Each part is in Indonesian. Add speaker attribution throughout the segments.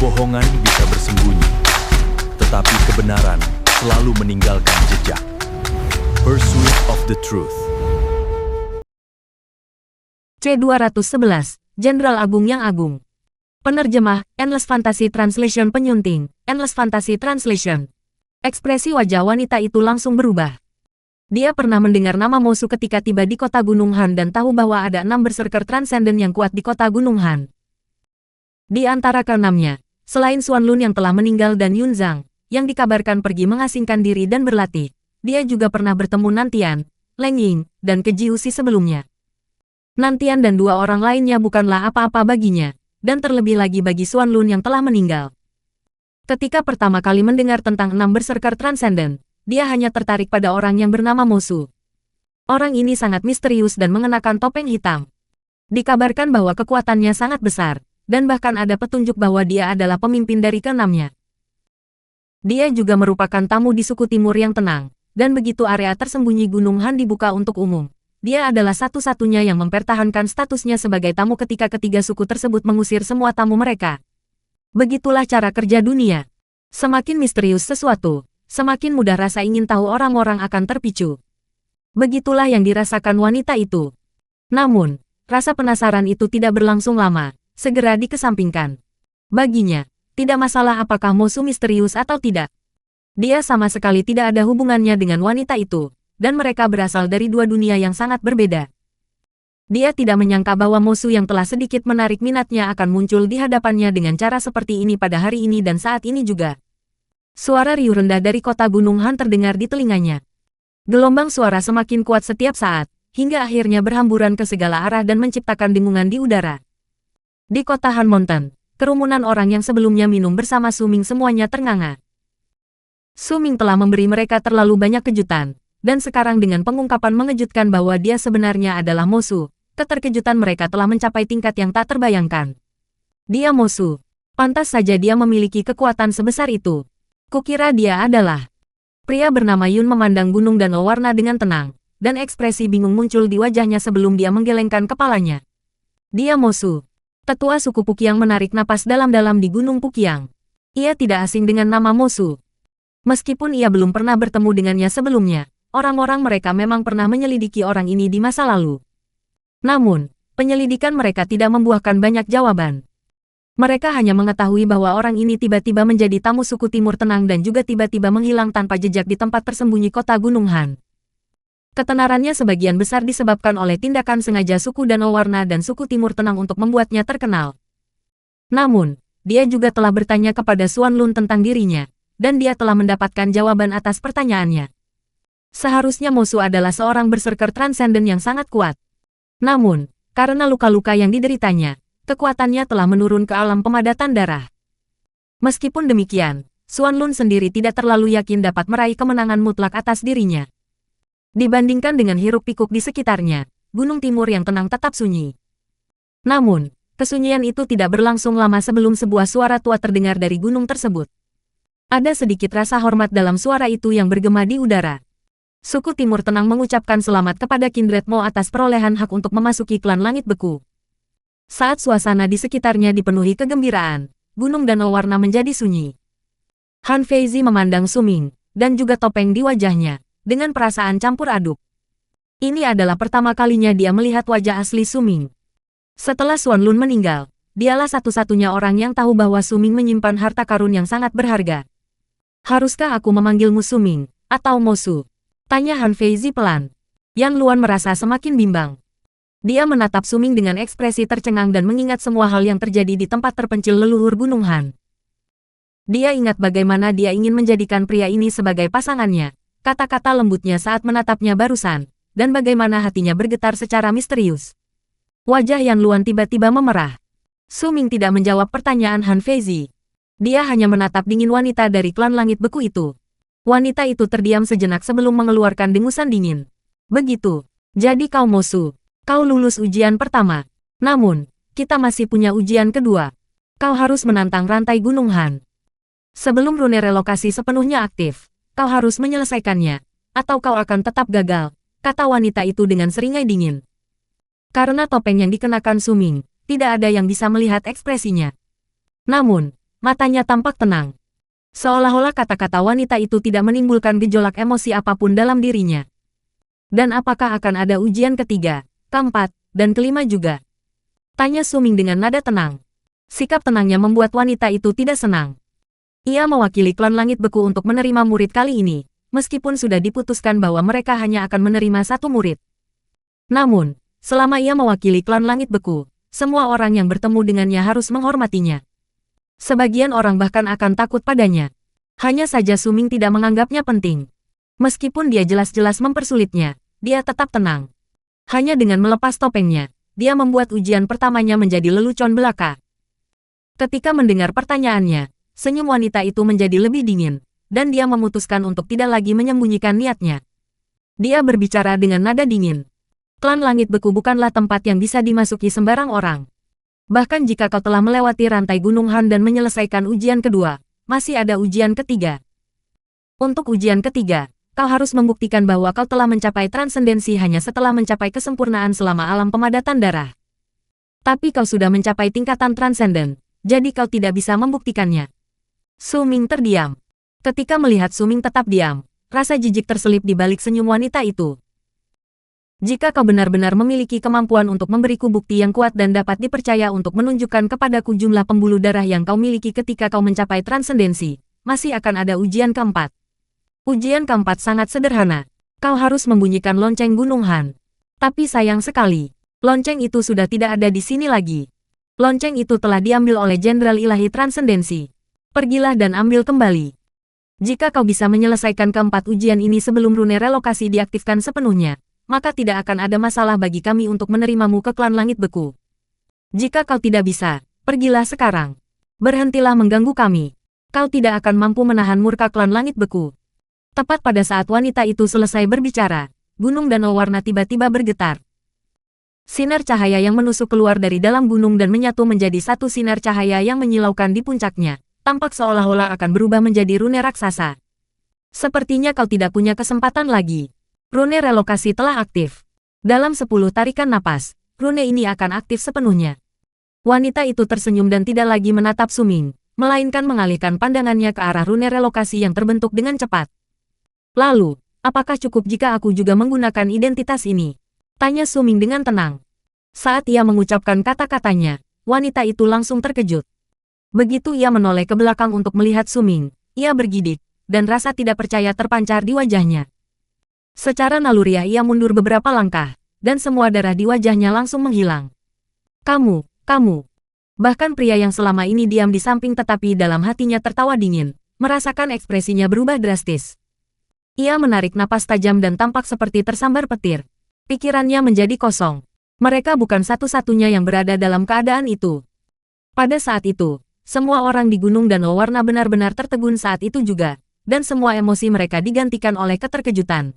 Speaker 1: Kebohongan bisa bersembunyi, tetapi kebenaran selalu meninggalkan jejak. Pursuit of the Truth.
Speaker 2: C211, Jenderal Agung yang Agung. Penerjemah, Endless Fantasy Translation. Penyunting, Endless Fantasy Translation. Ekspresi wajah wanita itu langsung berubah. Dia pernah mendengar nama Mosu ketika tiba di kota Gunung Han dan tahu bahwa ada 6 berserker transenden yang kuat di kota Gunung Han. Di antara keenamnya, selain Xuan Lun yang telah meninggal dan Yun Zhang, yang dikabarkan pergi mengasingkan diri dan berlatih, dia juga pernah bertemu Nantian, Leng Ying, dan Keji Usi sebelumnya. Nantian dan 2 orang lainnya bukanlah apa-apa baginya, dan terlebih lagi bagi Xuan Lun yang telah meninggal. Ketika pertama kali mendengar tentang 6 berserker transenden, dia hanya tertarik pada orang yang bernama Mosu. Orang ini sangat misterius dan mengenakan topeng hitam. Dikabarkan bahwa kekuatannya sangat besar, dan bahkan ada petunjuk bahwa dia adalah pemimpin dari keenamnya. Dia juga merupakan tamu di suku timur yang tenang, dan begitu area tersembunyi Gunung Han dibuka untuk umum, dia adalah satu-satunya yang mempertahankan statusnya sebagai tamu ketika ketiga suku tersebut mengusir semua tamu mereka. Begitulah cara kerja dunia. Semakin misterius sesuatu, semakin mudah rasa ingin tahu orang-orang akan terpicu. Begitulah yang dirasakan wanita itu. Namun, rasa penasaran itu tidak berlangsung lama. Segera dikesampingkan. Baginya, tidak masalah apakah Mosu misterius atau tidak. Dia sama sekali tidak ada hubungannya dengan wanita itu, dan mereka berasal dari 2 dunia yang sangat berbeda. Dia tidak menyangka bahwa Mosu yang telah sedikit menarik minatnya akan muncul di hadapannya dengan cara seperti ini pada hari ini dan saat ini juga. Suara riuh rendah dari kota Gunung Han terdengar di telinganya. Gelombang suara semakin kuat setiap saat, hingga akhirnya berhamburan ke segala arah dan menciptakan dengungan di udara. Di kota Han Mountain, kerumunan orang yang sebelumnya minum bersama Su Ming semuanya ternganga. Su Ming telah memberi mereka terlalu banyak kejutan, dan sekarang dengan pengungkapan mengejutkan bahwa dia sebenarnya adalah Mosu, keterkejutan mereka telah mencapai tingkat yang tak terbayangkan. Dia Mosu. Pantas saja dia memiliki kekuatan sebesar itu. Kukira dia adalah... Pria bernama Yun memandang gunung dan warna dengan tenang, dan ekspresi bingung muncul di wajahnya sebelum dia menggelengkan kepalanya. Dia Mosu. Tetua suku Pukiang menarik napas dalam-dalam di Gunung Pukiang. Ia tidak asing dengan nama Mosu. Meskipun ia belum pernah bertemu dengannya sebelumnya, orang-orang mereka memang pernah menyelidiki orang ini di masa lalu. Namun, penyelidikan mereka tidak membuahkan banyak jawaban. Mereka hanya mengetahui bahwa orang ini tiba-tiba menjadi tamu suku Timur Tenang dan juga tiba-tiba menghilang tanpa jejak di tempat tersembunyi kota Gunung Han. Ketenarannya sebagian besar disebabkan oleh tindakan sengaja suku Danau Warna dan suku Timur Tenang untuk membuatnya terkenal. Namun, dia juga telah bertanya kepada Xuan Lun tentang dirinya, dan dia telah mendapatkan jawaban atas pertanyaannya. Seharusnya Mosu adalah seorang berserker transenden yang sangat kuat. Namun, karena luka-luka yang dideritanya, kekuatannya telah menurun ke alam pemadatan darah. Meskipun demikian, Xuan Lun sendiri tidak terlalu yakin dapat meraih kemenangan mutlak atas dirinya. Dibandingkan dengan hiruk-pikuk di sekitarnya, Gunung Timur yang tenang tetap sunyi. Namun, kesunyian itu tidak berlangsung lama sebelum sebuah suara tua terdengar dari gunung tersebut. Ada sedikit rasa hormat dalam suara itu yang bergema di udara. Suku Timur Tenang mengucapkan selamat kepada Kindred Mo atas perolehan hak untuk memasuki klan Langit Beku. Saat suasana di sekitarnya dipenuhi kegembiraan, Gunung Danau Warna menjadi sunyi. Han Feizi memandang Su Ming, dan juga topeng di wajahnya, dengan perasaan campur aduk. Ini adalah pertama kalinya dia melihat wajah asli Su Ming. Setelah Xuan Lun meninggal, dialah satu-satunya orang yang tahu bahwa Su Ming menyimpan harta karun yang sangat berharga. Haruskah aku memanggilmu Su Ming, atau Mosu? Tanya Han Feizi pelan. Yan Luan merasa semakin bimbang. Dia menatap Su Ming dengan ekspresi tercengang dan mengingat semua hal yang terjadi di tempat terpencil leluhur Gunung Han. Dia ingat bagaimana dia ingin menjadikan pria ini sebagai pasangannya. Kata-kata lembutnya saat menatapnya barusan, dan bagaimana hatinya bergetar secara misterius. Wajah Yan Luan tiba-tiba memerah. Su Ming tidak menjawab pertanyaan Han Feizi. Dia hanya menatap dingin wanita dari klan Langit Beku itu. Wanita itu terdiam sejenak sebelum mengeluarkan dengusan dingin. Begitu. Jadi kau Mosu. Kau lulus ujian pertama. Namun, kita masih punya ujian kedua. Kau harus menantang rantai Gunung Han. Sebelum rune relokasi sepenuhnya aktif, kau harus menyelesaikannya, atau kau akan tetap gagal, kata wanita itu dengan seringai dingin. Karena topeng yang dikenakan Su Ming, tidak ada yang bisa melihat ekspresinya. Namun, matanya tampak tenang. Seolah-olah kata-kata wanita itu tidak menimbulkan gejolak emosi apapun dalam dirinya. Dan apakah akan ada ujian ketiga, keempat, dan kelima juga? Tanya Su Ming dengan nada tenang. Sikap tenangnya membuat wanita itu tidak senang. Ia mewakili klan Langit Beku untuk menerima murid kali ini, meskipun sudah diputuskan bahwa mereka hanya akan menerima satu murid. Namun, selama ia mewakili klan Langit Beku, semua orang yang bertemu dengannya harus menghormatinya. Sebagian orang bahkan akan takut padanya. Hanya saja Su Ming tidak menganggapnya penting. Meskipun dia jelas-jelas mempersulitnya, dia tetap tenang. Hanya dengan melepas topengnya, dia membuat ujian pertamanya menjadi lelucon belaka. Ketika mendengar pertanyaannya, senyum wanita itu menjadi lebih dingin, dan dia memutuskan untuk tidak lagi menyembunyikan niatnya. Dia berbicara dengan nada dingin. Klan Langit Beku bukanlah tempat yang bisa dimasuki sembarang orang. Bahkan jika kau telah melewati rantai Gunung Han dan menyelesaikan ujian kedua, masih ada ujian ketiga. Untuk ujian ketiga, kau harus membuktikan bahwa kau telah mencapai transendensi hanya setelah mencapai kesempurnaan selama alam pemadatan darah. Tapi kau sudah mencapai tingkatan transenden, jadi kau tidak bisa membuktikannya. Su Ming terdiam. Ketika melihat Su Ming tetap diam, rasa jijik terselip di balik senyum wanita itu. Jika kau benar-benar memiliki kemampuan untuk memberiku bukti yang kuat dan dapat dipercaya untuk menunjukkan kepadaku jumlah pembuluh darah yang kau miliki ketika kau mencapai transendensi, masih akan ada ujian keempat. Ujian keempat sangat sederhana. Kau harus membunyikan lonceng Gunung Han. Tapi sayang sekali, lonceng itu sudah tidak ada di sini lagi. Lonceng itu telah diambil oleh Jenderal Ilahi Transendensi. Pergilah dan ambil kembali. Jika kau bisa menyelesaikan keempat ujian ini sebelum rune relokasi diaktifkan sepenuhnya, maka tidak akan ada masalah bagi kami untuk menerimamu ke klan Langit Beku. Jika kau tidak bisa, pergilah sekarang. Berhentilah mengganggu kami. Kau tidak akan mampu menahan murka klan Langit Beku. Tepat pada saat wanita itu selesai berbicara, gunung danau warna tiba-tiba bergetar. Sinar cahaya yang menusuk keluar dari dalam gunung dan menyatu menjadi satu sinar cahaya yang menyilaukan di puncaknya, tampak seolah-olah akan berubah menjadi rune raksasa. Sepertinya kau tidak punya kesempatan lagi. Rune relokasi telah aktif. Dalam 10 tarikan napas, rune ini akan aktif sepenuhnya. Wanita itu tersenyum dan tidak lagi menatap Su Ming, melainkan mengalihkan pandangannya ke arah rune relokasi yang terbentuk dengan cepat. Lalu, apakah cukup jika aku juga menggunakan identitas ini? Tanya Su Ming dengan tenang. Saat ia mengucapkan kata-katanya, wanita itu langsung terkejut. Begitu ia menoleh ke belakang untuk melihat Su Ming, ia bergidik, dan rasa tidak percaya terpancar di wajahnya. Secara naluriah ia mundur beberapa langkah, dan semua darah di wajahnya langsung menghilang. Kamu. Bahkan pria yang selama ini diam di samping tetapi dalam hatinya tertawa dingin, merasakan ekspresinya berubah drastis. Ia menarik napas tajam dan tampak seperti tersambar petir. Pikirannya menjadi kosong. Mereka bukan satu-satunya yang berada dalam keadaan itu. Pada saat itu, semua orang di Gunung Danau Warna benar-benar tertegun saat itu juga, dan semua emosi mereka digantikan oleh keterkejutan.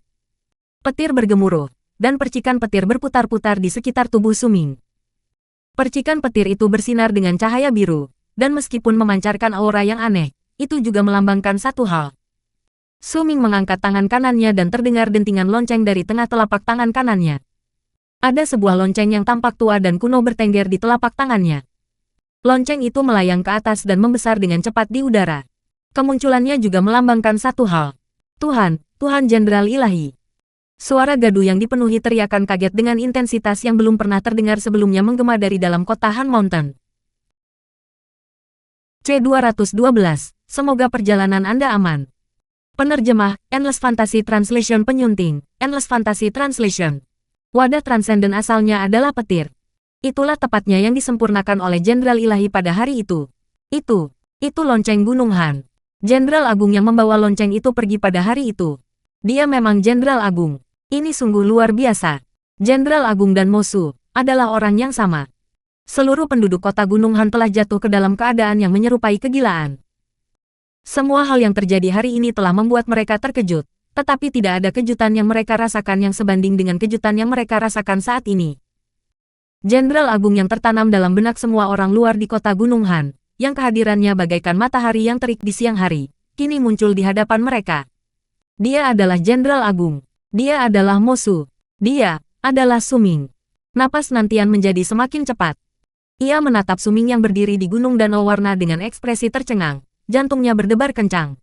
Speaker 2: Petir bergemuruh, dan percikan petir berputar-putar di sekitar tubuh Su Ming. Percikan petir itu bersinar dengan cahaya biru, dan meskipun memancarkan aura yang aneh, itu juga melambangkan satu hal. Su Ming mengangkat tangan kanannya dan terdengar dentingan lonceng dari tengah telapak tangan kanannya. Ada sebuah lonceng yang tampak tua dan kuno bertengger di telapak tangannya. Lonceng itu melayang ke atas dan membesar dengan cepat di udara. Kemunculannya juga melambangkan satu hal. Tuhan Jenderal Ilahi. Suara gaduh yang dipenuhi teriakan kaget dengan intensitas yang belum pernah terdengar sebelumnya menggema dari dalam kota Han Mountain. C212, semoga perjalanan Anda aman. Penerjemah, Endless Fantasy Translation Penyunting, Endless Fantasy Translation. Wadah transenden asalnya adalah petir. Itulah tepatnya yang disempurnakan oleh Jenderal Ilahi pada hari itu. Itu lonceng Gunung Han. Jenderal Agung yang membawa lonceng itu pergi pada hari itu. Dia memang Jenderal Agung. Ini sungguh luar biasa. Jenderal Agung dan Mosu adalah orang yang sama. Seluruh penduduk kota Gunung Han telah jatuh ke dalam keadaan yang menyerupai kegilaan. Semua hal yang terjadi hari ini telah membuat mereka terkejut, tetapi tidak ada kejutan yang mereka rasakan yang sebanding dengan kejutan yang mereka rasakan saat ini. Jenderal Agung yang tertanam dalam benak semua orang luar di kota Gunung Han, yang kehadirannya bagaikan matahari yang terik di siang hari, kini muncul di hadapan mereka. Dia adalah Jenderal Agung. Dia adalah Mosu. Dia adalah Su Ming. Napas Nantian menjadi semakin cepat. Ia menatap Suming yang berdiri di gunung danau warna dengan ekspresi tercengang, jantungnya berdebar kencang.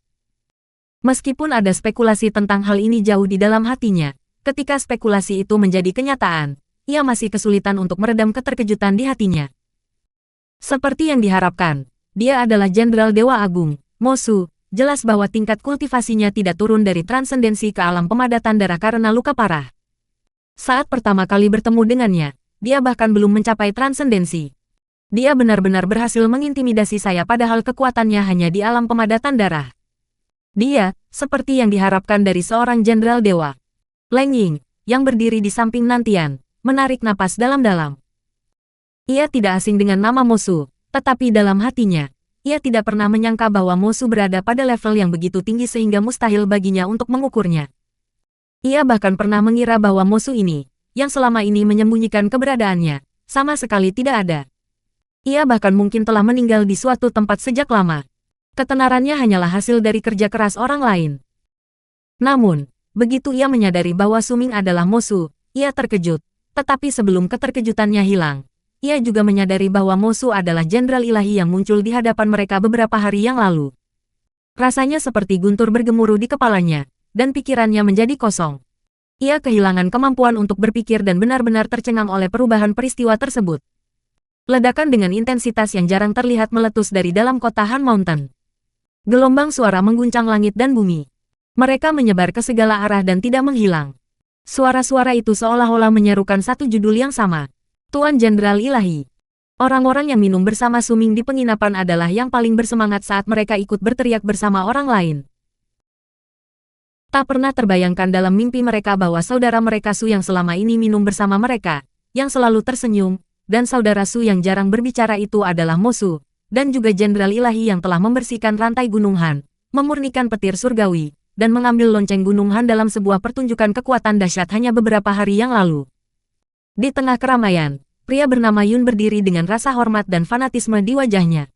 Speaker 2: Meskipun ada spekulasi tentang hal ini jauh di dalam hatinya, ketika spekulasi itu menjadi kenyataan, ia masih kesulitan untuk meredam keterkejutan di hatinya. Seperti yang diharapkan, dia adalah Jenderal Dewa Agung, Mosu, jelas bahwa tingkat kultivasinya tidak turun dari transendensi ke alam pemadatan darah karena luka parah. Saat pertama kali bertemu dengannya, dia bahkan belum mencapai transendensi. Dia benar-benar berhasil mengintimidasi saya padahal kekuatannya hanya di alam pemadatan darah. Dia, seperti yang diharapkan dari seorang Jenderal Dewa. Leng Ying, yang berdiri di samping Nantian, menarik napas dalam-dalam. Ia tidak asing dengan nama Mosu, tetapi dalam hatinya, ia tidak pernah menyangka bahwa Mosu berada pada level yang begitu tinggi sehingga mustahil baginya untuk mengukurnya. Ia bahkan pernah mengira bahwa Mosu ini, yang selama ini menyembunyikan keberadaannya, sama sekali tidak ada. Ia bahkan mungkin telah meninggal di suatu tempat sejak lama. Ketenarannya hanyalah hasil dari kerja keras orang lain. Namun, begitu ia menyadari bahwa Suming adalah Mosu, ia terkejut. Tetapi sebelum keterkejutannya hilang, ia juga menyadari bahwa Mosu adalah jenderal ilahi yang muncul di hadapan mereka beberapa hari yang lalu. Rasanya seperti guntur bergemuruh di kepalanya, dan pikirannya menjadi kosong. Ia kehilangan kemampuan untuk berpikir dan benar-benar tercengang oleh perubahan peristiwa tersebut. Ledakan dengan intensitas yang jarang terlihat meletus dari dalam kota Han Mountain. Gelombang suara mengguncang langit dan bumi. Mereka menyebar ke segala arah dan tidak menghilang. Suara-suara itu seolah-olah menyerukan satu judul yang sama. Tuan Jenderal Ilahi. Orang-orang yang minum bersama Suming di penginapan adalah yang paling bersemangat saat mereka ikut berteriak bersama orang lain. Tak pernah terbayangkan dalam mimpi mereka bahwa saudara mereka Su yang selama ini minum bersama mereka, yang selalu tersenyum, dan saudara Su yang jarang berbicara itu adalah Mosu, dan juga Jenderal Ilahi yang telah membersihkan rantai Gunung Han, memurnikan petir surgawi, dan mengambil lonceng Gunung Han dalam sebuah pertunjukan kekuatan dahsyat hanya beberapa hari yang lalu. Di tengah keramaian, pria bernama Yun berdiri dengan rasa hormat dan fanatisme di wajahnya.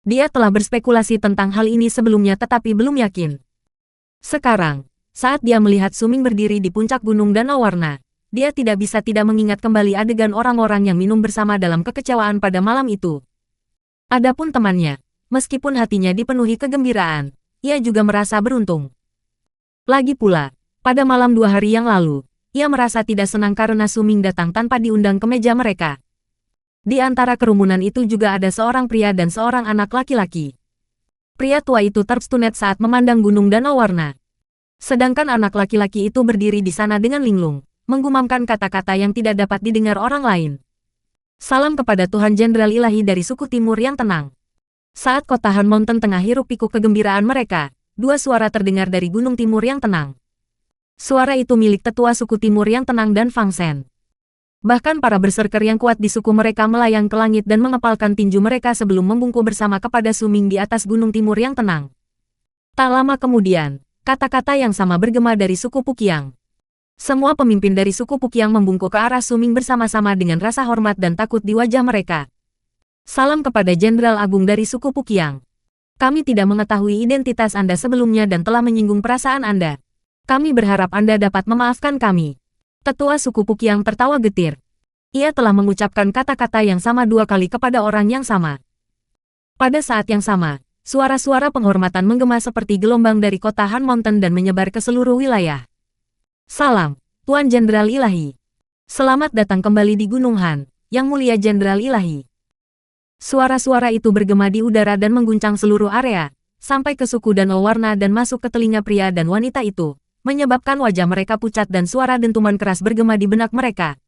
Speaker 2: Dia telah berspekulasi tentang hal ini sebelumnya tetapi belum yakin. Sekarang, saat dia melihat Suming berdiri di puncak gunung danau warna, dia tidak bisa tidak mengingat kembali adegan orang-orang yang minum bersama dalam kekecewaan pada malam itu. Adapun temannya, meskipun hatinya dipenuhi kegembiraan, ia juga merasa beruntung. Lagi pula, pada malam 2 hari yang lalu, ia merasa tidak senang karena Suming datang tanpa diundang ke meja mereka. Di antara kerumunan itu juga ada seorang pria dan seorang anak laki-laki. Pria tua itu terstunet saat memandang gunung danau warna. Sedangkan anak laki-laki itu berdiri di sana dengan linglung, menggumamkan kata-kata yang tidak dapat didengar orang lain. Salam kepada Tuhan Jenderal Ilahi dari suku Timur yang tenang. Saat kota Han Mountain tengah hiruk-pikuk kegembiraan mereka, 2 suara terdengar dari Gunung Timur yang tenang. Suara itu milik tetua suku Timur yang tenang dan Fang Shen. Bahkan para berserker yang kuat di suku mereka melayang ke langit dan mengepalkan tinju mereka sebelum membungkuk bersama kepada Suming di atas Gunung Timur yang tenang. Tak lama kemudian, kata-kata yang sama bergema dari suku Pukiang. Semua pemimpin dari suku Pukiang membungkuk ke arah Suming bersama-sama dengan rasa hormat dan takut di wajah mereka. Salam kepada Jenderal Agung dari suku Pukiang. Kami tidak mengetahui identitas Anda sebelumnya dan telah menyinggung perasaan Anda. Kami berharap Anda dapat memaafkan kami. Tetua suku Pukiang tertawa getir. Ia telah mengucapkan kata-kata yang sama 2 kali kepada orang yang sama. Pada saat yang sama, suara-suara penghormatan menggema seperti gelombang dari kota Han Mountain dan menyebar ke seluruh wilayah. Salam, Tuan Jenderal Ilahi. Selamat datang kembali di Gunung Han, Yang Mulia Jenderal Ilahi. Suara-suara itu bergema di udara dan mengguncang seluruh area, sampai ke suku danau warna dan masuk ke telinga pria dan wanita itu, menyebabkan wajah mereka pucat dan suara dentuman keras bergema di benak mereka.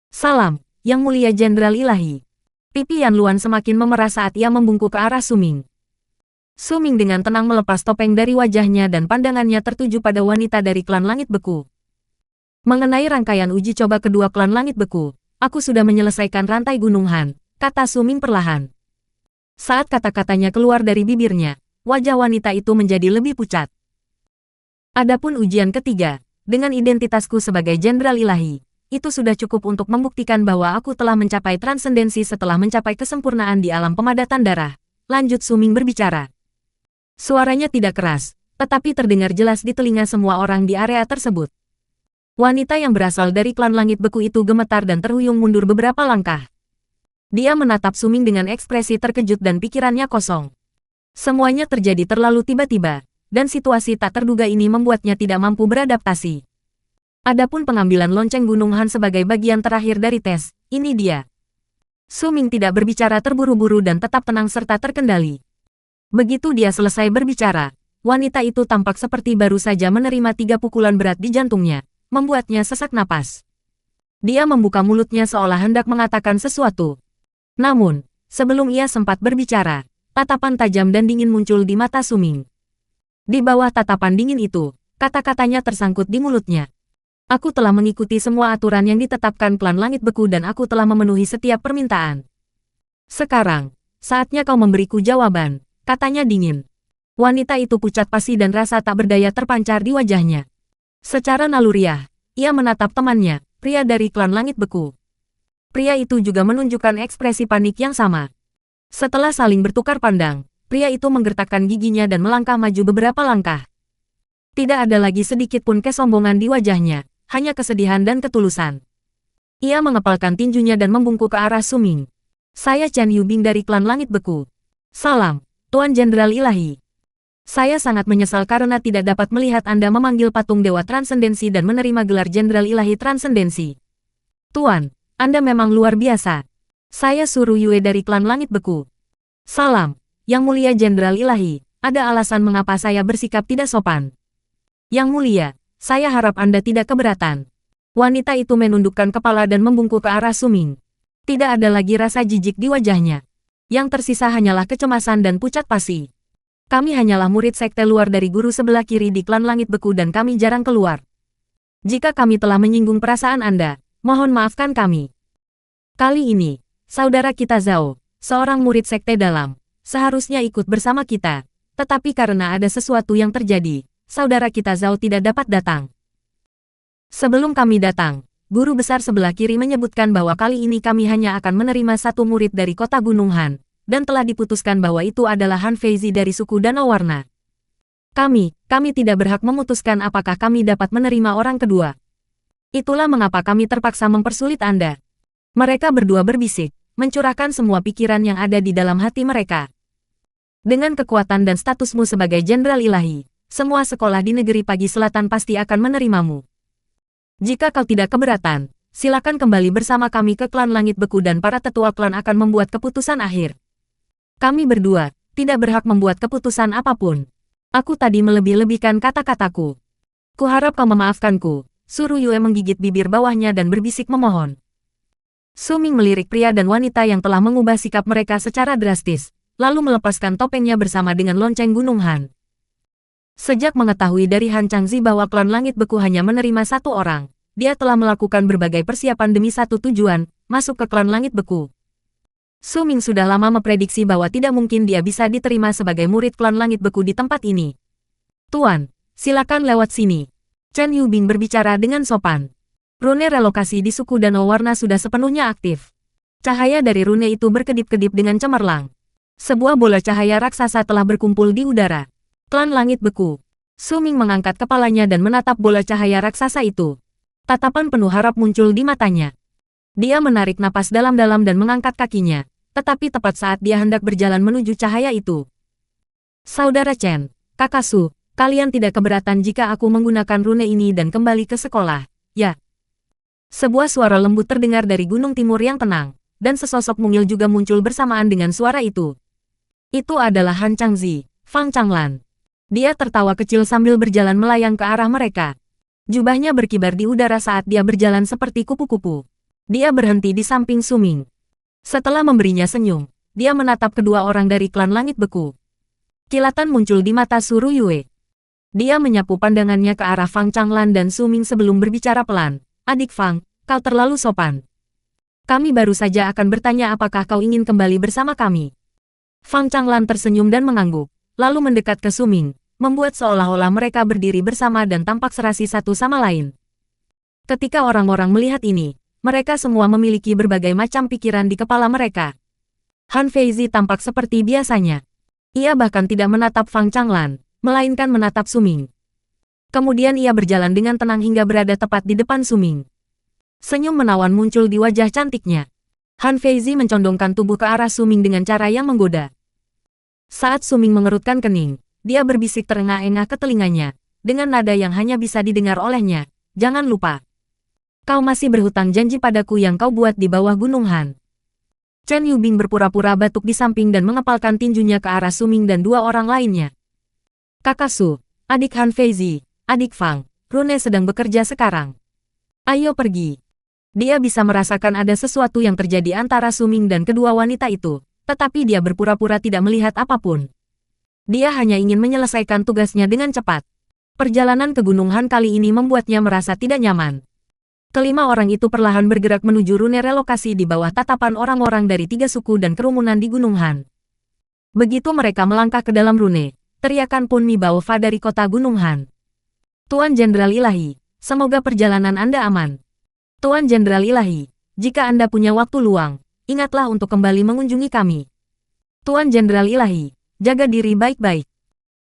Speaker 2: Salam, Yang Mulia Jenderal Ilahi. Pipi Yan Luan semakin memerah saat ia membungkuk ke arah Suming. Suming dengan tenang melepas topeng dari wajahnya dan pandangannya tertuju pada wanita dari klan Langit Beku. Mengenai rangkaian uji coba kedua klan Langit Beku, aku sudah menyelesaikan rantai Gunung Han, kata Suming perlahan. Saat kata-katanya keluar dari bibirnya, wajah wanita itu menjadi lebih pucat. Adapun ujian ketiga, dengan identitasku sebagai Jenderal Ilahi, itu sudah cukup untuk membuktikan bahwa aku telah mencapai transendensi setelah mencapai kesempurnaan di alam pemadatan darah, lanjut Suming berbicara. Suaranya tidak keras, tetapi terdengar jelas di telinga semua orang di area tersebut. Wanita yang berasal dari klan Langit Beku itu gemetar dan terhuyung mundur beberapa langkah. Dia menatap Suming dengan ekspresi terkejut dan pikirannya kosong. Semuanya terjadi terlalu tiba-tiba, dan situasi tak terduga ini membuatnya tidak mampu beradaptasi. Adapun pengambilan lonceng Gunung Han sebagai bagian terakhir dari tes, ini dia. Suming tidak berbicara terburu-buru dan tetap tenang serta terkendali. Begitu dia selesai berbicara, wanita itu tampak seperti baru saja menerima 3 pukulan berat di jantungnya, membuatnya sesak napas. Dia membuka mulutnya seolah hendak mengatakan sesuatu. Namun, sebelum ia sempat berbicara, tatapan tajam dan dingin muncul di mata Suming. Di bawah tatapan dingin itu, kata-katanya tersangkut di mulutnya. Aku telah mengikuti semua aturan yang ditetapkan klan Langit Beku dan aku telah memenuhi setiap permintaan. Sekarang, saatnya kau memberiku jawaban, katanya dingin. Wanita itu pucat pasi dan rasa tak berdaya terpancar di wajahnya. Secara naluriah, ia menatap temannya, pria dari klan Langit Beku. Pria itu juga menunjukkan ekspresi panik yang sama. Setelah saling bertukar pandang, pria itu menggertakkan giginya dan melangkah maju beberapa langkah. Tidak ada lagi sedikit pun kesombongan di wajahnya, hanya kesedihan dan ketulusan. Ia mengepalkan tinjunya dan membungkuk ke arah Suming. Saya Chen Yubing dari klan Langit Beku. Salam, Tuan Jenderal Ilahi. Saya sangat menyesal karena tidak dapat melihat Anda memanggil patung Dewa Transendensi dan menerima gelar Jenderal Ilahi Transendensi. Tuan, Anda memang luar biasa. Saya Suru Yue dari klan Langit Beku. Salam, Yang Mulia Jenderal Ilahi, ada alasan mengapa saya bersikap tidak sopan. Yang Mulia, saya harap Anda tidak keberatan. Wanita itu menundukkan kepala dan membungkuk ke arah Suming. Tidak ada lagi rasa jijik di wajahnya. Yang tersisa hanyalah kecemasan dan pucat pasi. Kami hanyalah murid sekte luar dari guru sebelah kiri di klan Langit Beku dan kami jarang keluar. Jika kami telah menyinggung perasaan Anda, mohon maafkan kami. Kali ini, saudara kita Zhao, seorang murid sekte dalam, seharusnya ikut bersama kita. Tetapi karena ada sesuatu yang terjadi, saudara kita Zhao tidak dapat datang. Sebelum kami datang, guru besar sebelah kiri menyebutkan bahwa kali ini kami hanya akan menerima 1 murid dari kota Gunung Han, dan telah diputuskan bahwa itu adalah Han Feizi dari suku Danau Warna. Kami tidak berhak memutuskan apakah kami dapat menerima orang kedua. Itulah mengapa kami terpaksa mempersulit Anda. Mereka berdua berbisik, mencurahkan semua pikiran yang ada di dalam hati mereka. Dengan kekuatan dan statusmu sebagai Jenderal Ilahi, semua sekolah di negeri Pagi Selatan pasti akan menerimamu. Jika kau tidak keberatan, silakan kembali bersama kami ke klan Langit Beku dan para tetua klan akan membuat keputusan akhir. Kami berdua tidak berhak membuat keputusan apapun. Aku tadi melebih-lebihkan kata-kataku. Kuharap kau memaafkanku. Suru Yue menggigit bibir bawahnya dan berbisik memohon. Suming melirik pria dan wanita yang telah mengubah sikap mereka secara drastis, lalu melepaskan topengnya bersama dengan lonceng Gunung Han. Sejak mengetahui dari Han Changzi bahwa klan Langit Beku hanya menerima 1 orang, dia telah melakukan berbagai persiapan demi satu tujuan, masuk ke klan Langit Beku. Suming sudah lama memprediksi bahwa tidak mungkin dia bisa diterima sebagai murid klan Langit Beku di tempat ini. Tuan, silakan lewat sini. Chen Yubing berbicara dengan sopan. Rune relokasi di suku Danau Warna sudah sepenuhnya aktif. Cahaya dari rune itu berkedip-kedip dengan cemerlang. Sebuah bola cahaya raksasa telah berkumpul di udara. Klan Langit Beku. Suming mengangkat kepalanya dan menatap bola cahaya raksasa itu. Tatapan penuh harap muncul di matanya. Dia menarik napas dalam-dalam dan mengangkat kakinya, tetapi tepat saat dia hendak berjalan menuju cahaya itu. Saudara Chen, Kakak Su, kalian tidak keberatan jika aku menggunakan rune ini dan kembali ke sekolah, ya? Sebuah suara lembut terdengar dari gunung timur yang tenang, dan sesosok mungil juga muncul bersamaan dengan suara itu. Itu adalah Han Changzi, Fang Changlan. Dia tertawa kecil sambil berjalan melayang ke arah mereka. Jubahnya berkibar di udara saat dia berjalan seperti kupu-kupu. Dia berhenti di samping Suming. Setelah memberinya senyum, dia menatap kedua orang dari klan Langit Beku. Kilatan muncul di mata Suru Yue. Dia menyapu pandangannya ke arah Fang Changlan dan Suming sebelum berbicara pelan. Adik Fang, kau terlalu sopan. Kami baru saja akan bertanya apakah kau ingin kembali bersama kami. Fang Changlan tersenyum dan mengangguk, lalu mendekat ke Suming, membuat seolah-olah mereka berdiri bersama dan tampak serasi satu sama lain. Ketika orang-orang melihat ini, mereka semua memiliki berbagai macam pikiran di kepala mereka. Han Feizi tampak seperti biasanya. Ia bahkan tidak menatap Fang Changlan, melainkan menatap Suming. Kemudian ia berjalan dengan tenang hingga berada tepat di depan Suming. Senyum menawan muncul di wajah cantiknya. Han Feizi mencondongkan tubuh ke arah Suming dengan cara yang menggoda. Saat Suming mengerutkan kening, dia berbisik terengah-engah ke telinganya, dengan nada yang hanya bisa didengar olehnya. Jangan lupa. Kau masih berhutang janji padaku yang kau buat di bawah Gunung Han. Chen Yubing berpura-pura batuk di samping dan mengepalkan tinjunya ke arah Suming dan dua orang lainnya. Kakak Su, adik Han Feizi, adik Fang, Rune sedang bekerja sekarang. Ayo pergi. Dia bisa merasakan ada sesuatu yang terjadi antara Suming dan kedua wanita itu, tetapi dia berpura-pura tidak melihat apapun. Dia hanya ingin menyelesaikan tugasnya dengan cepat. Perjalanan ke Gunung Han kali ini membuatnya merasa tidak nyaman. Kelima orang itu perlahan bergerak menuju rune relokasi di bawah tatapan orang-orang dari 3 suku dan kerumunan di Gunung Han. Begitu mereka melangkah ke dalam rune, teriakan Pun Mi Bao Fa dari kota Gunung Han. Tuan Jenderal Ilahi, semoga perjalanan Anda aman. Tuan Jenderal Ilahi, jika Anda punya waktu luang, ingatlah untuk kembali mengunjungi kami. Tuan Jenderal Ilahi, jaga diri baik-baik.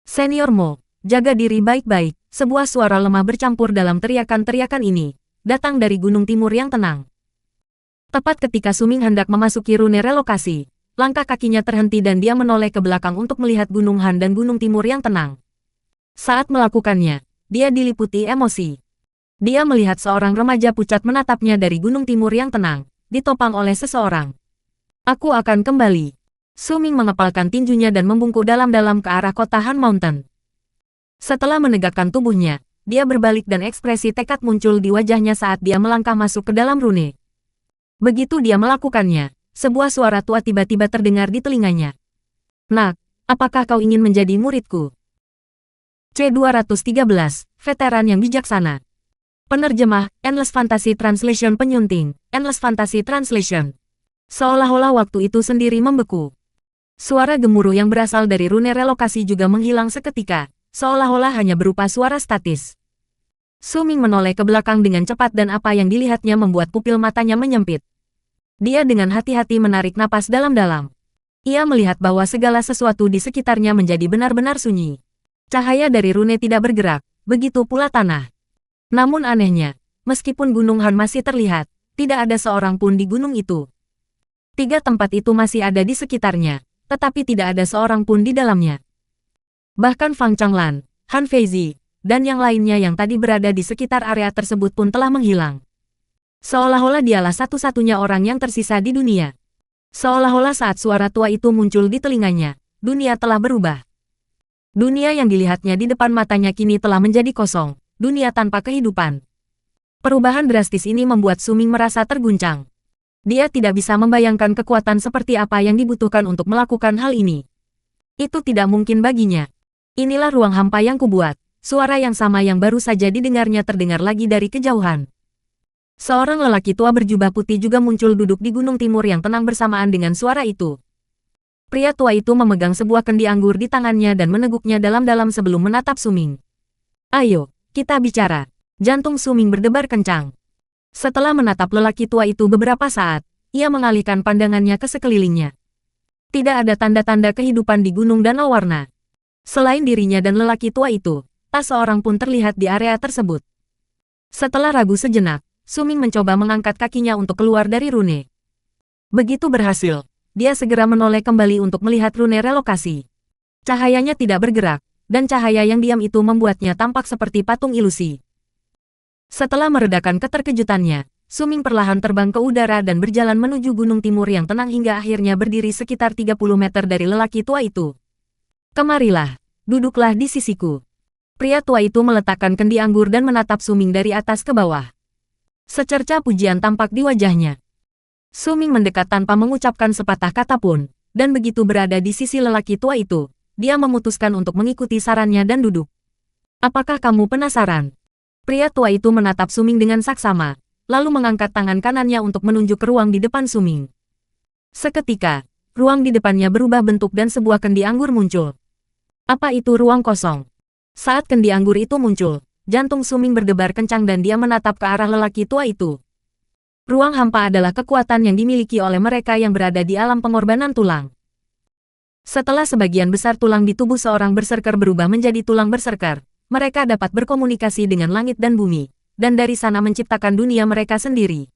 Speaker 2: Senior Mo, jaga diri baik-baik. Sebuah suara lemah bercampur dalam teriakan-teriakan ini, datang dari gunung timur yang tenang. Tepat ketika Suming hendak memasuki rune relokasi, langkah kakinya terhenti dan dia menoleh ke belakang untuk melihat Gunung Han dan Gunung Timur yang tenang. Saat melakukannya, dia diliputi emosi. Dia melihat seorang remaja pucat menatapnya dari Gunung Timur yang tenang, ditopang oleh seseorang. Aku akan kembali. Suming mengepalkan tinjunya dan membungkuk dalam-dalam ke arah kota Han Mountain. Setelah menegakkan tubuhnya, dia berbalik dan ekspresi tekad muncul di wajahnya saat dia melangkah masuk ke dalam rune. Begitu dia melakukannya, sebuah suara tua tiba-tiba terdengar di telinganya. Nak, apakah kau ingin menjadi muridku? C213, veteran yang bijaksana. Penerjemah, Endless Fantasy Translation penyunting, Endless Fantasy Translation. Seolah-olah waktu itu sendiri membeku. Suara gemuruh yang berasal dari rune relokasi juga menghilang seketika, seolah-olah hanya berupa suara statis. Suming menoleh ke belakang dengan cepat dan apa yang dilihatnya membuat pupil matanya menyempit. Dia dengan hati-hati menarik napas dalam-dalam. Ia melihat bahwa segala sesuatu di sekitarnya menjadi benar-benar sunyi. Cahaya dari rune tidak bergerak, begitu pula tanah. Namun anehnya, meskipun Gunung Han masih terlihat, tidak ada seorang pun di gunung itu. 3 tempat itu masih ada di sekitarnya, tetapi tidak ada seorang pun di dalamnya. Bahkan Fang Changlan, Han Feizi, dan yang lainnya yang tadi berada di sekitar area tersebut pun telah menghilang. Seolah-olah dialah satu-satunya orang yang tersisa di dunia. Seolah-olah saat suara tua itu muncul di telinganya, dunia telah berubah. Dunia yang dilihatnya di depan matanya kini telah menjadi kosong, dunia tanpa kehidupan. Perubahan drastis ini membuat Suming merasa terguncang. Dia tidak bisa membayangkan kekuatan seperti apa yang dibutuhkan untuk melakukan hal ini. Itu tidak mungkin baginya. Inilah ruang hampa yang kubuat. Suara yang sama yang baru saja didengarnya terdengar lagi dari kejauhan. Seorang lelaki tua berjubah putih juga muncul duduk di Gunung Timur yang tenang bersamaan dengan suara itu. Pria tua itu memegang sebuah kendi anggur di tangannya dan meneguknya dalam-dalam sebelum menatap Suming. Ayo, kita bicara. Jantung Suming berdebar kencang. Setelah menatap lelaki tua itu beberapa saat, ia mengalihkan pandangannya ke sekelilingnya. Tidak ada tanda-tanda kehidupan di Gunung Danau Warna. Selain dirinya dan lelaki tua itu, tak seorang pun terlihat di area tersebut. Setelah ragu sejenak, Suming mencoba mengangkat kakinya untuk keluar dari rune. Begitu berhasil, dia segera menoleh kembali untuk melihat rune relokasi. Cahayanya tidak bergerak, dan cahaya yang diam itu membuatnya tampak seperti patung ilusi. Setelah meredakan keterkejutannya, Suming perlahan terbang ke udara dan berjalan menuju Gunung Timur yang tenang hingga akhirnya berdiri sekitar 30 meter dari lelaki tua itu. Kemarilah, duduklah di sisiku. Pria tua itu meletakkan kendi anggur dan menatap Suming dari atas ke bawah. Secerca pujian tampak di wajahnya. Suming mendekat tanpa mengucapkan sepatah kata pun, dan begitu berada di sisi lelaki tua itu, dia memutuskan untuk mengikuti sarannya dan duduk. Apakah kamu penasaran? Pria tua itu menatap Suming dengan saksama, lalu mengangkat tangan kanannya untuk menunjuk ke ruang di depan Suming. Seketika, ruang di depannya berubah bentuk dan sebuah kendi anggur muncul. Apa itu ruang kosong? Saat kendi anggur itu muncul, jantung Suming berdebar kencang dan dia menatap ke arah lelaki tua itu. Ruang hampa adalah kekuatan yang dimiliki oleh mereka yang berada di alam pengorbanan tulang. Setelah sebagian besar tulang di tubuh seorang berserker berubah menjadi tulang berserker, mereka dapat berkomunikasi dengan langit dan bumi, dan dari sana menciptakan dunia mereka sendiri.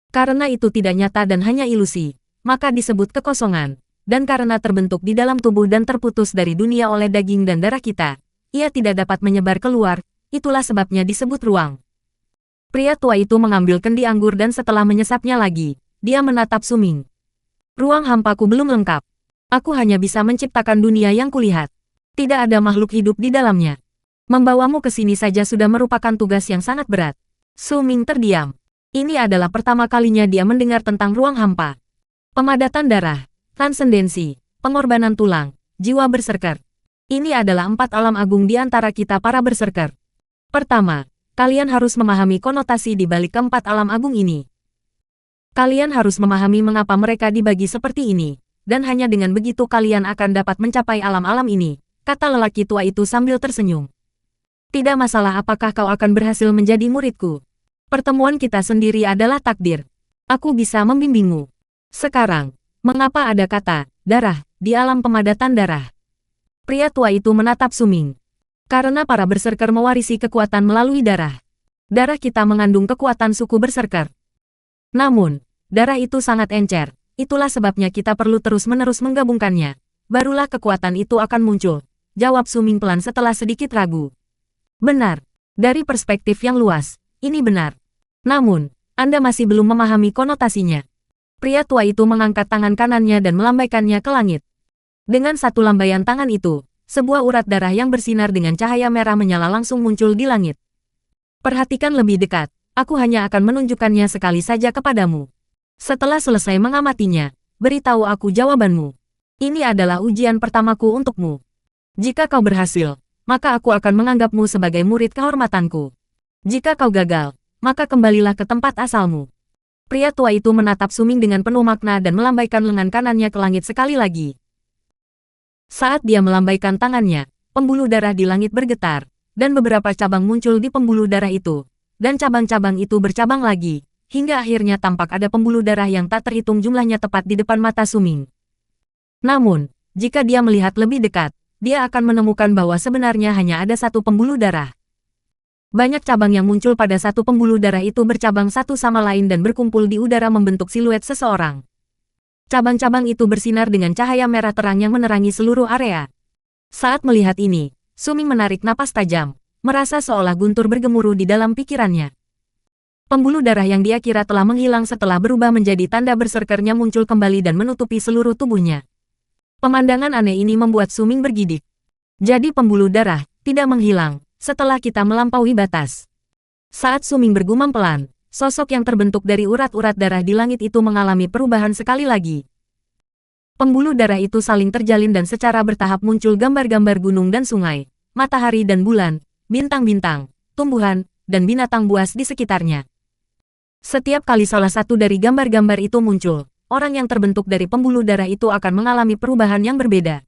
Speaker 2: Karena itu tidak nyata dan hanya ilusi, maka disebut kekosongan. Dan karena terbentuk di dalam tubuh dan terputus dari dunia oleh daging dan darah kita, ia tidak dapat menyebar keluar, itulah sebabnya disebut ruang. Pria tua itu mengambil kendi anggur dan setelah menyesapnya lagi, dia menatap Su Ming. Ruang hampaku belum lengkap. Aku hanya bisa menciptakan dunia yang kulihat. Tidak ada makhluk hidup di dalamnya. Membawamu ke sini saja sudah merupakan tugas yang sangat berat. Su Ming terdiam. Ini adalah pertama kalinya dia mendengar tentang ruang hampa. Pemadatan darah, transendensi, pengorbanan tulang, jiwa berserker. Ini adalah 4 alam agung di antara kita para berserker. Pertama, kalian harus memahami konotasi di balik keempat alam agung ini. Kalian harus memahami mengapa mereka dibagi seperti ini, dan hanya dengan begitu kalian akan dapat mencapai alam-alam ini, kata lelaki tua itu sambil tersenyum. Tidak masalah apakah kau akan berhasil menjadi muridku. Pertemuan kita sendiri adalah takdir. Aku bisa membimbingmu. Sekarang, mengapa ada kata, darah, di alam pemadatan darah? Pria tua itu menatap Su Ming. Karena para berserker mewarisi kekuatan melalui darah. Darah kita mengandung kekuatan suku berserker. Namun, darah itu sangat encer, itulah sebabnya kita perlu terus-menerus menggabungkannya. Barulah kekuatan itu akan muncul, jawab Su Ming pelan setelah sedikit ragu. Benar, dari perspektif yang luas, ini benar. Namun, Anda masih belum memahami konotasinya. Pria tua itu mengangkat tangan kanannya dan melambaikannya ke langit. Dengan satu lambaian tangan itu, sebuah urat darah yang bersinar dengan cahaya merah menyala langsung muncul di langit. Perhatikan lebih dekat, aku hanya akan menunjukkannya sekali saja kepadamu. Setelah selesai mengamatinya, beritahu aku jawabanmu. Ini adalah ujian pertamaku untukmu. Jika kau berhasil, maka aku akan menganggapmu sebagai murid kehormatanku. Jika kau gagal, maka kembalilah ke tempat asalmu. Pria tua itu menatap Su Ming dengan penuh makna dan melambaikan lengan kanannya ke langit sekali lagi. Saat dia melambaikan tangannya, pembuluh darah di langit bergetar, dan beberapa cabang muncul di pembuluh darah itu, dan cabang-cabang itu bercabang lagi, hingga akhirnya tampak ada pembuluh darah yang tak terhitung jumlahnya tepat di depan mata Su Ming. Namun, jika dia melihat lebih dekat, dia akan menemukan bahwa sebenarnya hanya ada satu pembuluh darah. Banyak cabang yang muncul pada satu pembuluh darah itu bercabang satu sama lain dan berkumpul di udara membentuk siluet seseorang. Cabang-cabang itu bersinar dengan cahaya merah terang yang menerangi seluruh area. Saat melihat ini, Su Ming menarik napas tajam, merasa seolah guntur bergemuruh di dalam pikirannya. Pembuluh darah yang dia kira telah menghilang setelah berubah menjadi tanda berserkernya muncul kembali dan menutupi seluruh tubuhnya. Pemandangan aneh ini membuat Su Ming bergidik. Jadi pembuluh darah tidak menghilang setelah kita melampaui batas. Saat Su Ming bergumam pelan, sosok yang terbentuk dari urat-urat darah di langit itu mengalami perubahan sekali lagi. Pembuluh darah itu saling terjalin dan secara bertahap muncul gambar-gambar gunung dan sungai, matahari dan bulan, bintang-bintang, tumbuhan, dan binatang buas di sekitarnya. Setiap kali salah satu dari gambar-gambar itu muncul, orang yang terbentuk dari pembuluh darah itu akan mengalami perubahan yang berbeda.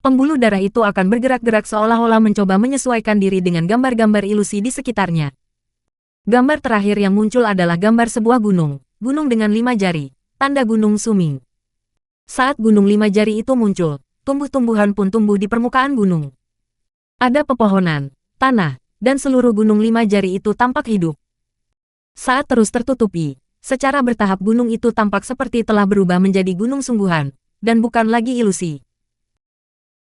Speaker 2: Pembuluh darah itu akan bergerak-gerak seolah-olah mencoba menyesuaikan diri dengan gambar-gambar ilusi di sekitarnya. Gambar terakhir yang muncul adalah gambar sebuah gunung, gunung dengan 5 jari, tanda gunung Su Ming. Saat gunung 5 jari itu muncul, tumbuh-tumbuhan pun tumbuh di permukaan gunung. Ada pepohonan, tanah, dan seluruh gunung 5 jari itu tampak hidup. Saat terus tertutupi, secara bertahap gunung itu tampak seperti telah berubah menjadi gunung sungguhan, dan bukan lagi ilusi.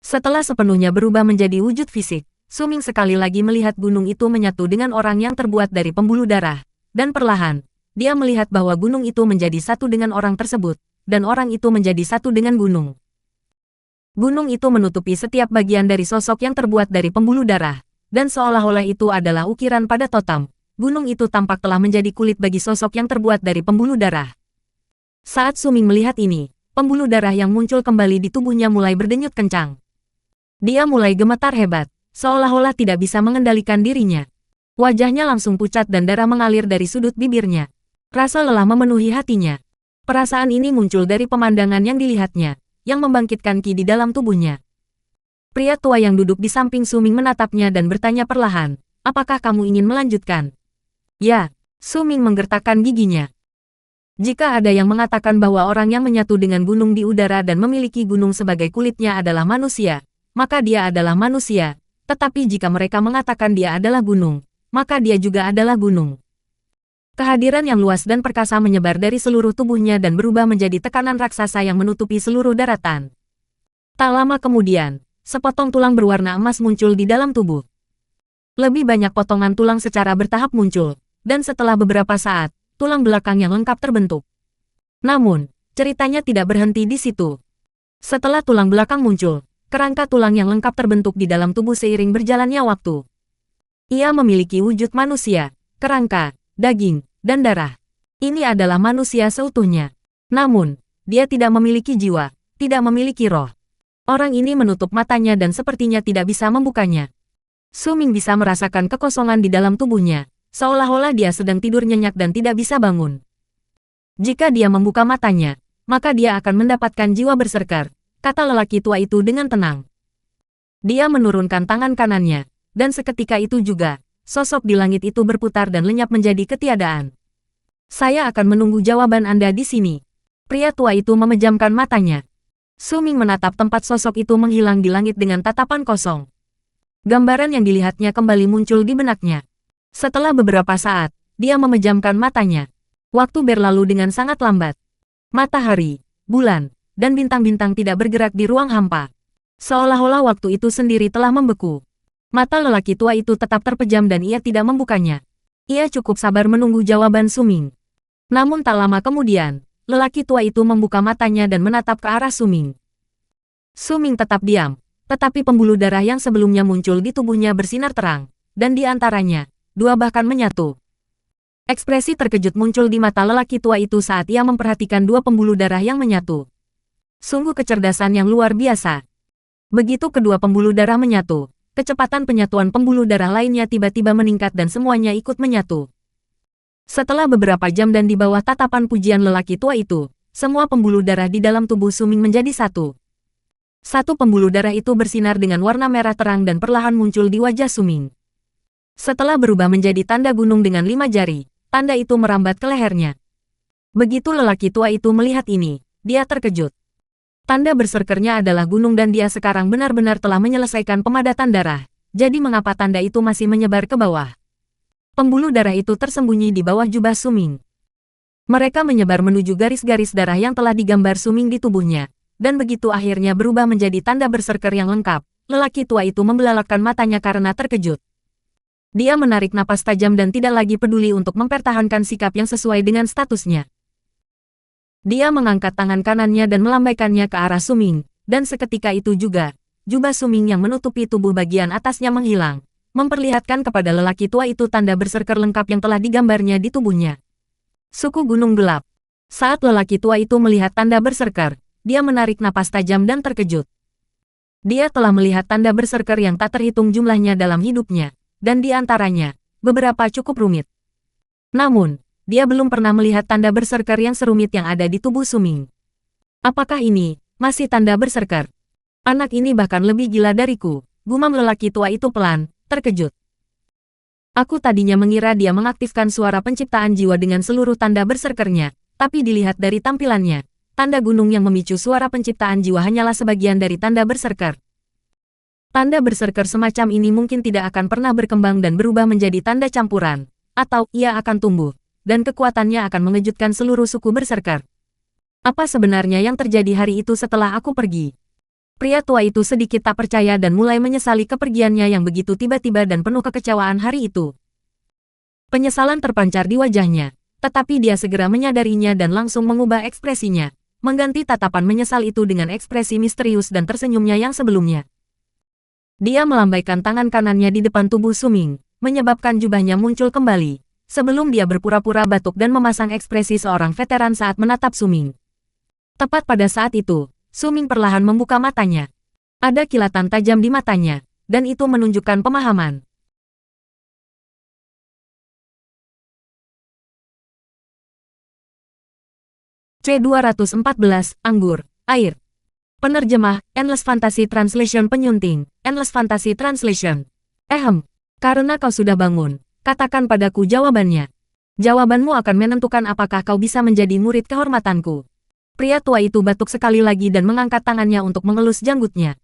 Speaker 2: Setelah sepenuhnya berubah menjadi wujud fisik, Su Ming sekali lagi melihat gunung itu menyatu dengan orang yang terbuat dari pembuluh darah, dan perlahan, dia melihat bahwa gunung itu menjadi satu dengan orang tersebut, dan orang itu menjadi satu dengan gunung. Gunung itu menutupi setiap bagian dari sosok yang terbuat dari pembuluh darah, dan seolah-olah itu adalah ukiran pada totem. Gunung itu tampak telah menjadi kulit bagi sosok yang terbuat dari pembuluh darah. Saat Su Ming melihat ini, pembuluh darah yang muncul kembali di tubuhnya mulai berdenyut kencang. Dia mulai gemetar hebat, seolah-olah tidak bisa mengendalikan dirinya. Wajahnya langsung pucat dan darah mengalir dari sudut bibirnya. Rasa lelah memenuhi hatinya. Perasaan ini muncul dari pemandangan yang dilihatnya, yang membangkitkan ki di dalam tubuhnya. Pria tua yang duduk di samping Su Ming menatapnya dan bertanya perlahan, apakah kamu ingin melanjutkan? Ya, Su Ming menggertakkan giginya. Jika ada yang mengatakan bahwa orang yang menyatu dengan gunung di udara dan memiliki gunung sebagai kulitnya adalah manusia, maka dia adalah manusia, tetapi jika mereka mengatakan dia adalah gunung, maka dia juga adalah gunung. Kehadiran yang luas dan perkasa menyebar dari seluruh tubuhnya dan berubah menjadi tekanan raksasa yang menutupi seluruh daratan. Tak lama kemudian, sepotong tulang berwarna emas muncul di dalam tubuh. Lebih banyak potongan tulang secara bertahap muncul, dan setelah beberapa saat, tulang belakang yang lengkap terbentuk. Namun, ceritanya tidak berhenti di situ. Setelah tulang belakang muncul, kerangka tulang yang lengkap terbentuk di dalam tubuh seiring berjalannya waktu. Ia memiliki wujud manusia, kerangka, daging, dan darah. Ini adalah manusia seutuhnya. Namun, dia tidak memiliki jiwa, tidak memiliki roh. Orang ini menutup matanya dan sepertinya tidak bisa membukanya. Su Ming bisa merasakan kekosongan di dalam tubuhnya, seolah-olah dia sedang tidur nyenyak dan tidak bisa bangun. Jika dia membuka matanya, maka dia akan mendapatkan jiwa berserker, kata lelaki tua itu dengan tenang. Dia menurunkan tangan kanannya, dan seketika itu juga, sosok di langit itu berputar dan lenyap menjadi ketiadaan. Saya akan menunggu jawaban Anda di sini. Pria tua itu memejamkan matanya. Su Ming menatap tempat sosok itu menghilang di langit dengan tatapan kosong. Gambaran yang dilihatnya kembali muncul di benaknya. Setelah beberapa saat, dia memejamkan matanya. Waktu berlalu dengan sangat lambat. Matahari, bulan, dan bintang-bintang tidak bergerak di ruang hampa. Seolah-olah waktu itu sendiri telah membeku. Mata lelaki tua itu tetap terpejam dan ia tidak membukanya. Ia cukup sabar menunggu jawaban Su Ming. Namun tak lama kemudian, lelaki tua itu membuka matanya dan menatap ke arah Su Ming. Su Ming tetap diam, tetapi pembuluh darah yang sebelumnya muncul di tubuhnya bersinar terang, dan di antaranya, dua bahkan menyatu. Ekspresi terkejut muncul di mata lelaki tua itu saat ia memperhatikan dua pembuluh darah yang menyatu. Sungguh kecerdasan yang luar biasa. Begitu kedua pembuluh darah menyatu, kecepatan penyatuan pembuluh darah lainnya tiba-tiba meningkat dan semuanya ikut menyatu. Setelah beberapa jam dan di bawah tatapan pujian lelaki tua itu, semua pembuluh darah di dalam tubuh Su Ming menjadi satu. Satu pembuluh darah itu bersinar dengan warna merah terang dan perlahan muncul di wajah Su Ming. Setelah berubah menjadi tanda gunung dengan 5 jari, tanda itu merambat ke lehernya. Begitu lelaki tua itu melihat ini, dia terkejut. Tanda berserkernya adalah gunung dan dia sekarang benar-benar telah menyelesaikan pemadatan darah, jadi mengapa tanda itu masih menyebar ke bawah? Pembuluh darah itu tersembunyi di bawah jubah Su Ming. Mereka menyebar menuju garis-garis darah yang telah digambar Su Ming di tubuhnya, dan begitu akhirnya berubah menjadi tanda berserker yang lengkap, lelaki tua itu membelalakkan matanya karena terkejut. Dia menarik napas tajam dan tidak lagi peduli untuk mempertahankan sikap yang sesuai dengan statusnya. Dia mengangkat tangan kanannya dan melambaikannya ke arah Su Ming, dan seketika itu juga, jubah Su Ming yang menutupi tubuh bagian atasnya menghilang, memperlihatkan kepada lelaki tua itu tanda berserker lengkap yang telah digambarnya di tubuhnya. Suku Gunung Gelap. Saat lelaki tua itu melihat tanda berserker, dia menarik napas tajam dan terkejut. Dia telah melihat tanda berserker yang tak terhitung jumlahnya dalam hidupnya, dan di antaranya, beberapa cukup rumit. Namun, dia belum pernah melihat tanda berserker yang serumit yang ada di tubuh Su Ming. Apakah ini masih tanda berserker? Anak ini bahkan lebih gila dariku, gumam lelaki tua itu pelan, terkejut. Aku tadinya mengira dia mengaktifkan suara penciptaan jiwa dengan seluruh tanda berserkernya, tapi dilihat dari tampilannya, tanda gunung yang memicu suara penciptaan jiwa hanyalah sebagian dari tanda berserker. Tanda berserker semacam ini mungkin tidak akan pernah berkembang dan berubah menjadi tanda campuran, atau ia akan tumbuh, dan kekuatannya akan mengejutkan seluruh suku berserker. Apa sebenarnya yang terjadi hari itu setelah aku pergi? Pria tua itu sedikit tak percaya dan mulai menyesali kepergiannya yang begitu tiba-tiba dan penuh kekecewaan hari itu. Penyesalan terpancar di wajahnya, tetapi dia segera menyadarinya dan langsung mengubah ekspresinya, mengganti tatapan menyesal itu dengan ekspresi misterius dan tersenyumnya yang sebelumnya. Dia melambaikan tangan kanannya di depan tubuh Su Ming, menyebabkan jubahnya muncul kembali, sebelum dia berpura-pura batuk dan memasang ekspresi seorang veteran saat menatap Su Ming. Tepat pada saat itu, Su Ming perlahan membuka matanya. Ada kilatan tajam di matanya, dan itu menunjukkan pemahaman. C214, Anggur, Air. Penerjemah, Endless Fantasy Translation Penyunting, Endless Fantasy Translation. Karena kau sudah bangun, katakan padaku jawabannya. Jawabanmu akan menentukan apakah kau bisa menjadi murid kehormatanku. Pria tua itu batuk sekali lagi dan mengangkat tangannya untuk mengelus janggutnya.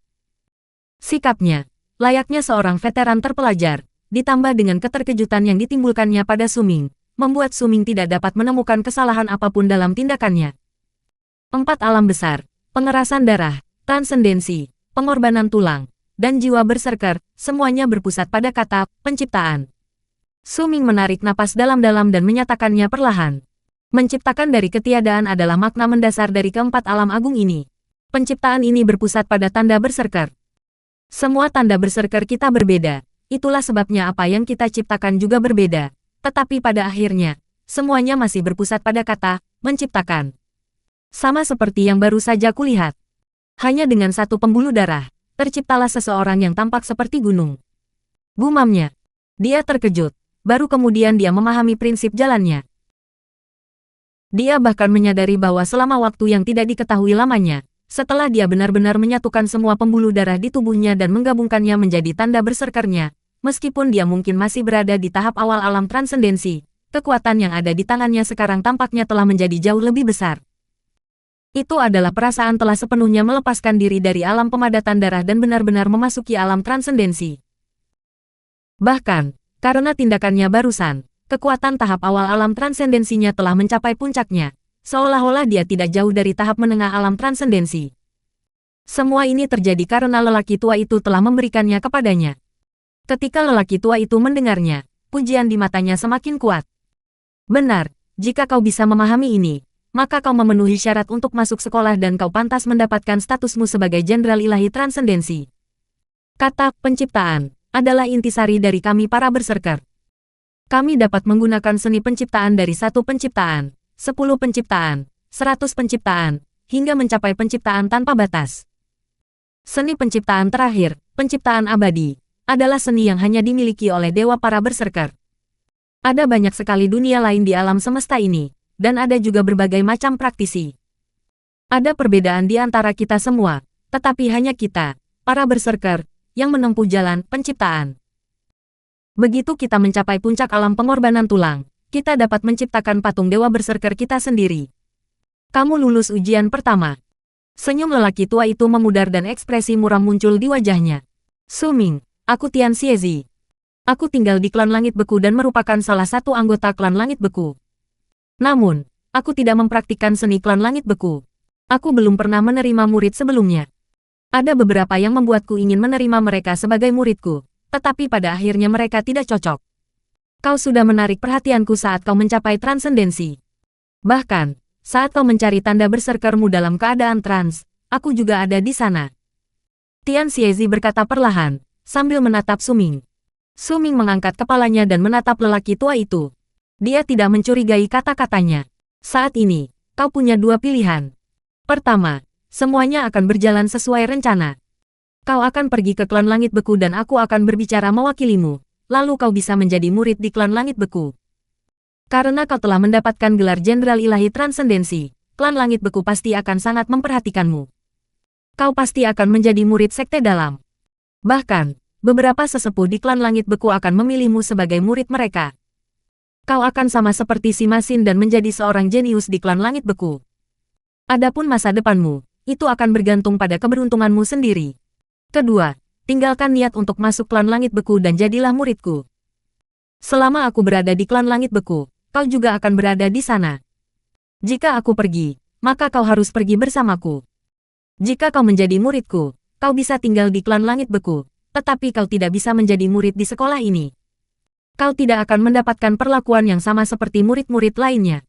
Speaker 2: Sikapnya, layaknya seorang veteran terpelajar, ditambah dengan keterkejutan yang ditimbulkannya pada Su Ming, membuat Suming tidak dapat menemukan kesalahan apapun dalam tindakannya. 4 alam besar, pengerasan darah, transendensi, pengorbanan tulang, dan jiwa berserker, semuanya berpusat pada kata penciptaan. Suming menarik napas dalam-dalam dan menyatakannya perlahan. Menciptakan dari ketiadaan adalah makna mendasar dari keempat alam agung ini. Penciptaan ini berpusat pada tanda berserker. Semua tanda berserker kita berbeda, itulah sebabnya apa yang kita ciptakan juga berbeda. Tetapi pada akhirnya, semuanya masih berpusat pada kata menciptakan. Sama seperti yang baru saja kulihat. Hanya dengan satu pembuluh darah, terciptalah seseorang yang tampak seperti gunung. Gumamnya. Dia terkejut, baru kemudian dia memahami prinsip jalannya. Dia bahkan menyadari bahwa selama waktu yang tidak diketahui lamanya, setelah dia benar-benar menyatukan semua pembuluh darah di tubuhnya dan menggabungkannya menjadi tanda berserkernya, meskipun dia mungkin masih berada di tahap awal alam transendensi, kekuatan yang ada di tangannya sekarang tampaknya telah menjadi jauh lebih besar. Itu adalah perasaan telah sepenuhnya melepaskan diri dari alam pemadatan darah dan benar-benar memasuki alam transendensi. Bahkan, karena tindakannya barusan, kekuatan tahap awal alam transendensinya telah mencapai puncaknya, seolah-olah dia tidak jauh dari tahap menengah alam transendensi. Semua ini terjadi karena lelaki tua itu telah memberikannya kepadanya. Ketika lelaki tua itu mendengarnya, pujian di matanya semakin kuat. Benar, jika kau bisa memahami ini, maka kau memenuhi syarat untuk masuk sekolah dan kau pantas mendapatkan statusmu sebagai jenderal ilahi transendensi. Kata penciptaan adalah intisari dari kami para berserker. Kami dapat menggunakan seni penciptaan dari 1 penciptaan, 10 penciptaan, 100 penciptaan, hingga mencapai penciptaan tanpa batas. Seni penciptaan terakhir, penciptaan abadi, adalah seni yang hanya dimiliki oleh dewa para berserker. Ada banyak sekali dunia lain di alam semesta ini, dan ada juga berbagai macam praktisi. Ada perbedaan di antara kita semua, tetapi hanya kita, para berserker, yang menempuh jalan penciptaan. Begitu kita mencapai puncak alam pengorbanan tulang, kita dapat menciptakan patung dewa berserker kita sendiri. Kamu lulus ujian pertama. Senyum lelaki tua itu memudar dan ekspresi muram muncul di wajahnya. Suming, aku Tian Xiezi. Aku tinggal di klan Langit Beku dan merupakan salah satu anggota klan Langit Beku. Namun, aku tidak mempraktikkan seni klan Langit Beku. Aku belum pernah menerima murid sebelumnya. Ada beberapa yang membuatku ingin menerima mereka sebagai muridku, tetapi pada akhirnya mereka tidak cocok. Kau sudah menarik perhatianku saat kau mencapai transendensi. Bahkan, saat kau mencari tanda berserkermu dalam keadaan trans, aku juga ada di sana. Tian Xiezi berkata perlahan, sambil menatap Suming. Suming mengangkat kepalanya dan menatap lelaki tua itu. Dia tidak mencurigai kata-katanya. Saat ini, kau punya 2 pilihan. Pertama, semuanya akan berjalan sesuai rencana. Kau akan pergi ke klan Langit Beku dan aku akan berbicara mewakilimu, lalu kau bisa menjadi murid di klan Langit Beku. Karena kau telah mendapatkan gelar Jenderal Ilahi Transendensi, klan Langit Beku pasti akan sangat memperhatikanmu. Kau pasti akan menjadi murid sekte dalam. Bahkan, beberapa sesepuh di klan Langit Beku akan memilihmu sebagai murid mereka. Kau akan sama seperti si Masin dan menjadi seorang jenius di klan Langit Beku. Adapun masa depanmu, itu akan bergantung pada keberuntunganmu sendiri. Kedua, tinggalkan niat untuk masuk klan Langit Beku dan jadilah muridku. Selama aku berada di klan Langit Beku, kau juga akan berada di sana. Jika aku pergi, maka kau harus pergi bersamaku. Jika kau menjadi muridku, kau bisa tinggal di klan Langit Beku, tetapi kau tidak bisa menjadi murid di sekolah ini. Kau tidak akan mendapatkan perlakuan yang sama seperti murid-murid lainnya.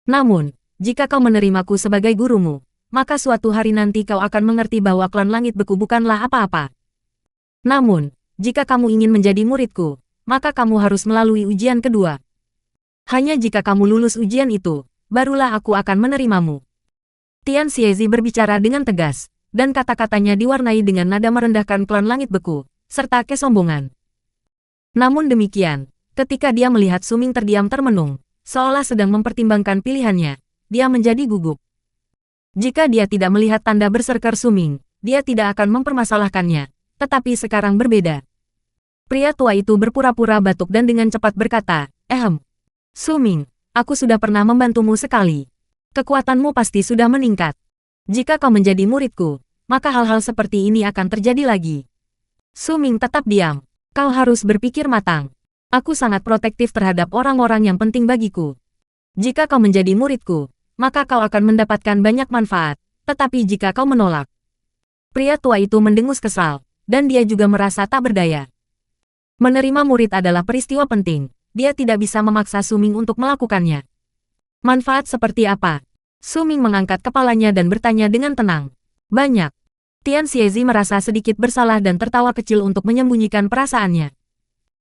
Speaker 2: Namun, jika kau menerimaku sebagai gurumu, maka suatu hari nanti kau akan mengerti bahwa klan Langit Beku bukanlah apa-apa. Namun, jika kamu ingin menjadi muridku, maka kamu harus melalui ujian kedua. Hanya jika kamu lulus ujian itu, barulah aku akan menerimamu. Tian Xiezi berbicara dengan tegas, dan kata-katanya diwarnai dengan nada merendahkan klan Langit Beku, serta kesombongan. Namun demikian, ketika dia melihat Suming terdiam termenung, seolah sedang mempertimbangkan pilihannya, dia menjadi gugup. Jika dia tidak melihat tanda berserker Suming, dia tidak akan mempermasalahkannya, tetapi sekarang berbeda. Pria tua itu berpura-pura batuk dan dengan cepat berkata, Suming, aku sudah pernah membantumu sekali. Kekuatanmu pasti sudah meningkat. Jika kau menjadi muridku, maka hal-hal seperti ini akan terjadi lagi. Suming tetap diam. Kau harus berpikir matang. Aku sangat protektif terhadap orang-orang yang penting bagiku. Jika kau menjadi muridku, maka kau akan mendapatkan banyak manfaat, tetapi jika kau menolak. Pria tua itu mendengus kesal, dan dia juga merasa tak berdaya. Menerima murid adalah peristiwa penting, dia tidak bisa memaksa Su Ming untuk melakukannya. Manfaat seperti apa? Su Ming mengangkat kepalanya dan bertanya dengan tenang. Banyak. Tian Xiezi merasa sedikit bersalah dan tertawa kecil untuk menyembunyikan perasaannya.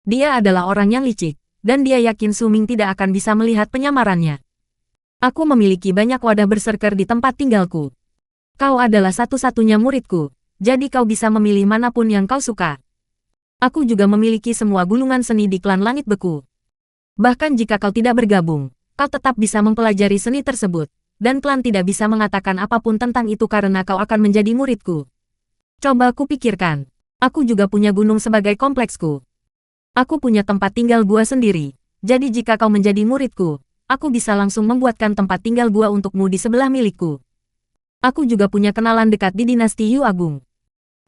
Speaker 2: Dia adalah orang yang licik, dan dia yakin Su Ming tidak akan bisa melihat penyamarannya. Aku memiliki banyak wadah berserker di tempat tinggalku. Kau adalah satu-satunya muridku, jadi kau bisa memilih manapun yang kau suka. Aku juga memiliki semua gulungan seni di klan Langit Beku. Bahkan jika kau tidak bergabung, kau tetap bisa mempelajari seni tersebut, dan klan tidak bisa mengatakan apapun tentang itu karena kau akan menjadi muridku. Coba kupikirkan, aku juga punya gunung sebagai kompleksku. Aku punya tempat tinggal gua sendiri, jadi jika kau menjadi muridku, aku bisa langsung membuatkan tempat tinggal gua untukmu di sebelah milikku. Aku juga punya kenalan dekat di dinasti Yu Agung.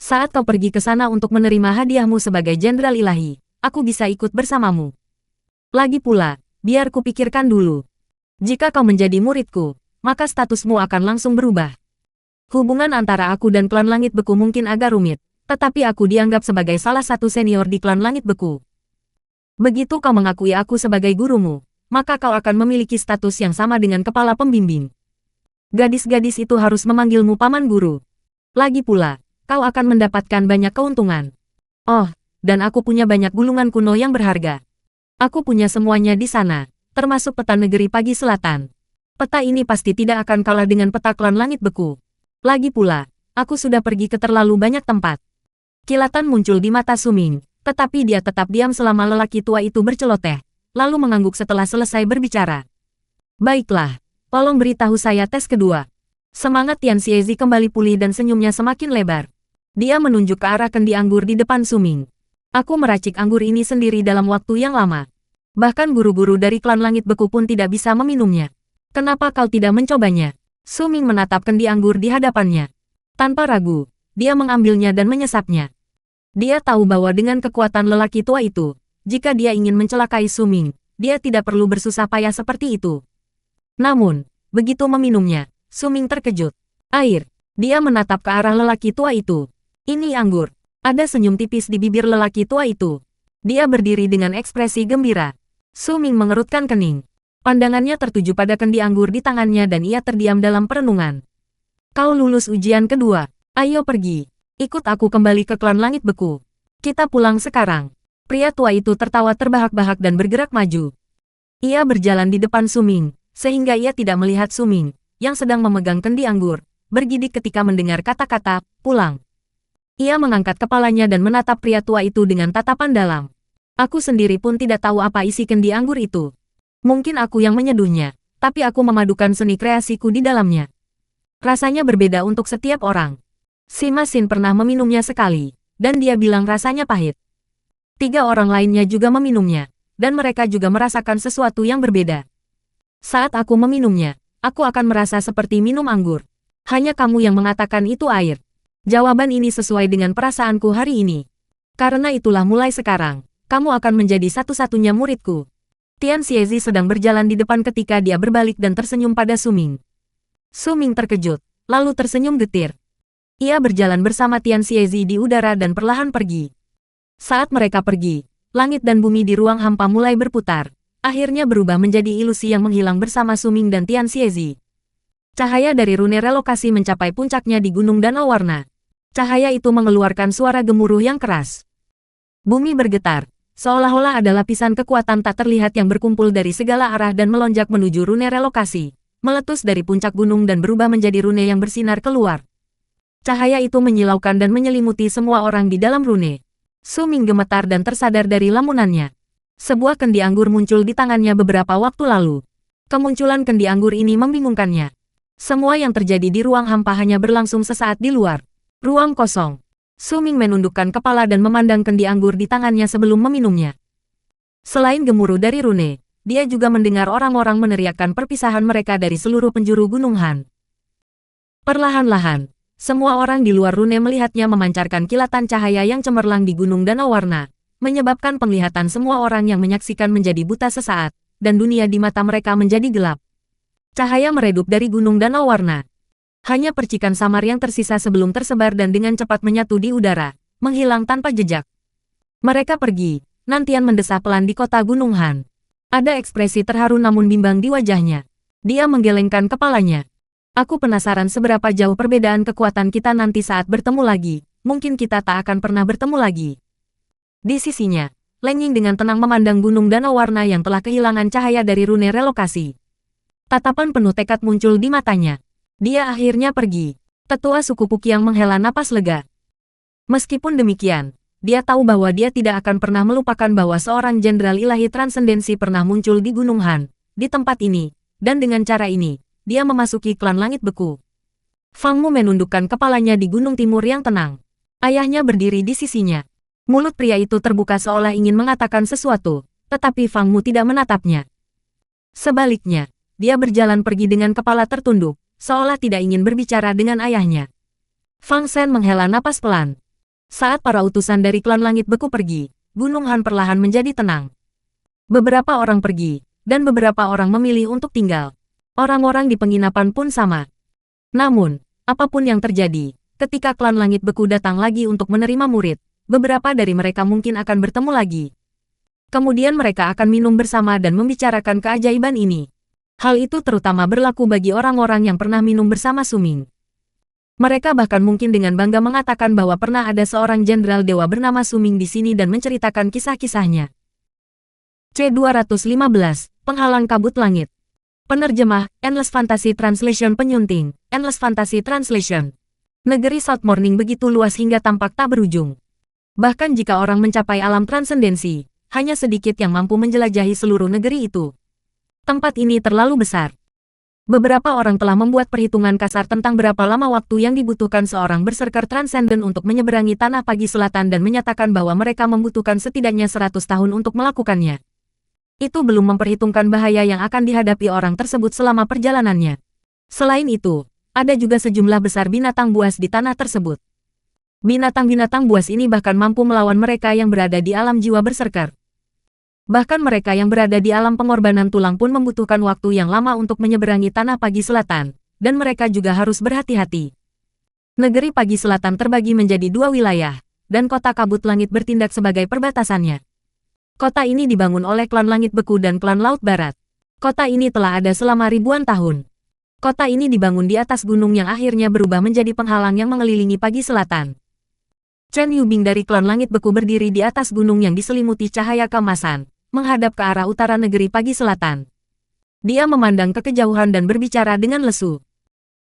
Speaker 2: Saat kau pergi ke sana untuk menerima hadiahmu sebagai jenderal ilahi, aku bisa ikut bersamamu. Lagi pula, biar kupikirkan dulu. Jika kau menjadi muridku, maka statusmu akan langsung berubah. Hubungan antara aku dan klan Langit Beku mungkin agak rumit, tetapi aku dianggap sebagai salah satu senior di klan Langit Beku. Begitu kau mengakui aku sebagai gurumu, maka kau akan memiliki status yang sama dengan kepala pembimbing. Gadis-gadis itu harus memanggilmu paman guru. Lagi pula, kau akan mendapatkan banyak keuntungan. Oh, dan aku punya banyak gulungan kuno yang berharga. Aku punya semuanya di sana, termasuk peta negeri Pagi Selatan. Peta ini pasti tidak akan kalah dengan peta klan Langit Beku. Lagi pula, aku sudah pergi ke terlalu banyak tempat. Kilatan muncul di mata Su Ming, tetapi dia tetap diam selama lelaki tua itu berceloteh, lalu mengangguk setelah selesai berbicara. Baiklah, tolong beritahu saya tes kedua. Semangat Tian Xiezi kembali pulih dan senyumnya semakin lebar. Dia menunjuk ke arah kendi anggur di depan Su Ming. Aku meracik anggur ini sendiri dalam waktu yang lama. Bahkan guru-guru dari klan Langit Beku pun tidak bisa meminumnya. Kenapa kau tidak mencobanya? Su Ming menatap kendi anggur di hadapannya. Tanpa ragu, dia mengambilnya dan menyesapnya. Dia tahu bahwa dengan kekuatan lelaki tua itu, jika dia ingin mencelakai Su Ming, dia tidak perlu bersusah payah seperti itu. Namun, begitu meminumnya, Su Ming terkejut. Air. Dia menatap ke arah lelaki tua itu. Ini anggur. Ada senyum tipis di bibir lelaki tua itu. Dia berdiri dengan ekspresi gembira. Su Ming mengerutkan kening. Pandangannya tertuju pada kendi anggur di tangannya dan ia terdiam dalam perenungan. Kau lulus ujian kedua. Ayo pergi. Ikut aku kembali ke klan Langit Beku. Kita pulang sekarang. Pria tua itu tertawa terbahak-bahak dan bergerak maju. Ia berjalan di depan Su Ming, sehingga ia tidak melihat Su Ming, yang sedang memegang kendi anggur, bergidik ketika mendengar kata-kata, pulang. Ia mengangkat kepalanya dan menatap pria tua itu dengan tatapan dalam. Aku sendiri pun tidak tahu apa isi kendi anggur itu. Mungkin aku yang menyeduhnya, tapi aku memadukan seni kreasiku di dalamnya. Rasanya berbeda untuk setiap orang. Sima Xin pernah meminumnya sekali, dan dia bilang rasanya pahit. 3 orang lainnya juga meminumnya, dan mereka juga merasakan sesuatu yang berbeda. Saat aku meminumnya, aku akan merasa seperti minum anggur. Hanya kamu yang mengatakan itu air. Jawaban ini sesuai dengan perasaanku hari ini. Karena itulah mulai sekarang, kamu akan menjadi satu-satunya muridku. Tian Xiezi sedang berjalan di depan ketika dia berbalik dan tersenyum pada Su Ming. Su Ming terkejut, lalu tersenyum getir. Ia berjalan bersama Tian Xiezi di udara dan perlahan pergi. Saat mereka pergi, langit dan bumi di ruang hampa mulai berputar, akhirnya berubah menjadi ilusi yang menghilang bersama Su Ming dan Tian Xiezi. Cahaya dari rune relokasi mencapai puncaknya di Gunung Danau Warna. Cahaya itu mengeluarkan suara gemuruh yang keras. Bumi bergetar, seolah-olah ada lapisan kekuatan tak terlihat yang berkumpul dari segala arah dan melonjak menuju rune relokasi, meletus dari puncak gunung dan berubah menjadi rune yang bersinar keluar. Cahaya itu menyilaukan dan menyelimuti semua orang di dalam rune. Su Ming gemetar dan tersadar dari lamunannya. Sebuah kendi anggur muncul di tangannya beberapa waktu lalu. Kemunculan kendi anggur ini membingungkannya. Semua yang terjadi di ruang hampa hanya berlangsung sesaat di luar. Ruang kosong. Su Ming menundukkan kepala dan memandang kendi anggur di tangannya sebelum meminumnya. Selain gemuruh dari rune, dia juga mendengar orang-orang meneriakkan perpisahan mereka dari seluruh penjuru Gunung Han. Perlahan-lahan, semua orang di luar rune melihatnya memancarkan kilatan cahaya yang cemerlang di Gunung Danau Warna, menyebabkan penglihatan semua orang yang menyaksikan menjadi buta sesaat, dan dunia di mata mereka menjadi gelap. Cahaya meredup dari gunung danau warna. Hanya percikan samar yang tersisa sebelum tersebar dan dengan cepat menyatu di udara, menghilang tanpa jejak. Mereka pergi, Nantian mendesah pelan di kota Gunung Han. Ada ekspresi terharu namun bimbang di wajahnya. Dia menggelengkan kepalanya. Aku penasaran seberapa jauh perbedaan kekuatan kita nanti saat bertemu lagi. Mungkin kita tak akan pernah bertemu lagi. Di sisinya, Leng Ying dengan tenang memandang gunung danau warna yang telah kehilangan cahaya dari rune relokasi. Tatapan penuh tekad muncul di matanya. Dia akhirnya pergi. Tetua suku Pukiang menghela napas lega. Meskipun demikian, dia tahu bahwa dia tidak akan pernah melupakan bahwa seorang jenderal ilahi transendensi pernah muncul di Gunung Han, di tempat ini, dan dengan cara ini, dia memasuki klan langit beku. Fang Mu menundukkan kepalanya di gunung timur yang tenang. Ayahnya berdiri di sisinya. Mulut pria itu terbuka seolah ingin mengatakan sesuatu, tetapi Fang Mu tidak menatapnya. Sebaliknya, dia berjalan pergi dengan kepala tertunduk, seolah tidak ingin berbicara dengan ayahnya. Fang Shen menghela napas pelan. Saat para utusan dari klan langit beku pergi, Gunung Han perlahan menjadi tenang. Beberapa orang pergi, dan beberapa orang memilih untuk tinggal. Orang-orang di penginapan pun sama. Namun, apapun yang terjadi, ketika klan langit beku datang lagi untuk menerima murid, beberapa dari mereka mungkin akan bertemu lagi. Kemudian mereka akan minum bersama dan membicarakan keajaiban ini. Hal itu terutama berlaku bagi orang-orang yang pernah minum bersama Su Ming. Mereka bahkan mungkin dengan bangga mengatakan bahwa pernah ada seorang jenderal dewa bernama Su Ming di sini dan menceritakan kisah-kisahnya. C215, Penghalang Kabut Langit. Penerjemah, Endless Fantasy Translation Penyunting, Endless Fantasy Translation. Negeri South Morning begitu luas hingga tampak tak berujung. Bahkan jika orang mencapai alam transendensi, hanya sedikit yang mampu menjelajahi seluruh negeri itu. Tempat ini terlalu besar. Beberapa orang telah membuat perhitungan kasar tentang berapa lama waktu yang dibutuhkan seorang berserker transenden untuk menyeberangi tanah pagi selatan dan menyatakan bahwa mereka membutuhkan setidaknya 100 tahun untuk melakukannya. Itu belum memperhitungkan bahaya yang akan dihadapi orang tersebut selama perjalanannya. Selain itu, ada juga sejumlah besar binatang buas di tanah tersebut. Binatang-binatang buas ini bahkan mampu melawan mereka yang berada di alam jiwa berserker. Bahkan mereka yang berada di alam pengorbanan tulang pun membutuhkan waktu yang lama untuk menyeberangi tanah pagi selatan, dan mereka juga harus berhati-hati. Negeri pagi selatan terbagi menjadi dua wilayah, dan kota kabut langit bertindak sebagai perbatasannya. Kota ini dibangun oleh klan langit beku dan klan laut barat. Kota ini telah ada selama ribuan tahun. Kota ini dibangun di atas gunung yang akhirnya berubah menjadi penghalang yang mengelilingi pagi selatan. Chen Yubing dari klan langit beku berdiri di atas gunung yang diselimuti cahaya keemasan, menghadap ke arah utara negeri pagi selatan. Dia memandang ke kejauhan dan berbicara dengan lesu.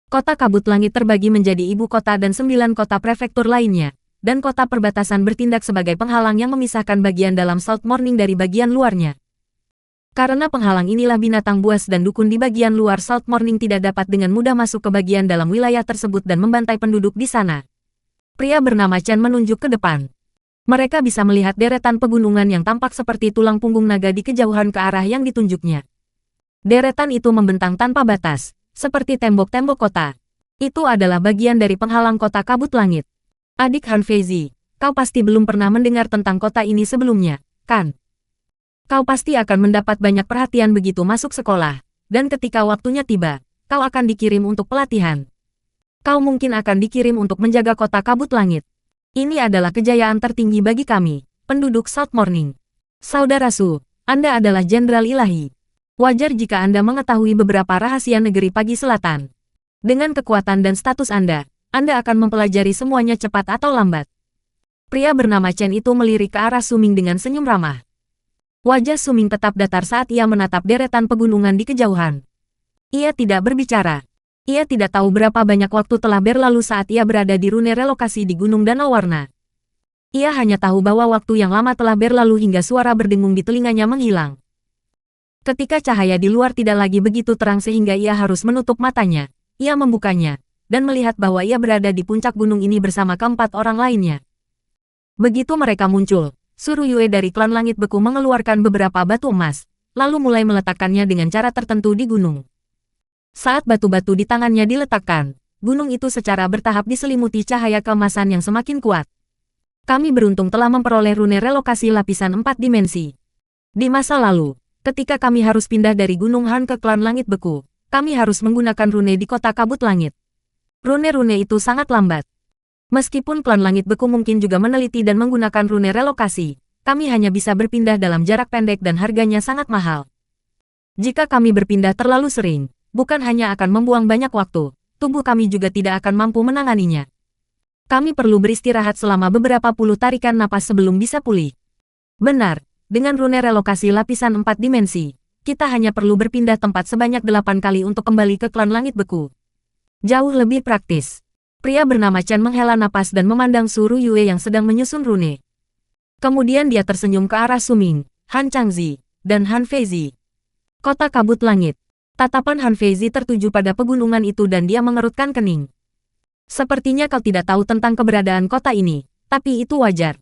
Speaker 2: Kota kabut langit terbagi menjadi ibu kota dan 9 kota prefektur lainnya, dan kota perbatasan bertindak sebagai penghalang yang memisahkan bagian dalam South Morning dari bagian luarnya. Karena penghalang inilah binatang buas dan dukun di bagian luar South Morning tidak dapat dengan mudah masuk ke bagian dalam wilayah tersebut dan membantai penduduk di sana. Pria bernama Chen menunjuk ke depan. Mereka bisa melihat deretan pegunungan yang tampak seperti tulang punggung naga di kejauhan ke arah yang ditunjuknya. Deretan itu membentang tanpa batas, seperti tembok-tembok kota. Itu adalah bagian dari penghalang kota kabut langit. Adik Han Feizi, kau pasti belum pernah mendengar tentang kota ini sebelumnya, kan? Kau pasti akan mendapat banyak perhatian begitu masuk sekolah, dan ketika waktunya tiba, kau akan dikirim untuk pelatihan. Kau mungkin akan dikirim untuk menjaga kota kabut langit. Ini adalah kejayaan tertinggi bagi kami, penduduk South Morning. Saudara Su, Anda adalah jenderal ilahi. Wajar jika Anda mengetahui beberapa rahasia negeri pagi selatan. Dengan kekuatan dan status Anda akan mempelajari semuanya cepat atau lambat. Pria bernama Chen itu melirik ke arah Su Ming dengan senyum ramah. Wajah Su Ming tetap datar saat ia menatap deretan pegunungan di kejauhan. Ia tidak berbicara. Ia tidak tahu berapa banyak waktu telah berlalu saat ia berada di rune relokasi di Gunung Danau Warna. Ia hanya tahu bahwa waktu yang lama telah berlalu hingga suara berdengung di telinganya menghilang. Ketika cahaya di luar tidak lagi begitu terang sehingga ia harus menutup matanya, ia membukanya, dan melihat bahwa ia berada di puncak gunung ini bersama keempat orang lainnya. Begitu mereka muncul, Suru Yue dari klan langit beku mengeluarkan beberapa batu emas, lalu mulai meletakkannya dengan cara tertentu di gunung. Saat batu-batu di tangannya diletakkan, gunung itu secara bertahap diselimuti cahaya keemasan yang semakin kuat. Kami beruntung telah memperoleh rune relokasi lapisan 4 dimensi. Di masa lalu, ketika kami harus pindah dari Gunung Han ke klan Langit Beku, kami harus menggunakan rune di kota kabut langit. Rune-rune itu sangat lambat. Meskipun klan Langit Beku mungkin juga meneliti dan menggunakan rune relokasi, kami hanya bisa berpindah dalam jarak pendek dan harganya sangat mahal. Jika kami berpindah terlalu sering, bukan hanya akan membuang banyak waktu, tubuh kami juga tidak akan mampu menanganinya. Kami perlu beristirahat selama beberapa puluh tarikan napas sebelum bisa pulih. Benar, dengan rune relokasi lapisan 4 dimensi, kita hanya perlu berpindah tempat sebanyak 8 kali untuk kembali ke klan Langit Beku. Jauh lebih praktis. Pria bernama Chen menghela napas dan memandang Su Ruyue yang sedang menyusun rune. Kemudian dia tersenyum ke arah Su Ming, Han Changzi, dan Han Feizi. Kota kabut langit. Tatapan Han Feizi tertuju pada pegunungan itu dan dia mengerutkan kening. Sepertinya kau tidak tahu tentang keberadaan kota ini, tapi itu wajar.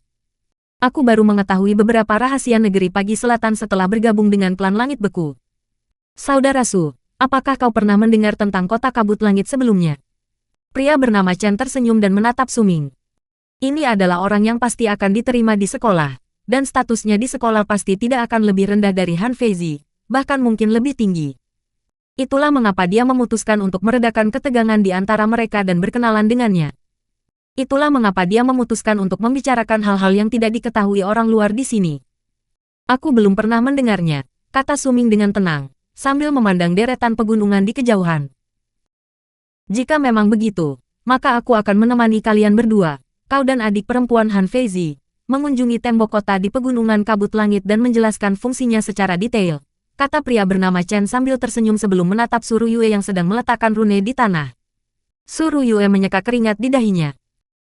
Speaker 2: Aku baru mengetahui beberapa rahasia negeri Pagi Selatan setelah bergabung dengan klan Langit Beku. Saudara Su, apakah kau pernah mendengar tentang kota kabut langit sebelumnya? Pria bernama Chen tersenyum dan menatap Su Ming. Ini adalah orang yang pasti akan diterima di sekolah, dan statusnya di sekolah pasti tidak akan lebih rendah dari Han Feizi, bahkan mungkin lebih tinggi. Itulah mengapa dia memutuskan untuk meredakan ketegangan di antara mereka dan berkenalan dengannya. Itulah mengapa dia memutuskan untuk membicarakan hal-hal yang tidak diketahui orang luar di sini. Aku belum pernah mendengarnya, kata Su Ming dengan tenang, sambil memandang deretan pegunungan di kejauhan. Jika memang begitu, maka aku akan menemani kalian berdua, kau dan adik perempuan Han Feizi, mengunjungi tembok kota di pegunungan kabut langit dan menjelaskan fungsinya secara detail, kata pria bernama Chen sambil tersenyum sebelum menatap Su Ruyue yang sedang meletakkan rune di tanah. Su Ruyue menyeka keringat di dahinya.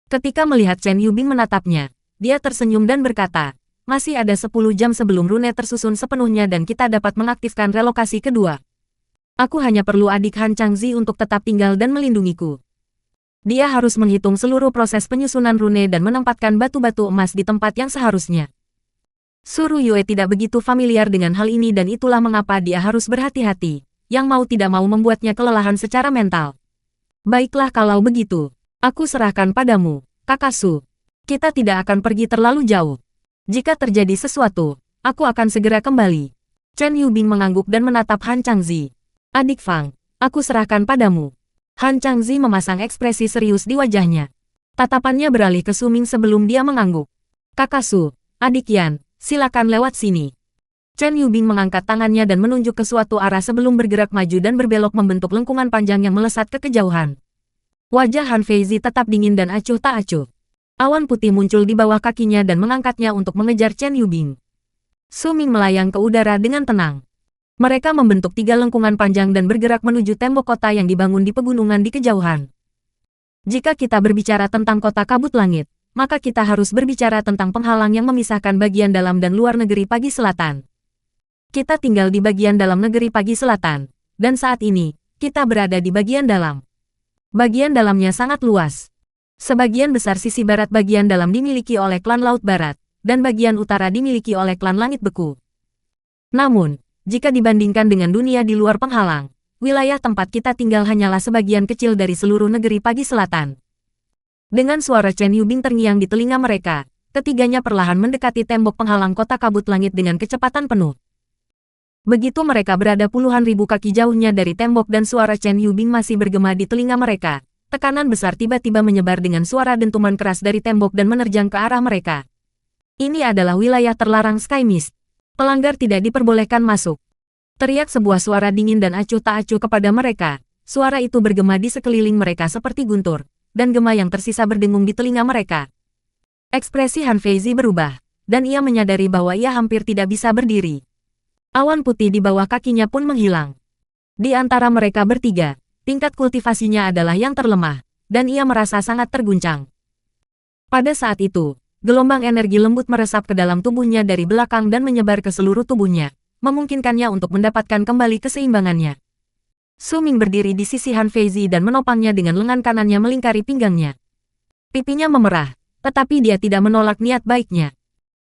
Speaker 2: Ketika melihat Chen Yubing menatapnya, dia tersenyum dan berkata, masih ada 10 jam sebelum rune tersusun sepenuhnya dan kita dapat mengaktifkan relokasi kedua. Aku hanya perlu adik Han Changzi untuk tetap tinggal dan melindungiku. Dia harus menghitung seluruh proses penyusunan rune dan menempatkan batu-batu emas di tempat yang seharusnya. Su Ruyue tidak begitu familiar dengan hal ini dan itulah mengapa dia harus berhati-hati, yang mau tidak mau membuatnya kelelahan secara mental. Baiklah kalau begitu, aku serahkan padamu, Kakak Su. Kita tidak akan pergi terlalu jauh. Jika terjadi sesuatu, aku akan segera kembali. Chen Yubing mengangguk dan menatap Han Changzi. Adik Fang, aku serahkan padamu. Han Changzi memasang ekspresi serius di wajahnya. Tatapannya beralih ke Su Ming sebelum dia mengangguk. Kakak Su, adik Yan, silakan lewat sini. Chen Yubing mengangkat tangannya dan menunjuk ke suatu arah sebelum bergerak maju dan berbelok membentuk lengkungan panjang yang melesat ke kejauhan. Wajah Han Feizi tetap dingin dan acuh tak acuh. Awan putih muncul di bawah kakinya dan mengangkatnya untuk mengejar Chen Yubing. Su Ming melayang ke udara dengan tenang. Mereka membentuk 3 lengkungan panjang dan bergerak menuju tembok kota yang dibangun di pegunungan di kejauhan. Jika kita berbicara tentang kota kabut langit, maka kita harus berbicara tentang penghalang yang memisahkan bagian dalam dan luar negeri Pagi Selatan. Kita tinggal di bagian dalam negeri Pagi Selatan, dan saat ini, kita berada di bagian dalam. Bagian dalamnya sangat luas. Sebagian besar sisi barat bagian dalam dimiliki oleh klan Laut Barat, dan bagian utara dimiliki oleh klan Langit Beku. Namun, jika dibandingkan dengan dunia di luar penghalang, wilayah tempat kita tinggal hanyalah sebagian kecil dari seluruh negeri Pagi Selatan. Dengan suara Chen Yubing terngiang di telinga mereka, ketiganya perlahan mendekati tembok penghalang kota kabut langit dengan kecepatan penuh. Begitu mereka berada puluhan ribu kaki jauhnya dari tembok dan suara Chen Yubing masih bergema di telinga mereka, tekanan besar tiba-tiba menyebar dengan suara dentuman keras dari tembok dan menerjang ke arah mereka. Ini adalah wilayah terlarang Sky Mist. Pelanggar tidak diperbolehkan masuk. Teriak sebuah suara dingin dan acuh tak acuh kepada mereka. Suara itu bergema di sekeliling mereka seperti guntur, dan gema yang tersisa berdengung di telinga mereka. Ekspresi Han Feizi berubah, dan ia menyadari bahwa ia hampir tidak bisa berdiri. Awan putih di bawah kakinya pun menghilang. Di antara mereka bertiga, tingkat kultivasinya adalah yang terlemah, dan ia merasa sangat terguncang. Pada saat itu, gelombang energi lembut meresap ke dalam tubuhnya dari belakang dan menyebar ke seluruh tubuhnya, memungkinkannya untuk mendapatkan kembali keseimbangannya. Su Ming berdiri di sisi Han Feizi dan menopangnya dengan lengan kanannya melingkari pinggangnya. Pipinya memerah, tetapi dia tidak menolak niat baiknya.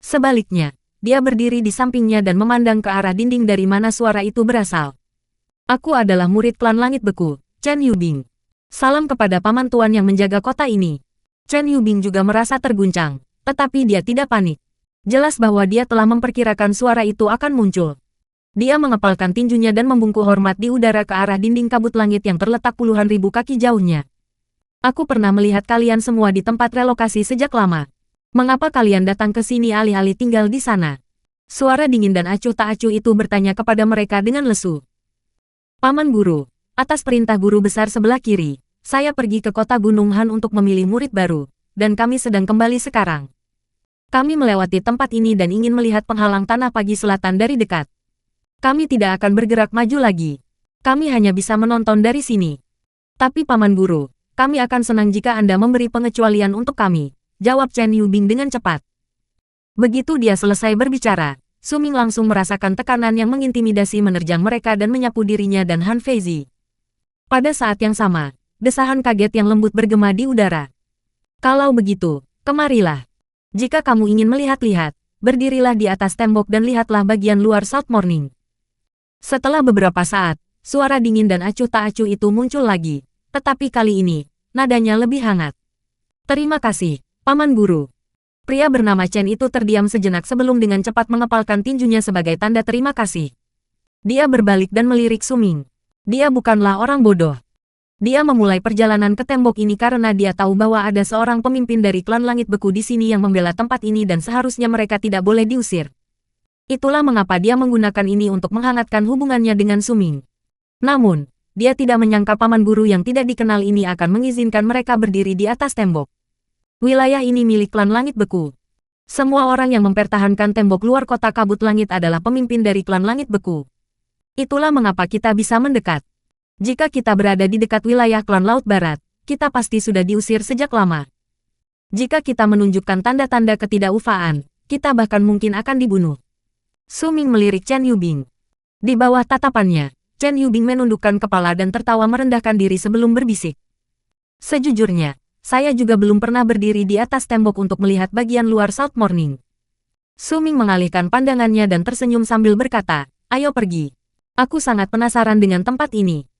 Speaker 2: Sebaliknya, dia berdiri di sampingnya dan memandang ke arah dinding dari mana suara itu berasal. Aku adalah murid klan Langit Beku, Chen Yubing. Salam kepada paman tuan yang menjaga kota ini. Chen Yubing juga merasa terguncang. Tetapi dia tidak panik. Jelas bahwa dia telah memperkirakan suara itu akan muncul. Dia mengepalkan tinjunya dan membungkuk hormat di udara ke arah dinding kabut langit yang terletak puluhan ribu kaki jauhnya. Aku pernah melihat kalian semua di tempat relokasi sejak lama. Mengapa kalian datang ke sini alih-alih tinggal di sana? Suara dingin dan acuh tak acuh itu bertanya kepada mereka dengan lesu. Paman Guru, atas perintah guru besar sebelah kiri, saya pergi ke kota Gunung Han untuk memilih murid baru, dan kami sedang kembali sekarang. Kami melewati tempat ini dan ingin melihat penghalang tanah pagi selatan dari dekat. Kami tidak akan bergerak maju lagi. Kami hanya bisa menonton dari sini. Tapi Paman Guru, kami akan senang jika Anda memberi pengecualian untuk kami, jawab Chen Yubing dengan cepat. Begitu dia selesai berbicara, Su Ming langsung merasakan tekanan yang mengintimidasi menerjang mereka dan menyapu dirinya dan Han Feizi. Pada saat yang sama, desahan kaget yang lembut bergema di udara. Kalau begitu, kemarilah. Jika kamu ingin melihat-lihat, berdirilah di atas tembok dan lihatlah bagian luar South Morning. Setelah beberapa saat, suara dingin dan acuh tak acuh itu muncul lagi, tetapi kali ini, nadanya lebih hangat. Terima kasih, Paman Guru. Pria bernama Chen itu terdiam sejenak sebelum dengan cepat mengepalkan tinjunya sebagai tanda terima kasih. Dia berbalik dan melirik Su Ming. Dia bukanlah orang bodoh. Dia memulai perjalanan ke tembok ini karena dia tahu bahwa ada seorang pemimpin dari klan Langit Beku di sini yang membela tempat ini dan seharusnya mereka tidak boleh diusir. Itulah mengapa dia menggunakan ini untuk menghangatkan hubungannya dengan Su Ming. Namun, dia tidak menyangka Paman Guru yang tidak dikenal ini akan mengizinkan mereka berdiri di atas tembok. Wilayah ini milik klan Langit Beku. Semua orang yang mempertahankan tembok luar kota kabut langit adalah pemimpin dari klan Langit Beku. Itulah mengapa kita bisa mendekat. Jika kita berada di dekat wilayah klan Laut Barat, kita pasti sudah diusir sejak lama. Jika kita menunjukkan tanda-tanda ketidakufaan, kita bahkan mungkin akan dibunuh. Su Ming melirik Chen Yubing. Di bawah tatapannya, Chen Yubing menundukkan kepala dan tertawa merendahkan diri sebelum berbisik. Sejujurnya, saya juga belum pernah berdiri di atas tembok untuk melihat bagian luar South Morning. Su Ming mengalihkan pandangannya dan tersenyum sambil berkata, ayo pergi. Aku sangat penasaran dengan tempat ini.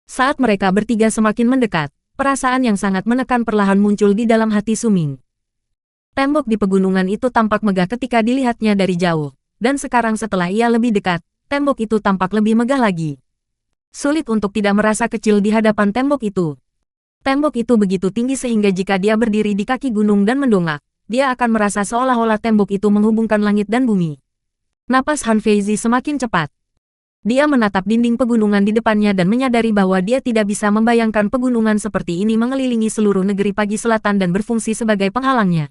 Speaker 2: Saat mereka bertiga semakin mendekat, perasaan yang sangat menekan perlahan muncul di dalam hati Su Ming. Tembok di pegunungan itu tampak megah ketika dilihatnya dari jauh, dan sekarang setelah ia lebih dekat, tembok itu tampak lebih megah lagi. Sulit untuk tidak merasa kecil di hadapan tembok itu. Tembok itu begitu tinggi sehingga jika dia berdiri di kaki gunung dan mendongak, dia akan merasa seolah-olah tembok itu menghubungkan langit dan bumi. Napas Han Feizi semakin cepat. Dia menatap dinding pegunungan di depannya dan menyadari bahwa dia tidak bisa membayangkan pegunungan seperti ini mengelilingi seluruh negeri pagi selatan dan berfungsi sebagai penghalangnya.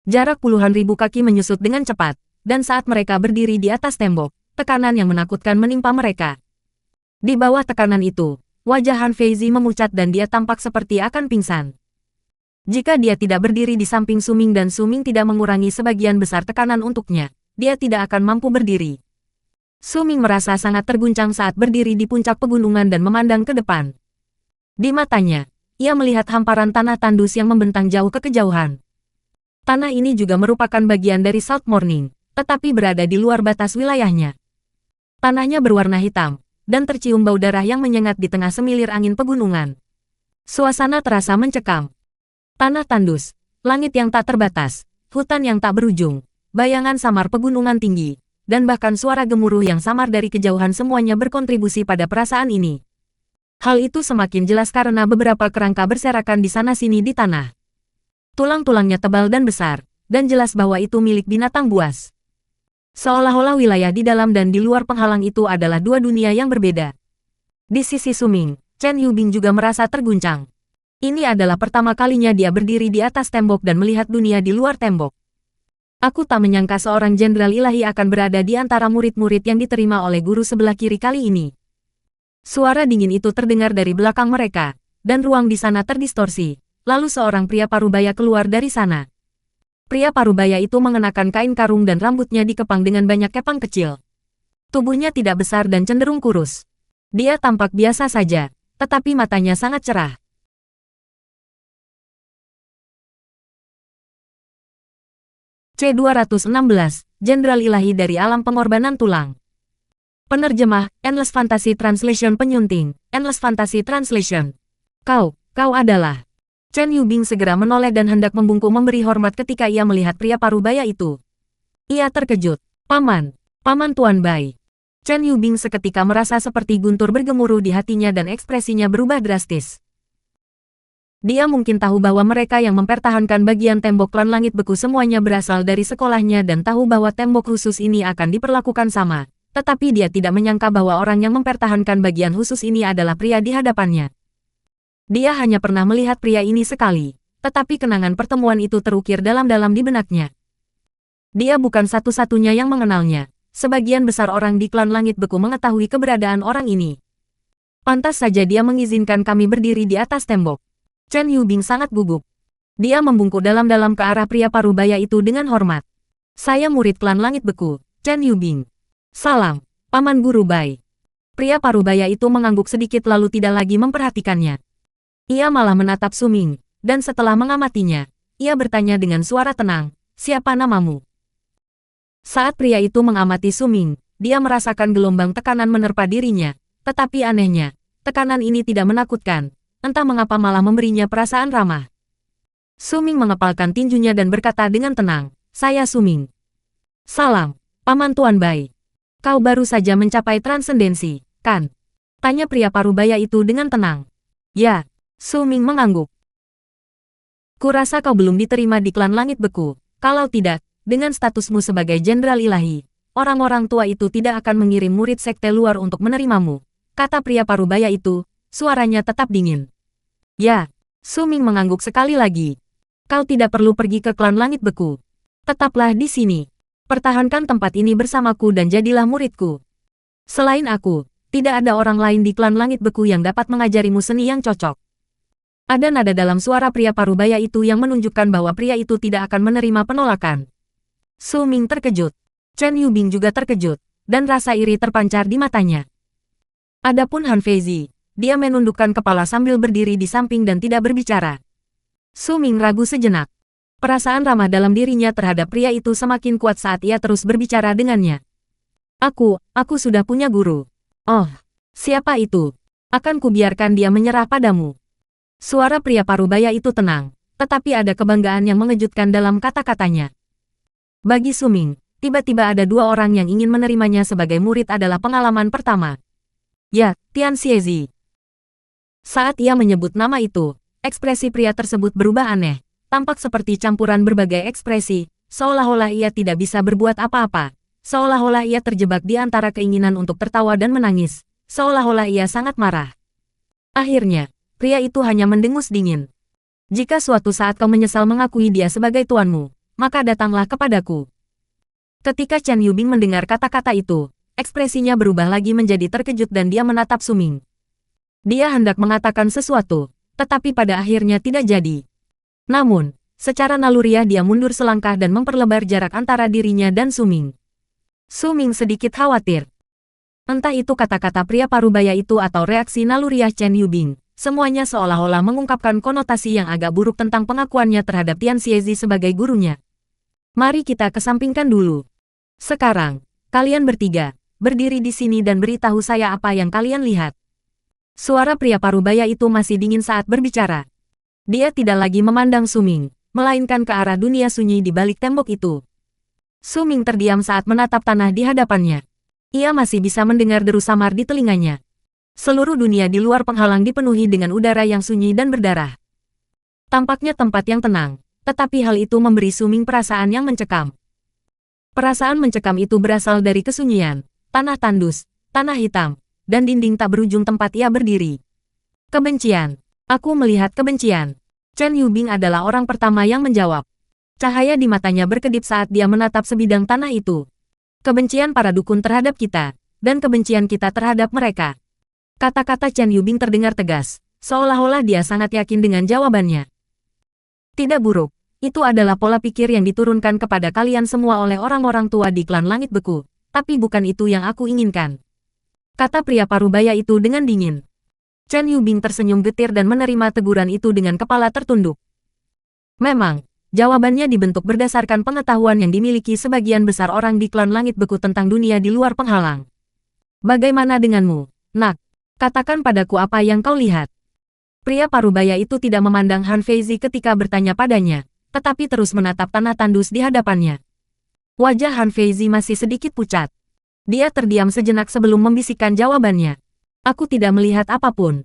Speaker 2: Jarak puluhan ribu kaki menyusut dengan cepat, dan saat mereka berdiri di atas tembok, tekanan yang menakutkan menimpa mereka. Di bawah tekanan itu, wajah Han Feizi memucat dan dia tampak seperti akan pingsan. Jika dia tidak berdiri di samping Su Ming dan Su Ming tidak mengurangi sebagian besar tekanan untuknya, dia tidak akan mampu berdiri. Su Ming merasa sangat terguncang saat berdiri di puncak pegunungan dan memandang ke depan. Di matanya, ia melihat hamparan tanah tandus yang membentang jauh ke kejauhan. Tanah ini juga merupakan bagian dari South Morning, tetapi berada di luar batas wilayahnya. Tanahnya berwarna hitam, dan tercium bau darah yang menyengat di tengah semilir angin pegunungan. Suasana terasa mencekam. Tanah tandus, langit yang tak terbatas, hutan yang tak berujung, bayangan samar pegunungan tinggi, dan bahkan suara gemuruh yang samar dari kejauhan semuanya berkontribusi pada perasaan ini. Hal itu semakin jelas karena beberapa kerangka berserakan di sana-sini di tanah. Tulang-tulangnya tebal dan besar, dan jelas bahwa itu milik binatang buas. Seolah-olah wilayah di dalam dan di luar penghalang itu adalah dua dunia yang berbeda. Di sisi Su Ming, Chen Yubing juga merasa terguncang. Ini adalah pertama kalinya dia berdiri di atas tembok dan melihat dunia di luar tembok. Aku tak menyangka seorang jenderal ilahi akan berada di antara murid-murid yang diterima oleh guru sebelah kiri kali ini. Suara dingin itu terdengar dari belakang mereka, dan ruang di sana terdistorsi. Lalu seorang pria parubaya keluar dari sana. Pria parubaya itu mengenakan kain karung dan rambutnya dikepang dengan banyak kepang kecil. Tubuhnya tidak besar dan cenderung kurus. Dia tampak biasa saja, tetapi matanya sangat cerah. C216, Jenderal Ilahi dari Alam Pengorbanan Tulang. Penerjemah, Endless Fantasy Translation Penyunting, Endless Fantasy Translation. Kau adalah. Chen Yubing segera menoleh dan hendak membungkuk memberi hormat ketika ia melihat pria parubaya itu. Ia terkejut. Paman Tuan Bai. Chen Yubing seketika merasa seperti guntur bergemuruh di hatinya dan ekspresinya berubah drastis. Dia mungkin tahu bahwa mereka yang mempertahankan bagian tembok klan langit beku semuanya berasal dari sekolahnya dan tahu bahwa tembok khusus ini akan diperlakukan sama. Tetapi dia tidak menyangka bahwa orang yang mempertahankan bagian khusus ini adalah pria di hadapannya. Dia hanya pernah melihat pria ini sekali, tetapi kenangan pertemuan itu terukir dalam-dalam di benaknya. Dia bukan satu-satunya yang mengenalnya. Sebagian besar orang di klan langit beku mengetahui keberadaan orang ini. Pantas saja dia mengizinkan kami berdiri di atas tembok. Chen Yubing sangat gugup. Dia membungkuk dalam-dalam ke arah pria parubaya itu dengan hormat. Saya murid klan langit beku, Chen Yubing. Salam, Paman Guru Bai. Pria parubaya itu mengangguk sedikit lalu tidak lagi memperhatikannya. Ia malah menatap Su Ming, dan setelah mengamatinya, ia bertanya dengan suara tenang, siapa namamu? Saat pria itu mengamati Su Ming, dia merasakan gelombang tekanan menerpa dirinya, tetapi anehnya, tekanan ini tidak menakutkan, entah mengapa malah memberinya perasaan ramah. Su Ming mengepalkan tinjunya dan berkata dengan tenang, saya Su Ming. Salam, Paman Tuan Bai. Kau baru saja mencapai transendensi, kan? Tanya pria parubaya itu dengan tenang. Ya, Su Ming mengangguk. Kurasa kau belum diterima di klan langit beku, kalau tidak, dengan statusmu sebagai jenderal ilahi, orang-orang tua itu tidak akan mengirim murid sekte luar untuk menerimamu, kata pria parubaya itu, suaranya tetap dingin. Ya, Su Ming mengangguk sekali lagi. Kau tidak perlu pergi ke klan langit beku. Tetaplah di sini. Pertahankan tempat ini bersamaku dan jadilah muridku. Selain aku, tidak ada orang lain di klan langit beku yang dapat mengajarimu seni yang cocok. Ada nada dalam suara pria parubaya itu yang menunjukkan bahwa pria itu tidak akan menerima penolakan. Su Ming terkejut. Chen Yubing juga terkejut, dan rasa iri terpancar di matanya. Adapun Han Feizi, dia menundukkan kepala sambil berdiri di samping dan tidak berbicara. Su Ming ragu sejenak. Perasaan ramah dalam dirinya terhadap pria itu semakin kuat saat ia terus berbicara dengannya. Aku sudah punya guru. Oh, siapa itu? Akan kubiarkan dia menyerah padamu. Suara pria parubaya itu tenang, tetapi ada kebanggaan yang mengejutkan dalam kata-katanya. Bagi Su Ming, tiba-tiba ada dua orang yang ingin menerimanya sebagai murid adalah pengalaman pertama. Ya, Tian Xiezi. Saat ia menyebut nama itu, ekspresi pria tersebut berubah aneh. Tampak seperti campuran berbagai ekspresi, seolah-olah ia tidak bisa berbuat apa-apa. Seolah-olah ia terjebak di antara keinginan untuk tertawa dan menangis. Seolah-olah ia sangat marah. Akhirnya, pria itu hanya mendengus dingin. Jika suatu saat kau menyesal mengakui dia sebagai tuanmu, maka datanglah kepadaku. Ketika Chen Yubing mendengar kata-kata itu, ekspresinya berubah lagi menjadi terkejut dan dia menatap Su Ming. Dia hendak mengatakan sesuatu, tetapi pada akhirnya tidak jadi. Namun, secara naluriah dia mundur selangkah dan memperlebar jarak antara dirinya dan Su Ming. Su Ming sedikit khawatir. Entah itu kata-kata pria parubaya itu atau reaksi naluriah Chen Yubing, semuanya seolah-olah mengungkapkan konotasi yang agak buruk tentang pengakuannya terhadap Tian Xiezi sebagai gurunya. Mari kita kesampingkan dulu. Sekarang, kalian bertiga, berdiri di sini dan beritahu saya apa yang kalian lihat. Suara pria parubaya itu masih dingin saat berbicara. Dia tidak lagi memandang Su Ming, melainkan ke arah dunia sunyi di balik tembok itu. Su Ming terdiam saat menatap tanah di hadapannya. Ia masih bisa mendengar deru samar di telinganya. Seluruh dunia di luar penghalang dipenuhi dengan udara yang sunyi dan berdarah. Tampaknya tempat yang tenang, tetapi hal itu memberi Su Ming perasaan yang mencekam. Perasaan mencekam itu berasal dari kesunyian, tanah tandus, tanah hitam, dan dinding tak berujung tempat ia berdiri. Kebencian. Aku melihat kebencian. Chen Yubing adalah orang pertama yang menjawab. Cahaya di matanya berkedip saat dia menatap sebidang tanah itu. Kebencian para dukun terhadap kita, dan kebencian kita terhadap mereka. Kata-kata Chen Yubing terdengar tegas, seolah-olah dia sangat yakin dengan jawabannya. Tidak buruk, itu adalah pola pikir yang diturunkan kepada kalian semua oleh orang-orang tua di klan langit beku, tapi bukan itu yang aku inginkan. Kata pria parubaya itu dengan dingin. Chen Yubing tersenyum getir dan menerima teguran itu dengan kepala tertunduk. Memang, jawabannya dibentuk berdasarkan pengetahuan yang dimiliki sebagian besar orang di klan langit beku tentang dunia di luar penghalang. Bagaimana denganmu, Nak? Katakan padaku apa yang kau lihat. Pria parubaya itu tidak memandang Han Feizi ketika bertanya padanya, tetapi terus menatap tanah tandus di hadapannya. Wajah Han Feizi masih sedikit pucat. Dia terdiam sejenak sebelum membisikkan jawabannya. Aku tidak melihat apapun.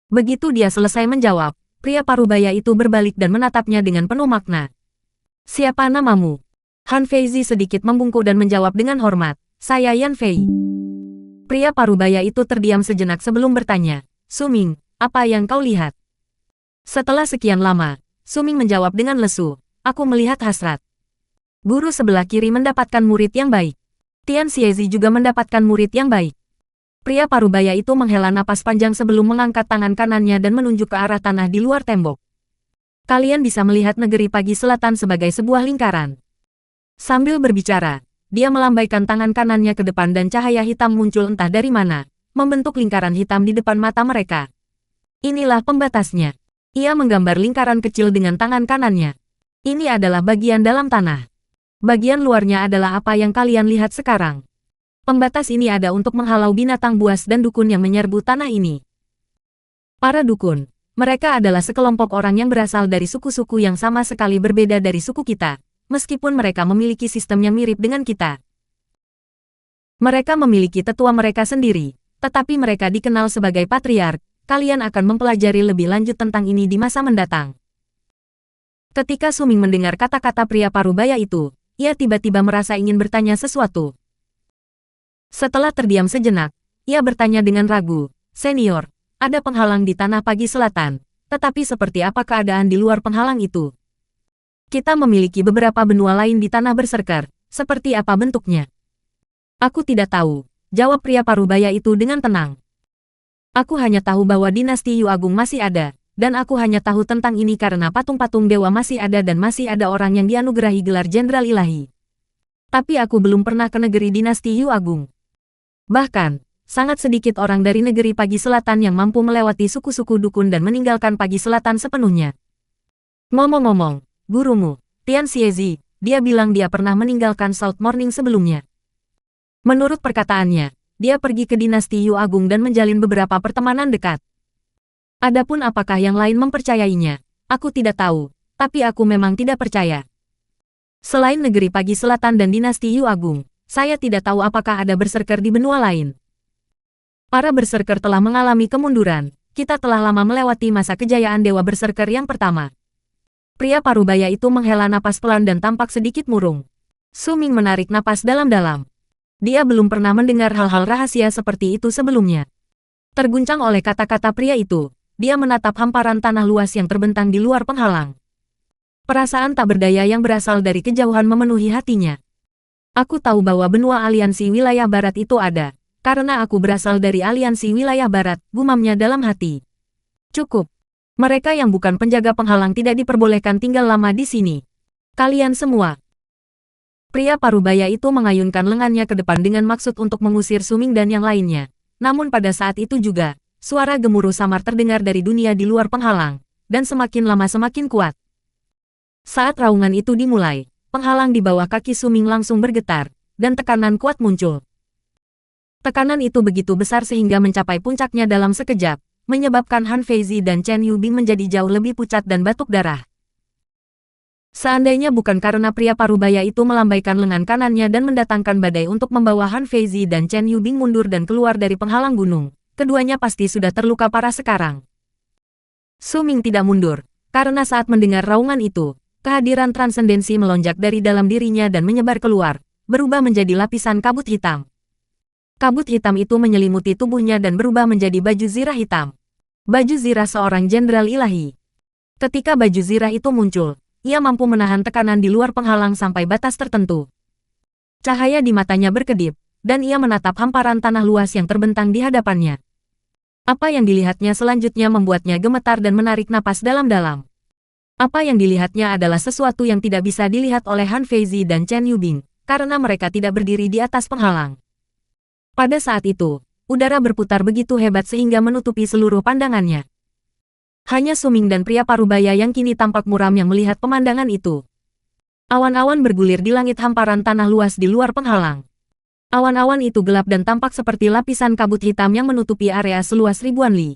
Speaker 2: Begitu dia selesai menjawab, pria parubaya itu berbalik dan menatapnya dengan penuh makna. Siapa namamu? Han Feizi sedikit membungkuk dan menjawab dengan hormat, saya Yan Fei. Pria parubaya itu terdiam sejenak sebelum bertanya, Suming, apa yang kau lihat? Setelah sekian lama, Suming menjawab dengan lesu, aku melihat hasrat. Guru sebelah kiri mendapatkan murid yang baik. Tian Xiezi juga mendapatkan murid yang baik. Pria parubaya itu menghela napas panjang sebelum mengangkat tangan kanannya dan menunjuk ke arah tanah di luar tembok. Kalian bisa melihat negeri pagi selatan sebagai sebuah lingkaran. Sambil berbicara, dia melambaikan tangan kanannya ke depan dan cahaya hitam muncul entah dari mana, membentuk lingkaran hitam di depan mata mereka. Inilah pembatasnya. Ia menggambar lingkaran kecil dengan tangan kanannya. Ini adalah bagian dalam tanah. Bagian luarnya adalah apa yang kalian lihat sekarang. Pembatas ini ada untuk menghalau binatang buas dan dukun yang menyerbu tanah ini. Para dukun, mereka adalah sekelompok orang yang berasal dari suku-suku yang sama sekali berbeda dari suku kita, meskipun mereka memiliki sistem yang mirip dengan kita. Mereka memiliki tetua mereka sendiri, tetapi mereka dikenal sebagai patriark. Kalian akan mempelajari lebih lanjut tentang ini di masa mendatang. Ketika Suming mendengar kata-kata pria parubaya itu, ia tiba-tiba merasa ingin bertanya sesuatu. Setelah terdiam sejenak, ia bertanya dengan ragu, Senior, ada penghalang di tanah pagi selatan, tetapi seperti apa keadaan di luar penghalang itu? Kita memiliki beberapa benua lain di tanah berserker, seperti apa bentuknya? Aku tidak tahu, jawab pria parubaya itu dengan tenang. Aku hanya tahu bahwa dinasti Yu Agung masih ada, dan aku hanya tahu tentang ini karena patung-patung dewa masih ada dan masih ada orang yang dianugerahi gelar Jenderal Ilahi. Tapi aku belum pernah ke negeri dinasti Yu Agung. Bahkan, sangat sedikit orang dari negeri Pagi Selatan yang mampu melewati suku-suku dukun dan meninggalkan Pagi Selatan sepenuhnya. Ngomong-ngomong, gurumu, Tian Xiezi, dia bilang dia pernah meninggalkan South Morning sebelumnya. Menurut perkataannya, dia pergi ke dinasti Yu Agung dan menjalin beberapa pertemanan dekat. Adapun apakah yang lain mempercayainya, aku tidak tahu, tapi aku memang tidak percaya. Selain negeri Pagi Selatan dan dinasti Yu Agung, saya tidak tahu apakah ada berserker di benua lain. Para berserker telah mengalami kemunduran, kita telah lama melewati masa kejayaan dewa berserker yang pertama. Pria parubaya itu menghela napas pelan dan tampak sedikit murung. Suming menarik napas dalam-dalam. Dia belum pernah mendengar hal-hal rahasia seperti itu sebelumnya. Terguncang oleh kata-kata pria itu, dia menatap hamparan tanah luas yang terbentang di luar penghalang. Perasaan tak berdaya yang berasal dari kejauhan memenuhi hatinya. Aku tahu bahwa benua aliansi wilayah barat itu ada, karena aku berasal dari aliansi wilayah barat, gumamnya dalam hati. Cukup. Mereka yang bukan penjaga penghalang tidak diperbolehkan tinggal lama di sini. Kalian semua. Pria parubaya itu mengayunkan lengannya ke depan dengan maksud untuk mengusir Suming dan yang lainnya. Namun pada saat itu juga, suara gemuruh samar terdengar dari dunia di luar penghalang, dan semakin lama semakin kuat. Saat raungan itu dimulai, penghalang di bawah kaki Suming langsung bergetar, dan tekanan kuat muncul. Tekanan itu begitu besar sehingga mencapai puncaknya dalam sekejap, menyebabkan Han Feizi dan Chen Yubing menjadi jauh lebih pucat dan batuk darah. Seandainya bukan karena pria parubaya itu melambaikan lengan kanannya dan mendatangkan badai untuk membawa Han Feizi dan Chen Yubing mundur dan keluar dari penghalang gunung, keduanya pasti sudah terluka parah sekarang. Suming tidak mundur, karena saat mendengar raungan itu, kehadiran transendensi melonjak dari dalam dirinya dan menyebar keluar, berubah menjadi lapisan kabut hitam. Kabut hitam itu menyelimuti tubuhnya dan berubah menjadi baju zirah hitam. Baju zirah seorang jenderal ilahi. Ketika baju zirah itu muncul, ia mampu menahan tekanan di luar penghalang sampai batas tertentu. Cahaya di matanya berkedip, dan ia menatap hamparan tanah luas yang terbentang di hadapannya. Apa yang dilihatnya selanjutnya membuatnya gemetar dan menarik napas dalam-dalam. Apa yang dilihatnya adalah sesuatu yang tidak bisa dilihat oleh Han Feizi dan Chen Yubing, karena mereka tidak berdiri di atas penghalang. Pada saat itu, udara berputar begitu hebat sehingga menutupi seluruh pandangannya. Hanya Suming dan pria parubaya yang kini tampak muram yang melihat pemandangan itu. Awan-awan bergulir di langit hamparan tanah luas di luar penghalang. Awan-awan itu gelap dan tampak seperti lapisan kabut hitam yang menutupi area seluas ribuan li.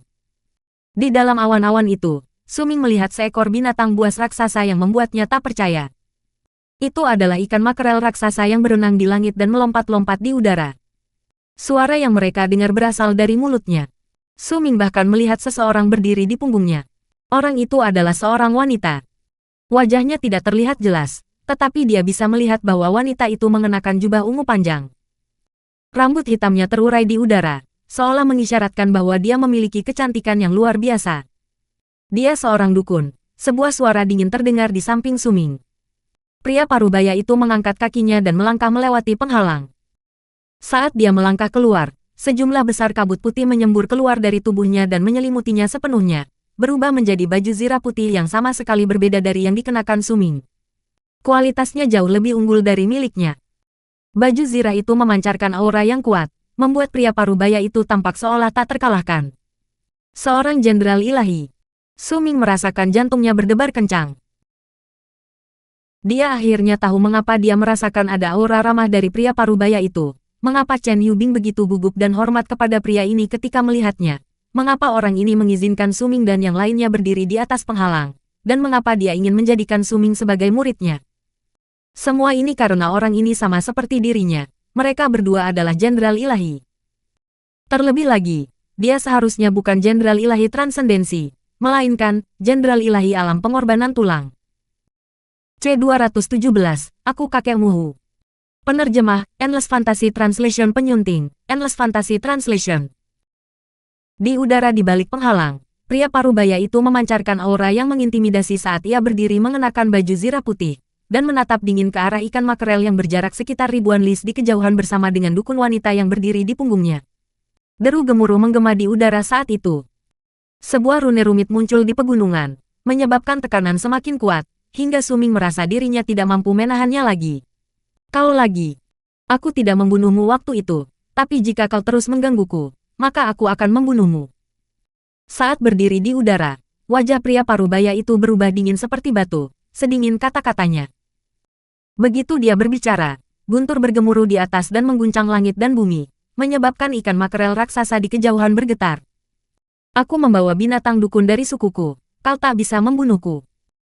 Speaker 2: Di dalam awan-awan itu, Suming melihat seekor binatang buas raksasa yang membuatnya tak percaya. Itu adalah ikan makarel raksasa yang berenang di langit dan melompat-lompat di udara. Suara yang mereka dengar berasal dari mulutnya. Suming bahkan melihat seseorang berdiri di punggungnya. Orang itu adalah seorang wanita. Wajahnya tidak terlihat jelas, tetapi dia bisa melihat bahwa wanita itu mengenakan jubah ungu panjang. Rambut hitamnya terurai di udara, seolah mengisyaratkan bahwa dia memiliki kecantikan yang luar biasa. Dia seorang dukun. Sebuah suara dingin terdengar di samping Suming. Pria parubaya itu mengangkat kakinya dan melangkah melewati penghalang. Saat dia melangkah keluar, sejumlah besar kabut putih menyembur keluar dari tubuhnya dan menyelimutinya sepenuhnya, berubah menjadi baju zirah putih yang sama sekali berbeda dari yang dikenakan Suming. Kualitasnya jauh lebih unggul dari miliknya. Baju zirah itu memancarkan aura yang kuat, membuat pria parubaya itu tampak seolah tak terkalahkan. Seorang jenderal ilahi. Suming merasakan jantungnya berdebar kencang. Dia akhirnya tahu mengapa dia merasakan ada aura ramah dari pria parubaya itu. Mengapa Chen Yubing begitu gugup dan hormat kepada pria ini ketika melihatnya. Mengapa orang ini mengizinkan Suming dan yang lainnya berdiri di atas penghalang. Dan mengapa dia ingin menjadikan Suming sebagai muridnya. Semua ini karena orang ini sama seperti dirinya. Mereka berdua adalah jenderal ilahi. Terlebih lagi, dia seharusnya bukan jenderal ilahi transendensi, melainkan jenderal ilahi alam pengorbanan tulang. C217, Aku Kakekmu Hu. Penerjemah, Endless Fantasy Translation Penyunting, Endless Fantasy Translation. Di udara di balik penghalang, pria parubaya itu memancarkan aura yang mengintimidasi saat ia berdiri mengenakan baju zirah putih, dan menatap dingin ke arah ikan makarel yang berjarak sekitar ribuan lis di kejauhan bersama dengan dukun wanita yang berdiri di punggungnya. Deru gemuruh menggema di udara saat itu. Sebuah rune rumit muncul di pegunungan, menyebabkan tekanan semakin kuat, hingga Suming merasa dirinya tidak mampu menahannya lagi. Kau lagi. Aku tidak membunuhmu waktu itu, tapi jika kau terus menggangguku, maka aku akan membunuhmu. Saat berdiri di udara, wajah pria parubaya itu berubah dingin seperti batu, sedingin kata-katanya. Begitu dia berbicara, guntur bergemuruh di atas dan mengguncang langit dan bumi, menyebabkan ikan makarel raksasa di kejauhan bergetar. Aku membawa binatang dukun dari sukuku, kau tak bisa membunuhku.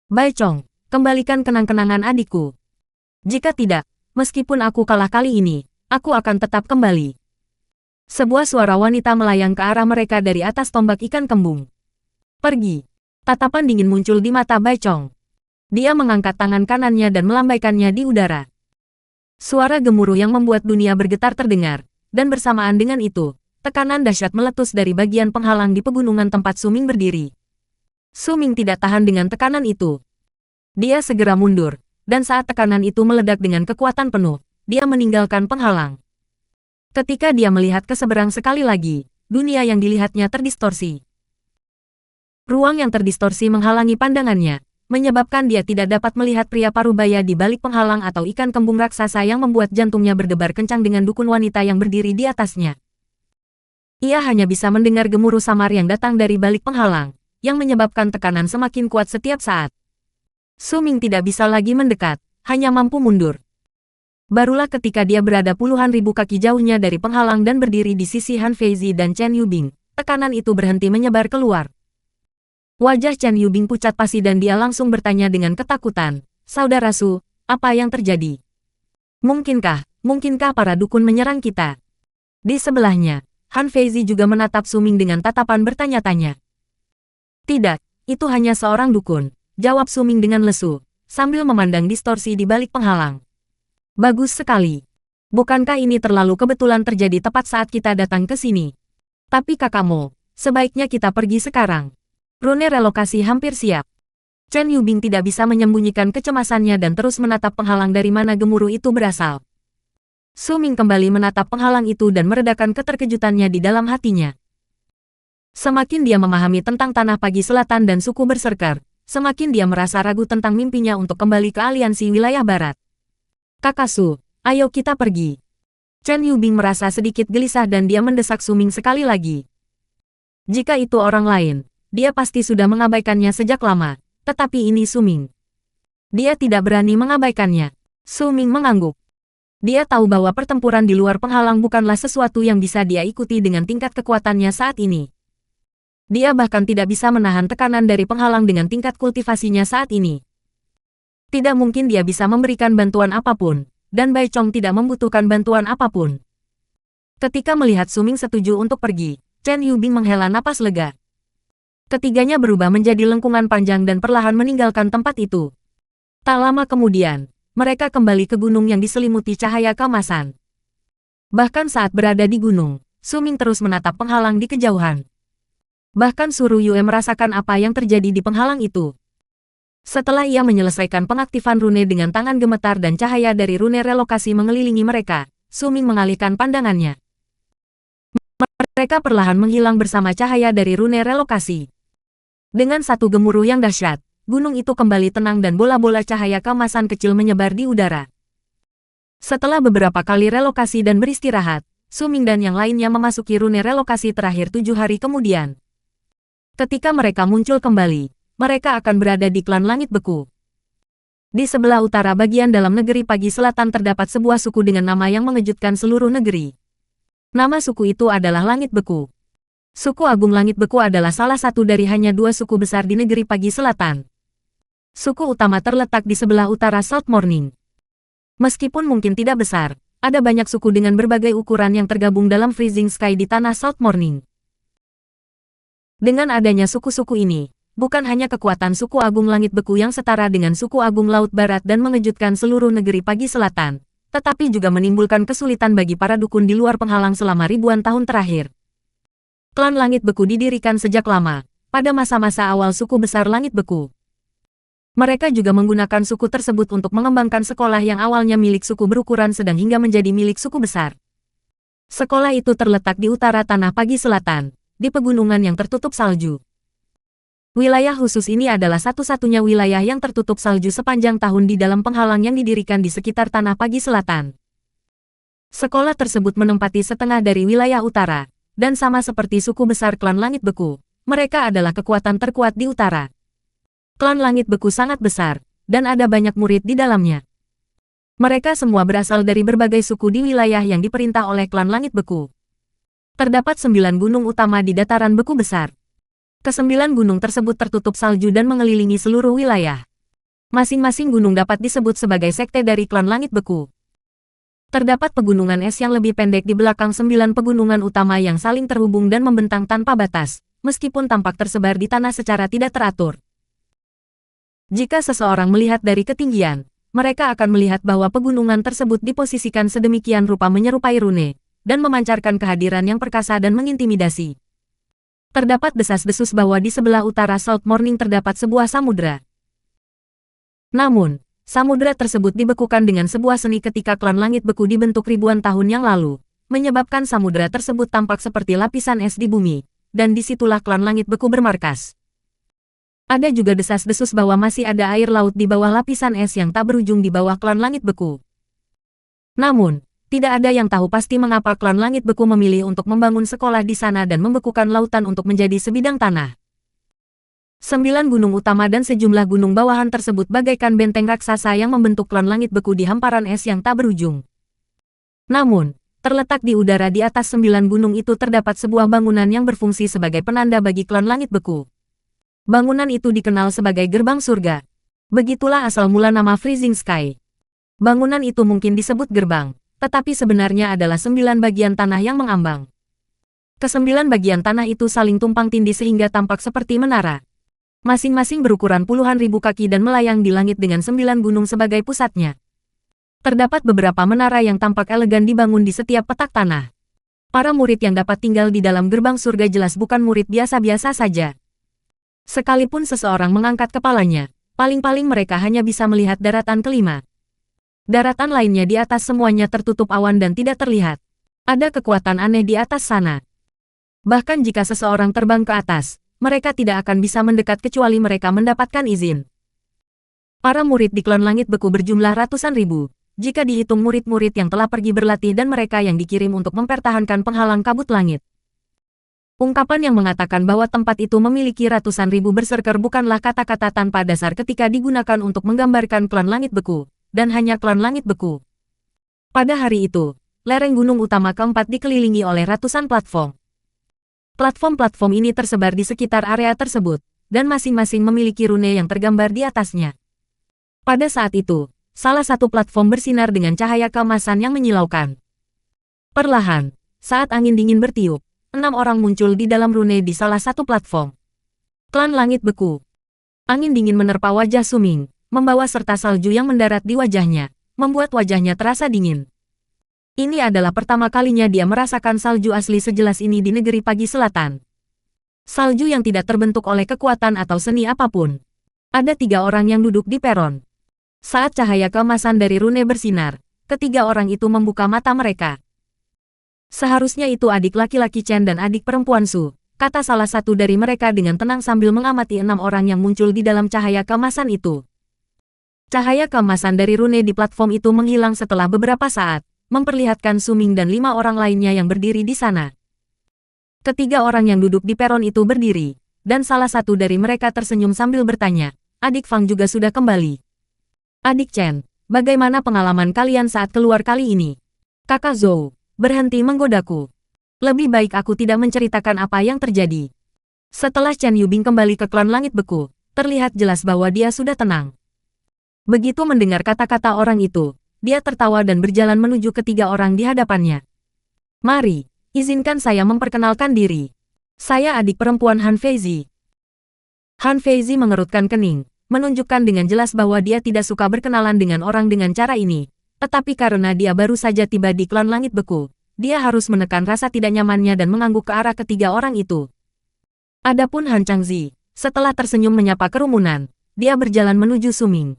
Speaker 2: Bai Chong, kembalikan kenang-kenangan adikku. Jika tidak, meskipun aku kalah kali ini, aku akan tetap kembali. Sebuah suara wanita melayang ke arah mereka dari atas tombak ikan kembung. Pergi. Tatapan dingin muncul di mata Bai Chong. Dia mengangkat tangan kanannya dan melambaikannya di udara. Suara gemuruh yang membuat dunia bergetar terdengar, dan bersamaan dengan itu, tekanan dahsyat meletus dari bagian penghalang di pegunungan tempat Suming berdiri. Suming tidak tahan dengan tekanan itu. Dia segera mundur, dan saat tekanan itu meledak dengan kekuatan penuh, dia meninggalkan penghalang. Ketika dia melihat ke seberang sekali lagi, dunia yang dilihatnya terdistorsi. Ruang yang terdistorsi menghalangi pandangannya, menyebabkan dia tidak dapat melihat pria parubaya di balik penghalang atau ikan kembung raksasa yang membuat jantungnya berdebar kencang dengan dukun wanita yang berdiri di atasnya. Ia hanya bisa mendengar gemuruh samar yang datang dari balik penghalang, yang menyebabkan tekanan semakin kuat setiap saat. Suming tidak bisa lagi mendekat, hanya mampu mundur. Barulah ketika dia berada puluhan ribu kaki jauhnya dari penghalang dan berdiri di sisi Han Feizi dan Chen Yubing, tekanan itu berhenti menyebar keluar. Wajah Chen Yubing pucat pasi dan dia langsung bertanya dengan ketakutan, "Saudara Su, apa yang terjadi? Mungkinkah para dukun menyerang kita?" Di sebelahnya, Han Feizi juga menatap Suming dengan tatapan bertanya-tanya. "Tidak, itu hanya seorang dukun," jawab Suming dengan lesu, sambil memandang distorsi di balik penghalang. "Bagus sekali. Bukankah ini terlalu kebetulan terjadi tepat saat kita datang ke sini? Tapi kakakmu, sebaiknya kita pergi sekarang. Rune relokasi hampir siap." Chen Yubing tidak bisa menyembunyikan kecemasannya dan terus menatap penghalang dari mana gemuruh itu berasal. Suming kembali menatap penghalang itu dan meredakan keterkejutannya di dalam hatinya. Semakin dia memahami tentang tanah pagi selatan dan suku berserker, semakin dia merasa ragu tentang mimpinya untuk kembali ke aliansi wilayah barat. "Kakak Su, ayo kita pergi." Chen Yubing merasa sedikit gelisah dan dia mendesak Suming sekali lagi. Jika itu orang lain, dia pasti sudah mengabaikannya sejak lama, tetapi ini Suming. Dia tidak berani mengabaikannya. Suming mengangguk. Dia tahu bahwa pertempuran di luar penghalang bukanlah sesuatu yang bisa dia ikuti dengan tingkat kekuatannya saat ini. Dia bahkan tidak bisa menahan tekanan dari penghalang dengan tingkat kultivasinya saat ini. Tidak mungkin dia bisa memberikan bantuan apapun, dan Bai Chong tidak membutuhkan bantuan apapun. Ketika melihat Su Ming setuju untuk pergi, Chen Yubing menghela napas lega. Ketiganya berubah menjadi lengkungan panjang dan perlahan meninggalkan tempat itu. Tak lama kemudian, mereka kembali ke gunung yang diselimuti cahaya keemasan. Bahkan saat berada di gunung, Su Ming terus menatap penghalang di kejauhan. Bahkan Suru Yue merasakan apa yang terjadi di penghalang itu. Setelah ia menyelesaikan pengaktifan rune dengan tangan gemetar dan cahaya dari rune relokasi mengelilingi mereka, Su Ming mengalihkan pandangannya. Mereka perlahan menghilang bersama cahaya dari rune relokasi. Dengan satu gemuruh yang dahsyat, gunung itu kembali tenang dan bola-bola cahaya keemasan kecil menyebar di udara. Setelah beberapa kali relokasi dan beristirahat, Su Ming dan yang lainnya memasuki rune relokasi terakhir 7 hari kemudian. Ketika mereka muncul kembali, mereka akan berada di klan Langit Beku. Di sebelah utara bagian dalam negeri Pagi Selatan terdapat sebuah suku dengan nama yang mengejutkan seluruh negeri. Nama suku itu adalah Langit Beku. Suku Agung Langit Beku adalah salah satu dari hanya 2 suku besar di negeri Pagi Selatan. Suku utama terletak di sebelah utara South Morning. Meskipun mungkin tidak besar, ada banyak suku dengan berbagai ukuran yang tergabung dalam Freezing Sky di tanah South Morning. Dengan adanya suku-suku ini, bukan hanya kekuatan suku Agung Langit Beku yang setara dengan suku Agung Laut Barat dan mengejutkan seluruh negeri Pagi Selatan, tetapi juga menimbulkan kesulitan bagi para dukun di luar penghalang selama ribuan tahun terakhir. Klan Langit Beku didirikan sejak lama, pada masa-masa awal suku besar Langit Beku. Mereka juga menggunakan suku tersebut untuk mengembangkan sekolah yang awalnya milik suku berukuran sedang hingga menjadi milik suku besar. Sekolah itu terletak di utara tanah Pagi Selatan, di pegunungan yang tertutup salju. Wilayah khusus ini adalah satu-satunya wilayah yang tertutup salju sepanjang tahun di dalam penghalang yang didirikan di sekitar tanah Pagi Selatan. Sekolah tersebut menempati setengah dari wilayah utara, dan sama seperti suku besar klan Langit Beku, mereka adalah kekuatan terkuat di utara. Klan Langit Beku sangat besar, dan ada banyak murid di dalamnya. Mereka semua berasal dari berbagai suku di wilayah yang diperintah oleh klan Langit Beku. Terdapat 9 gunung utama di dataran beku besar. Ke-9 gunung tersebut tertutup salju dan mengelilingi seluruh wilayah. Masing-masing gunung dapat disebut sebagai sekte dari klan Langit Beku. Terdapat pegunungan es yang lebih pendek di belakang 9 pegunungan utama yang saling terhubung dan membentang tanpa batas, meskipun tampak tersebar di tanah secara tidak teratur. Jika seseorang melihat dari ketinggian, mereka akan melihat bahwa pegunungan tersebut diposisikan sedemikian rupa menyerupai rune, dan memancarkan kehadiran yang perkasa dan mengintimidasi. Terdapat desas-desus bahwa di sebelah utara South Morning terdapat sebuah samudra. Namun, samudra tersebut dibekukan dengan sebuah seni ketika klan Langit Beku dibentuk ribuan tahun yang lalu, menyebabkan samudra tersebut tampak seperti lapisan es di bumi, dan disitulah klan Langit Beku bermarkas. Ada juga desas-desus bahwa masih ada air laut di bawah lapisan es yang tak berujung di bawah klan Langit Beku. Namun, tidak ada yang tahu pasti mengapa klan Langit Beku memilih untuk membangun sekolah di sana dan membekukan lautan untuk menjadi sebidang tanah. 9 gunung utama dan sejumlah gunung bawahan tersebut bagaikan benteng raksasa yang membentuk klan Langit Beku di hamparan es yang tak berujung. Namun, terletak di udara di atas 9 gunung itu terdapat sebuah bangunan yang berfungsi sebagai penanda bagi klan Langit Beku. Bangunan itu dikenal sebagai gerbang surga. Begitulah asal mula nama Freezing Sky. Bangunan itu mungkin disebut gerbang, tetapi sebenarnya adalah 9 bagian tanah yang mengambang. Ke-9 bagian tanah itu saling tumpang tindih sehingga tampak seperti menara. Masing-masing berukuran puluhan ribu kaki dan melayang di langit dengan 9 gunung sebagai pusatnya. Terdapat beberapa menara yang tampak elegan dibangun di setiap petak tanah. Para murid yang dapat tinggal di dalam gerbang surga jelas bukan murid biasa-biasa saja. Sekalipun seseorang mengangkat kepalanya, paling-paling mereka hanya bisa melihat daratan kelima. Daratan lainnya di atas semuanya tertutup awan dan tidak terlihat. Ada kekuatan aneh di atas sana. Bahkan jika seseorang terbang ke atas, mereka tidak akan bisa mendekat kecuali mereka mendapatkan izin. Para murid di klan Langit Beku berjumlah ratusan ribu, jika dihitung murid-murid yang telah pergi berlatih dan mereka yang dikirim untuk mempertahankan penghalang kabut langit. Ungkapan yang mengatakan bahwa tempat itu memiliki ratusan ribu berserker bukanlah kata-kata tanpa dasar ketika digunakan untuk menggambarkan klan Langit Beku. Dan hanya klan Langit Beku. Pada hari itu, lereng gunung utama keempat dikelilingi oleh ratusan platform. Platform-platform ini tersebar di sekitar area tersebut, dan masing-masing memiliki rune yang tergambar di atasnya. Pada saat itu, salah satu platform bersinar dengan cahaya keemasan yang menyilaukan. Perlahan, saat angin dingin bertiup, 6 orang muncul di dalam rune di salah satu platform. Klan Langit Beku. Angin dingin menerpa wajah Suming, membawa serta salju yang mendarat di wajahnya, membuat wajahnya terasa dingin. Ini adalah pertama kalinya dia merasakan salju asli sejelas ini di negeri pagi selatan. Salju yang tidak terbentuk oleh kekuatan atau seni apapun. Ada 3 orang yang duduk di peron. Saat cahaya keemasan dari rune bersinar, ketiga orang itu membuka mata mereka. Seharusnya itu adik laki-laki Chen dan adik perempuan Su, kata salah satu dari mereka dengan tenang sambil mengamati 6 orang yang muncul di dalam cahaya keemasan itu. Cahaya keemasan dari rune di platform itu menghilang setelah beberapa saat, memperlihatkan Suming dan 5 orang lainnya yang berdiri di sana. Ketiga orang yang duduk di peron itu berdiri, dan salah satu dari mereka tersenyum sambil bertanya, "Adik Fang juga sudah kembali." "Adik Chen, bagaimana pengalaman kalian saat keluar kali ini?" "Kakak Zhou, berhenti menggodaku. Lebih baik aku tidak menceritakan apa yang terjadi." Setelah Chen Yubing kembali ke klan Langit Beku, terlihat jelas bahwa dia sudah tenang. Begitu mendengar kata-kata orang itu, dia tertawa dan berjalan menuju ketiga orang di hadapannya. "Mari, izinkan saya memperkenalkan diri. Saya adik perempuan Han Feizi." Han Feizi mengerutkan kening, menunjukkan dengan jelas bahwa dia tidak suka berkenalan dengan orang dengan cara ini. Tetapi karena dia baru saja tiba di klan Langit Beku, dia harus menekan rasa tidak nyamannya dan mengangguk ke arah ketiga orang itu. Adapun Han Changzi, setelah tersenyum menyapa kerumunan, dia berjalan menuju Suming.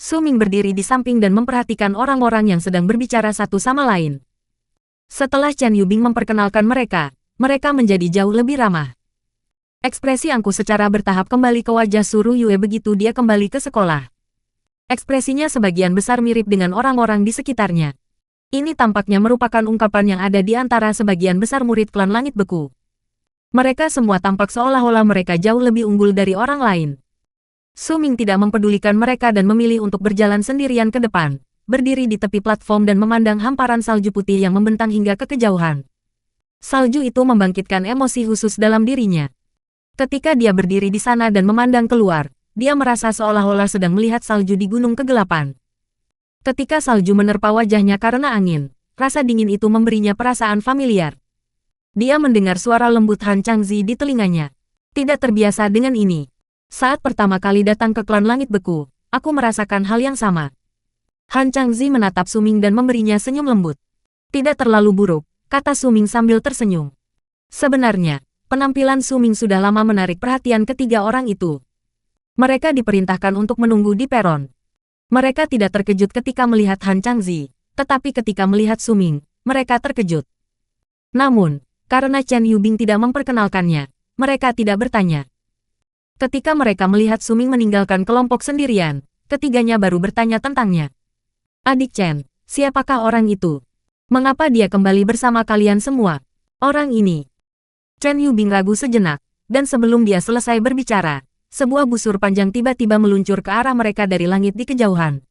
Speaker 2: Suming berdiri di samping dan memperhatikan orang-orang yang sedang berbicara satu sama lain. Setelah Chen Yubing memperkenalkan mereka, mereka menjadi jauh lebih ramah. Ekspresi angkuh secara bertahap kembali ke wajah Suru Yue begitu dia kembali ke sekolah. Ekspresinya sebagian besar mirip dengan orang-orang di sekitarnya. Ini tampaknya merupakan ungkapan yang ada di antara sebagian besar murid klan Langit Beku. Mereka semua tampak seolah-olah mereka jauh lebih unggul dari orang lain. Suming tidak mempedulikan mereka dan memilih untuk berjalan sendirian ke depan, berdiri di tepi platform dan memandang hamparan salju putih yang membentang hingga ke kejauhan. Salju itu membangkitkan emosi khusus dalam dirinya. Ketika dia berdiri di sana dan memandang keluar, dia merasa seolah-olah sedang melihat salju di gunung kegelapan. Ketika salju menerpa wajahnya karena angin, rasa dingin itu memberinya perasaan familiar. Dia mendengar suara lembut Han Changzi di telinganya. Tidak terbiasa dengan ini. Saat pertama kali datang ke klan Langit Beku, aku merasakan hal yang sama. Han Changzi menatap Suming dan memberinya senyum lembut. Tidak terlalu buruk, kata Suming sambil tersenyum. Sebenarnya, penampilan Suming sudah lama menarik perhatian ketiga orang itu. Mereka diperintahkan untuk menunggu di peron. Mereka tidak terkejut ketika melihat Han Changzi, tetapi ketika melihat Suming, mereka terkejut. Namun, karena Chen Yubing tidak memperkenalkannya, mereka tidak bertanya. Ketika mereka melihat Suming meninggalkan kelompok sendirian, ketiganya baru bertanya tentangnya. "Adik Chen, siapakah orang itu? Mengapa dia kembali bersama kalian semua?" "Orang ini." Chen Yubing ragu sejenak, dan sebelum dia selesai berbicara, sebuah busur panjang tiba-tiba meluncur ke arah mereka dari langit di kejauhan.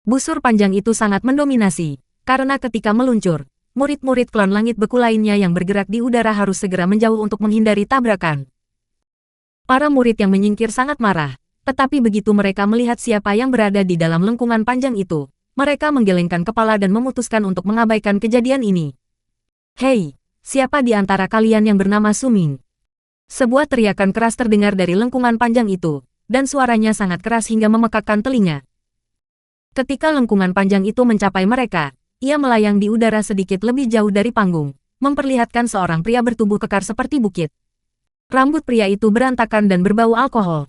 Speaker 2: Busur panjang itu sangat mendominasi, karena ketika meluncur, murid-murid klan Langit Beku lainnya yang bergerak di udara harus segera menjauh untuk menghindari tabrakan. Para murid yang menyingkir sangat marah, tetapi begitu mereka melihat siapa yang berada di dalam lengkungan panjang itu, mereka menggelengkan kepala dan memutuskan untuk mengabaikan kejadian ini. "Hei, siapa di antara kalian yang bernama Suming?" Sebuah teriakan keras terdengar dari lengkungan panjang itu, dan suaranya sangat keras hingga memekakkan telinga. Ketika lengkungan panjang itu mencapai mereka, ia melayang di udara sedikit lebih jauh dari panggung, memperlihatkan seorang pria bertubuh kekar seperti bukit. Rambut pria itu berantakan dan berbau alkohol.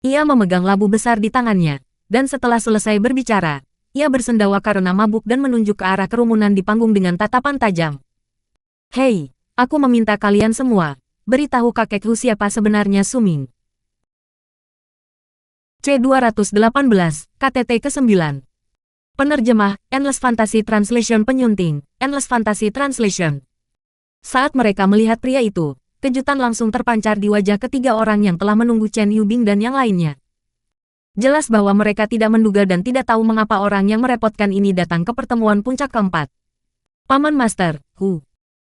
Speaker 2: Ia memegang labu besar di tangannya, dan setelah selesai berbicara, ia bersendawa karena mabuk dan menunjuk ke arah kerumunan di panggung dengan tatapan tajam. "Hei, aku meminta kalian semua, beritahu kakekku siapa sebenarnya Suming." C218, KTT ke-9. Penerjemah, Endless Fantasy Translation Penyunting, Endless Fantasy Translation. Saat mereka melihat pria itu, kejutan langsung terpancar di wajah ketiga orang yang telah menunggu Chen Yubing dan yang lainnya. Jelas bahwa mereka tidak menduga dan tidak tahu mengapa orang yang merepotkan ini datang ke pertemuan puncak keempat. "Paman Master,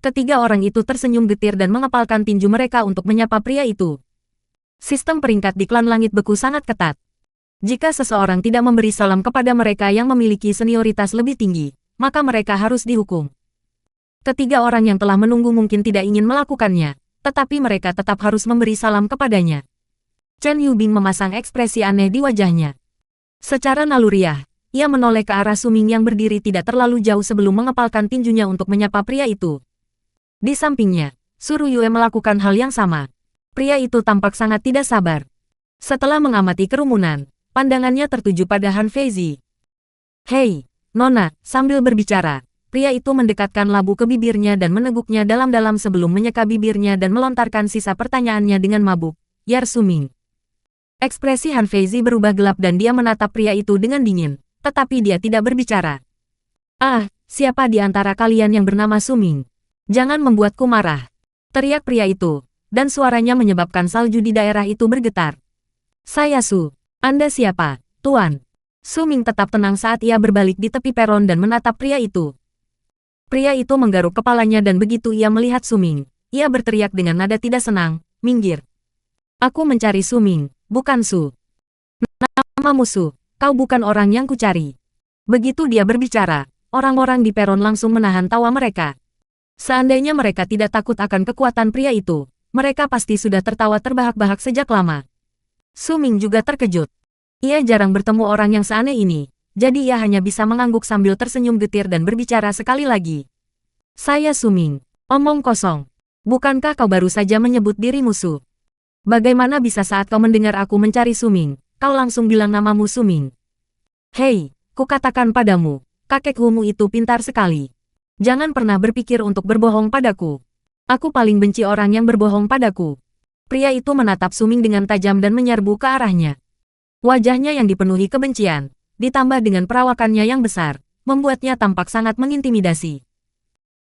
Speaker 2: Ketiga orang itu tersenyum getir dan mengepalkan tinju mereka untuk menyapa pria itu. Sistem peringkat di klan langit beku sangat ketat. Jika seseorang tidak memberi salam kepada mereka yang memiliki senioritas lebih tinggi, maka mereka harus dihukum. Ketiga orang yang telah menunggu mungkin tidak ingin melakukannya, tetapi mereka tetap harus memberi salam kepadanya. Chen Yubing memasang ekspresi aneh di wajahnya. Secara naluriah, ia menoleh ke arah Su Ming yang berdiri tidak terlalu jauh sebelum mengepalkan tinjunya untuk menyapa pria itu. Di sampingnya, Su Ruyue melakukan hal yang sama. Pria itu tampak sangat tidak sabar. Setelah mengamati kerumunan, pandangannya tertuju pada Han Feizi. "Hei, Nona," sambil berbicara, pria itu mendekatkan labu ke bibirnya dan meneguknya dalam-dalam sebelum menyeka bibirnya dan melontarkan sisa pertanyaannya dengan mabuk. "Yar Su Ming." Ekspresi Han Feizi berubah gelap dan dia menatap pria itu dengan dingin, tetapi dia tidak berbicara. "Ah, siapa di antara kalian yang bernama Su Ming? Jangan membuatku marah," teriak pria itu, dan suaranya menyebabkan salju di daerah itu bergetar. "Saya Su. Anda siapa, Tuan?" Su Ming tetap tenang saat ia berbalik di tepi peron dan menatap pria itu. Pria itu menggaruk kepalanya dan begitu ia melihat Su Ming, ia berteriak dengan nada tidak senang, "Minggir. Aku mencari Su Ming, bukan Su. Namamu Su, kau bukan orang yang kucari." Begitu dia berbicara, orang-orang di peron langsung menahan tawa mereka. Seandainya mereka tidak takut akan kekuatan pria itu, mereka pasti sudah tertawa terbahak-bahak sejak lama. Su Ming juga terkejut. Ia jarang bertemu orang yang seaneh ini, jadi ia hanya bisa mengangguk sambil tersenyum getir dan berbicara sekali lagi. "Saya Su Ming." "Omong kosong. Bukankah kau baru saja menyebut dirimu Su? Bagaimana bisa saat kau mendengar aku mencari Su Ming, kau langsung bilang namamu Su Ming?" "Hei, kukatakan padamu, kakek Humu itu pintar sekali. Jangan pernah berpikir untuk berbohong padaku. Aku paling benci orang yang berbohong padaku." Pria itu menatap Su Ming dengan tajam dan menyerbu ke arahnya. Wajahnya yang dipenuhi kebencian, ditambah dengan perawakannya yang besar, membuatnya tampak sangat mengintimidasi.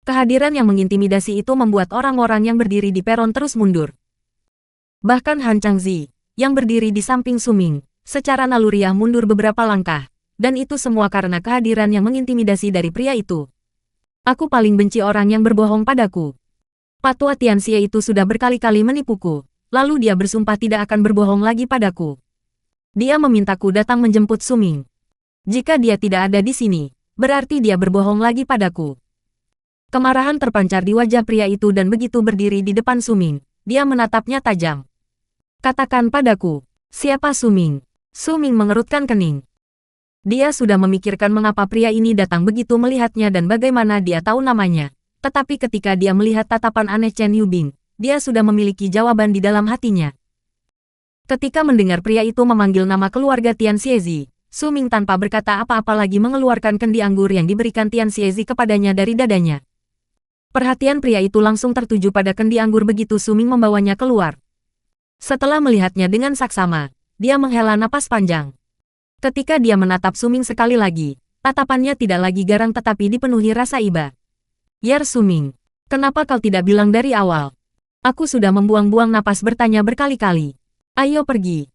Speaker 2: Kehadiran yang mengintimidasi itu membuat orang-orang yang berdiri di peron terus mundur. Bahkan Han Changzi, yang berdiri di samping Su Ming, secara naluriah mundur beberapa langkah, dan itu semua karena kehadiran yang mengintimidasi dari pria itu. "Aku paling benci orang yang berbohong padaku. Patua Tianxie itu sudah berkali-kali menipuku, lalu dia bersumpah tidak akan berbohong lagi padaku. Dia memintaku datang menjemput Su Ming. Jika dia tidak ada di sini, berarti dia berbohong lagi padaku." Kemarahan terpancar di wajah pria itu dan begitu berdiri di depan Su Ming, dia menatapnya tajam. "Katakan padaku, siapa Su Ming?" Su Ming mengerutkan kening. Dia sudah memikirkan mengapa pria ini datang begitu melihatnya dan bagaimana dia tahu namanya. Tetapi ketika dia melihat tatapan aneh Chen Yubing, dia sudah memiliki jawaban di dalam hatinya. Ketika mendengar pria itu memanggil nama keluarga Tian Xiezi, Su Ming tanpa berkata apa-apa lagi mengeluarkan kendi anggur yang diberikan Tian Xiezi kepadanya dari dadanya. Perhatian pria itu langsung tertuju pada kendi anggur begitu Su Ming membawanya keluar. Setelah melihatnya dengan saksama, dia menghela napas panjang. Ketika dia menatap Su Ming sekali lagi, tatapannya tidak lagi garang tetapi dipenuhi rasa iba. "Yar Su Ming, kenapa kau tidak bilang dari awal? Aku sudah membuang-buang napas bertanya berkali-kali. Ayo pergi.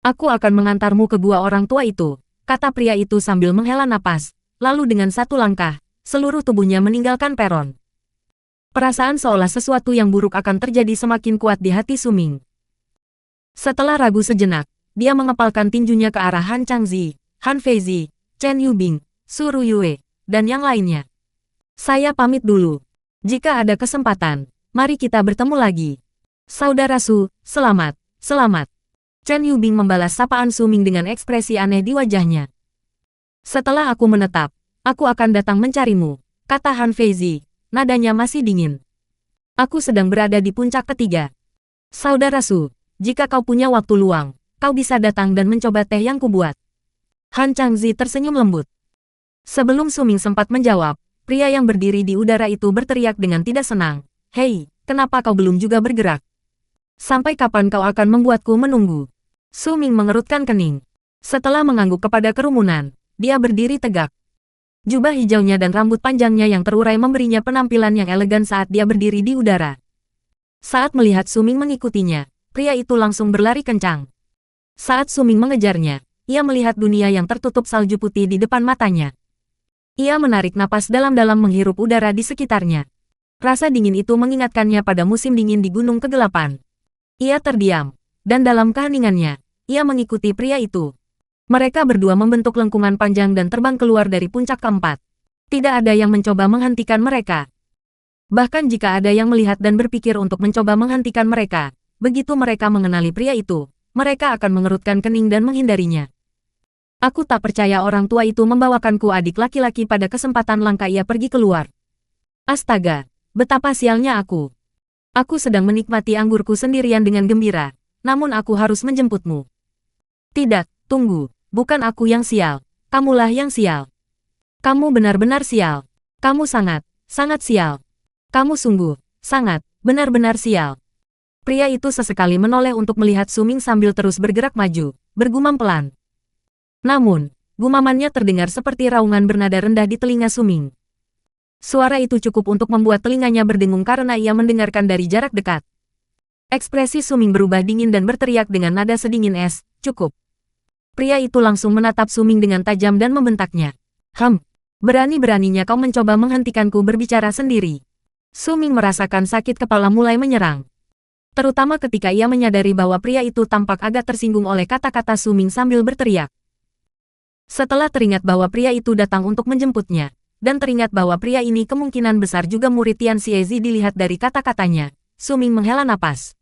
Speaker 2: Aku akan mengantarmu ke gua orang tua itu," kata pria itu sambil menghela napas, lalu dengan satu langkah, seluruh tubuhnya meninggalkan peron. Perasaan seolah sesuatu yang buruk akan terjadi semakin kuat di hati Su Ming. Setelah ragu sejenak, dia mengepalkan tinjunya ke arah Han Changzi, Han Feizi, Chen Yubing, Su Ruyue, dan yang lainnya. "Saya pamit dulu. Jika ada kesempatan, mari kita bertemu lagi. Saudara Su, selamat, selamat." Chen Yubing membalas sapaan Su Ming dengan ekspresi aneh di wajahnya. "Setelah aku menetap, aku akan datang mencarimu," kata Han Feizi, nadanya masih dingin. "Aku sedang berada di puncak ketiga. Saudara Su, jika kau punya waktu luang, kau bisa datang dan mencoba teh yang kubuat." Han Changzi tersenyum lembut. Sebelum Su Ming sempat menjawab, pria yang berdiri di udara itu berteriak dengan tidak senang, "Hei, kenapa kau belum juga bergerak? Sampai kapan kau akan membuatku menunggu?" Su Ming mengerutkan kening. Setelah mengangguk kepada kerumunan, dia berdiri tegak. Jubah hijaunya dan rambut panjangnya yang terurai memberinya penampilan yang elegan saat dia berdiri di udara. Saat melihat Su Ming mengikutinya, pria itu langsung berlari kencang. Saat Su Ming mengejarnya, ia melihat dunia yang tertutup salju putih di depan matanya. Ia menarik napas dalam-dalam menghirup udara di sekitarnya. Rasa dingin itu mengingatkannya pada musim dingin di Gunung Kegelapan. Ia terdiam, dan dalam keheningannya, ia mengikuti pria itu. Mereka berdua membentuk lengkungan panjang dan terbang keluar dari puncak keempat. Tidak ada yang mencoba menghentikan mereka. Bahkan jika ada yang melihat dan berpikir untuk mencoba menghentikan mereka, begitu mereka mengenali pria itu, mereka akan mengerutkan kening dan menghindarinya. Aku tak percaya orang tua itu membawakanku adik laki-laki pada kesempatan langka ia pergi keluar. Astaga, betapa sialnya aku. Aku sedang menikmati anggurku sendirian dengan gembira, namun aku harus menjemputmu. Tidak, tunggu, bukan aku yang sial, kamulah yang sial. Kamu benar-benar sial. Kamu sangat, sangat sial. Kamu sungguh, sangat, benar-benar sial. Pria itu sesekali menoleh untuk melihat Suming sambil terus bergerak maju, bergumam pelan. Namun, gumamannya terdengar seperti raungan bernada rendah di telinga Suming. Suara itu cukup untuk membuat telinganya berdengung karena ia mendengarkan dari jarak dekat. Ekspresi Suming berubah dingin dan berteriak dengan nada sedingin es, cukup. Pria itu langsung menatap Suming dengan tajam dan membentaknya. Berani-beraninya kau mencoba menghentikanku berbicara sendiri. Suming merasakan sakit kepala mulai menyerang. Terutama ketika ia menyadari bahwa pria itu tampak agak tersinggung oleh kata-kata Suming sambil berteriak. Setelah teringat bahwa pria itu datang untuk menjemputnya, dan teringat bahwa pria ini kemungkinan besar juga murid Tian Xiezi dilihat dari kata-katanya, Suming menghela napas.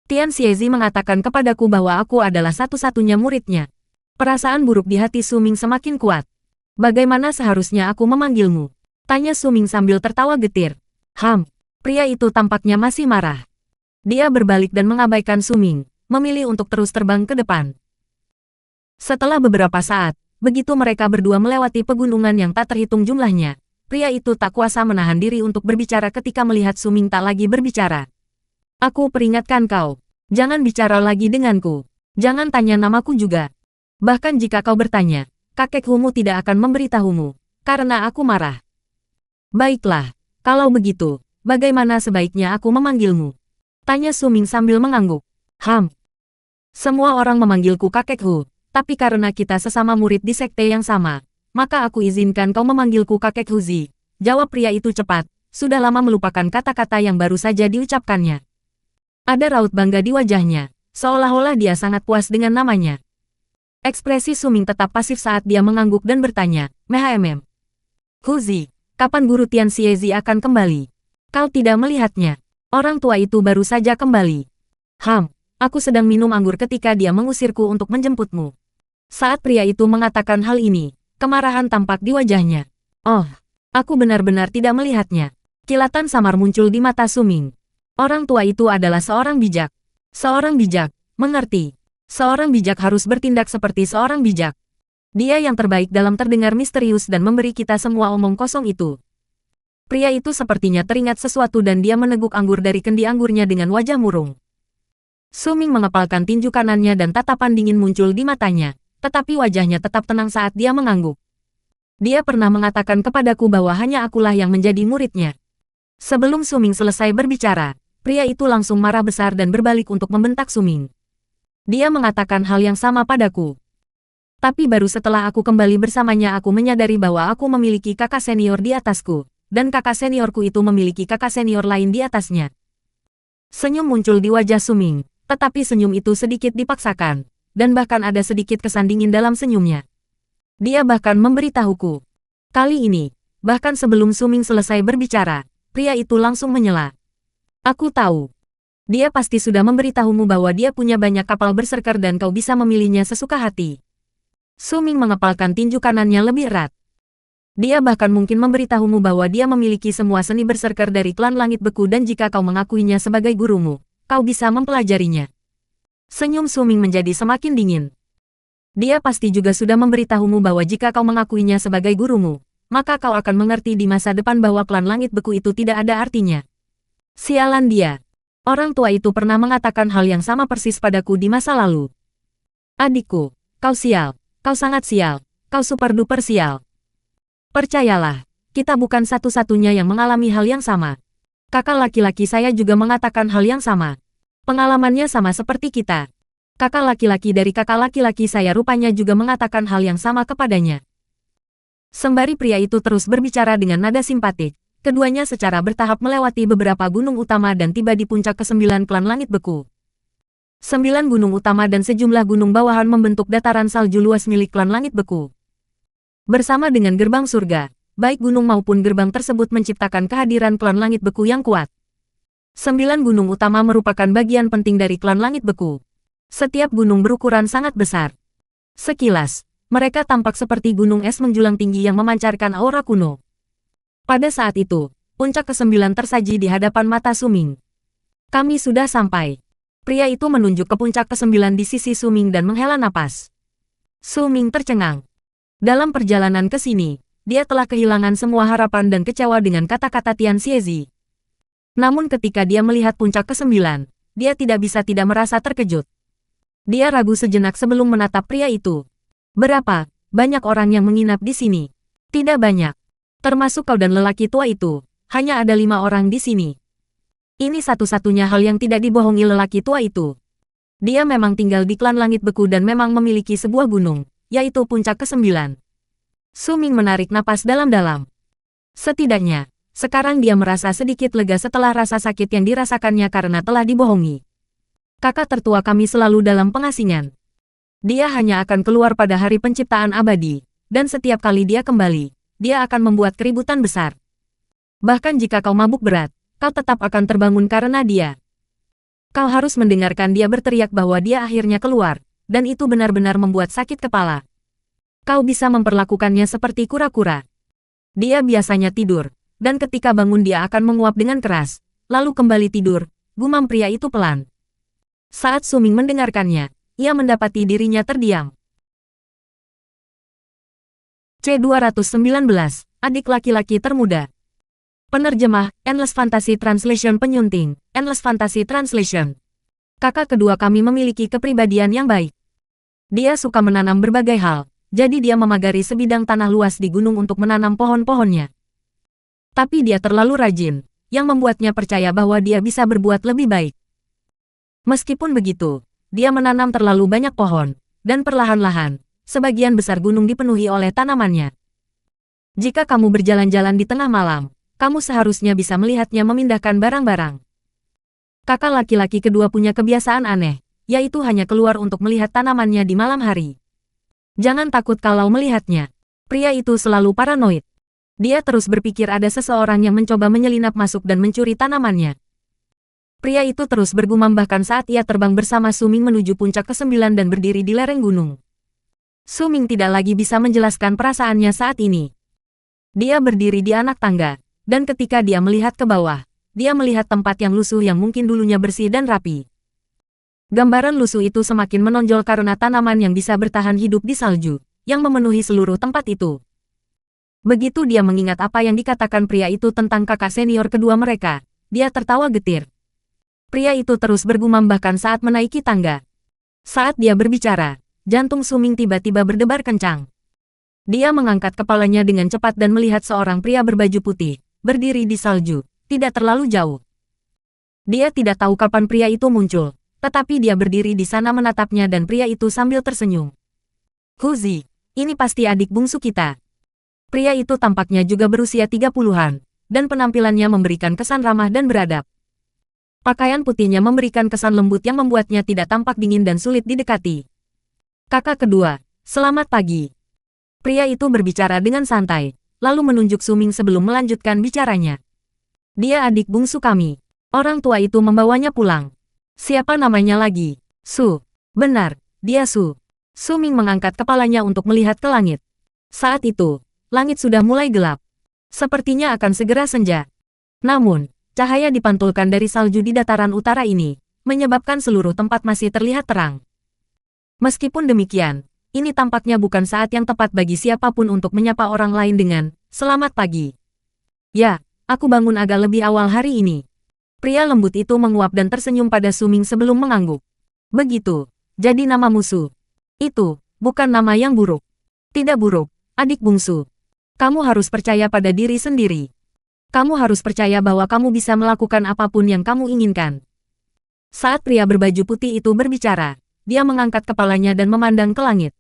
Speaker 2: Tian Xiezi mengatakan kepadaku bahwa aku adalah satu-satunya muridnya. Perasaan buruk di hati Suming semakin kuat. Bagaimana seharusnya aku memanggilmu? Tanya Suming sambil tertawa getir. Pria itu tampaknya masih marah. Dia berbalik dan mengabaikan Suming, memilih untuk terus terbang ke depan. Setelah beberapa saat, begitu mereka berdua melewati pegunungan yang tak terhitung jumlahnya, pria itu tak kuasa menahan diri untuk berbicara ketika melihat Suming tak lagi berbicara. Aku peringatkan kau, jangan bicara lagi denganku. Jangan tanya namaku juga. Bahkan jika kau bertanya, kakek Humu tidak akan memberitahumu, karena aku marah. Baiklah, kalau begitu, bagaimana sebaiknya aku memanggilmu? Tanya Suming sambil mengangguk. Semua orang memanggilku kakek Hu, tapi karena kita sesama murid di sekte yang sama, maka aku izinkan kau memanggilku kakek Huzi. Jawab pria itu cepat, sudah lama melupakan kata-kata yang baru saja diucapkannya. Ada raut bangga di wajahnya, seolah-olah dia sangat puas dengan namanya. Ekspresi Suming tetap pasif saat dia mengangguk dan bertanya, Huzi, kapan guru Tian Xiezi akan kembali? Kau tidak melihatnya. Orang tua itu baru saja kembali. Aku sedang minum anggur ketika dia mengusirku untuk menjemputmu. Saat pria itu mengatakan hal ini, kemarahan tampak di wajahnya. Oh, aku benar-benar tidak melihatnya. Kilatan samar muncul di mata Suming. Orang tua itu adalah seorang bijak. Seorang bijak, mengerti. Seorang bijak harus bertindak seperti seorang bijak. Dia yang terbaik dalam terdengar misterius dan memberi kita semua omong kosong itu. Pria itu sepertinya teringat sesuatu dan dia meneguk anggur dari kendi anggurnya dengan wajah murung. Suming mengepalkan tinju kanannya dan tatapan dingin muncul di matanya, tetapi wajahnya tetap tenang saat dia mengangguk. Dia pernah mengatakan kepadaku bahwa hanya akulah yang menjadi muridnya. Sebelum Suming selesai berbicara, pria itu langsung marah besar dan berbalik untuk membentak Suming. Dia mengatakan hal yang sama padaku. Tapi baru setelah aku kembali bersamanya aku menyadari bahwa aku memiliki kakak senior di atasku. Dan kakak seniorku itu memiliki kakak senior lain di atasnya. Senyum muncul di wajah Suming, tetapi senyum itu sedikit dipaksakan, dan bahkan ada sedikit kesan dingin dalam senyumnya. Dia bahkan memberitahuku. Kali ini, bahkan sebelum Suming selesai berbicara, pria itu langsung menyela. Aku tahu. Dia pasti sudah memberitahumu bahwa dia punya banyak kapal berserker dan kau bisa memilihnya sesuka hati. Suming mengepalkan tinju kanannya lebih erat. Dia bahkan mungkin memberitahumu bahwa dia memiliki semua seni berserker dari klan Langit Beku dan jika kau mengakuinya sebagai gurumu, kau bisa mempelajarinya. Senyum Suming menjadi semakin dingin. Dia pasti juga sudah memberitahumu bahwa jika kau mengakuinya sebagai gurumu, maka kau akan mengerti di masa depan bahwa klan Langit Beku itu tidak ada artinya. Sialan dia. Orang tua itu pernah mengatakan hal yang sama persis padaku di masa lalu. Adikku, kau sial, kau sangat sial, kau super-duper sial. Percayalah, kita bukan satu-satunya yang mengalami hal yang sama. Kakak laki-laki saya juga mengatakan hal yang sama. Pengalamannya sama seperti kita. Kakak laki-laki dari kakak laki-laki saya rupanya juga mengatakan hal yang sama kepadanya. Sembari pria itu terus berbicara dengan nada simpatik, Keduanya secara bertahap melewati beberapa gunung utama dan tiba di puncak ke-9 klan langit beku. 9 gunung utama dan sejumlah gunung bawahan membentuk dataran salju luas milik klan langit beku. Bersama dengan gerbang surga, baik gunung maupun gerbang tersebut menciptakan kehadiran klan langit beku yang kuat. 9 gunung utama merupakan bagian penting dari klan langit beku. Setiap gunung berukuran sangat besar. Sekilas, mereka tampak seperti gunung es menjulang tinggi yang memancarkan aura kuno. Pada saat itu, puncak ke-9 tersaji di hadapan mata Su Ming. Kami sudah sampai. Pria itu menunjuk ke puncak ke-9 di sisi Su Ming dan menghela napas. Su Ming tercengang. Dalam perjalanan ke sini, dia telah kehilangan semua harapan dan kecewa dengan kata-kata Tian Xiezi. Namun ketika dia melihat puncak ke-9, dia tidak bisa tidak merasa terkejut. Dia ragu sejenak sebelum menatap pria itu. Berapa banyak orang yang menginap di sini? Tidak banyak. Termasuk kau dan lelaki tua itu, hanya ada 5 orang di sini. Ini satu-satunya hal yang tidak dibohongi lelaki tua itu. Dia memang tinggal di klan langit beku dan memang memiliki sebuah gunung, yaitu puncak ke-9. Su Ming menarik napas dalam-dalam. Setidaknya, sekarang dia merasa sedikit lega setelah rasa sakit yang dirasakannya karena telah dibohongi. Kakak tertua kami selalu dalam pengasingan. Dia hanya akan keluar pada hari penciptaan abadi, dan setiap kali dia kembali, dia akan membuat keributan besar. Bahkan jika kau mabuk berat, kau tetap akan terbangun karena dia. Kau harus mendengarkan dia berteriak bahwa dia akhirnya keluar, dan itu benar-benar membuat sakit kepala. Kau bisa memperlakukannya seperti kura-kura. Dia biasanya tidur, dan ketika bangun dia akan menguap dengan keras, lalu kembali tidur, gumam pria itu pelan. Saat Su Ming mendengarkannya, ia mendapati dirinya terdiam. C219, adik laki-laki termuda. Penerjemah, Endless Fantasy Translation Penyunting, Endless Fantasy Translation. Kakak kedua kami memiliki kepribadian yang baik. Dia suka menanam berbagai hal, jadi dia memagari sebidang tanah luas di gunung untuk menanam pohon-pohonnya. Tapi dia terlalu rajin, yang membuatnya percaya bahwa dia bisa berbuat lebih baik. Meskipun begitu, dia menanam terlalu banyak pohon, dan perlahan-lahan, sebagian besar gunung dipenuhi oleh tanamannya. Jika kamu berjalan-jalan di tengah malam, kamu seharusnya bisa melihatnya memindahkan barang-barang. Kakak laki-laki kedua punya kebiasaan aneh, yaitu hanya keluar untuk melihat tanamannya di malam hari. Jangan takut kalau melihatnya. Pria itu selalu paranoid. Dia terus berpikir ada seseorang yang mencoba menyelinap masuk dan mencuri tanamannya. Pria itu terus bergumam bahkan saat ia terbang bersama Su Ming menuju puncak ke-9 dan berdiri di lereng gunung. Su Ming tidak lagi bisa menjelaskan perasaannya saat ini. Dia berdiri di anak tangga, dan ketika dia melihat ke bawah, dia melihat tempat yang lusuh yang mungkin dulunya bersih dan rapi. Gambaran lusuh itu semakin menonjol karena tanaman yang bisa bertahan hidup di salju, yang memenuhi seluruh tempat itu. Begitu dia mengingat apa yang dikatakan pria itu tentang kakak senior kedua mereka, dia tertawa getir. Pria itu terus bergumam bahkan saat menaiki tangga. Saat dia berbicara, jantung Su Ming tiba-tiba berdebar kencang. Dia mengangkat kepalanya dengan cepat dan melihat seorang pria berbaju putih, berdiri di salju, tidak terlalu jauh. Dia tidak tahu kapan pria itu muncul, tetapi dia berdiri di sana menatapnya dan pria itu sambil tersenyum. Huzi, ini pasti adik bungsu kita. Pria itu tampaknya juga berusia 30-an, dan penampilannya memberikan kesan ramah dan beradab. Pakaian putihnya memberikan kesan lembut yang membuatnya tidak tampak dingin dan sulit didekati. Kakak kedua, selamat pagi. Pria itu berbicara dengan santai, lalu menunjuk Su Ming sebelum melanjutkan bicaranya. Dia adik bungsu kami. Orang tua itu membawanya pulang. Siapa namanya lagi? Su. Benar, dia Su. Su Ming mengangkat kepalanya untuk melihat ke langit. Saat itu, langit sudah mulai gelap. Sepertinya akan segera senja. Namun, cahaya dipantulkan dari salju di dataran utara ini, menyebabkan seluruh tempat masih terlihat terang. Meskipun demikian, ini tampaknya bukan saat yang tepat bagi siapapun untuk menyapa orang lain dengan, "Selamat pagi." Ya, aku bangun agak lebih awal hari ini. Pria lembut itu menguap dan tersenyum pada Su Ming sebelum mengangguk. Begitu, jadi nama musuh. Itu, bukan nama yang buruk. Tidak buruk, adik bungsu. Kamu harus percaya pada diri sendiri. Kamu harus percaya bahwa kamu bisa melakukan apapun yang kamu inginkan. Saat pria berbaju putih itu berbicara, dia mengangkat kepalanya dan memandang ke langit.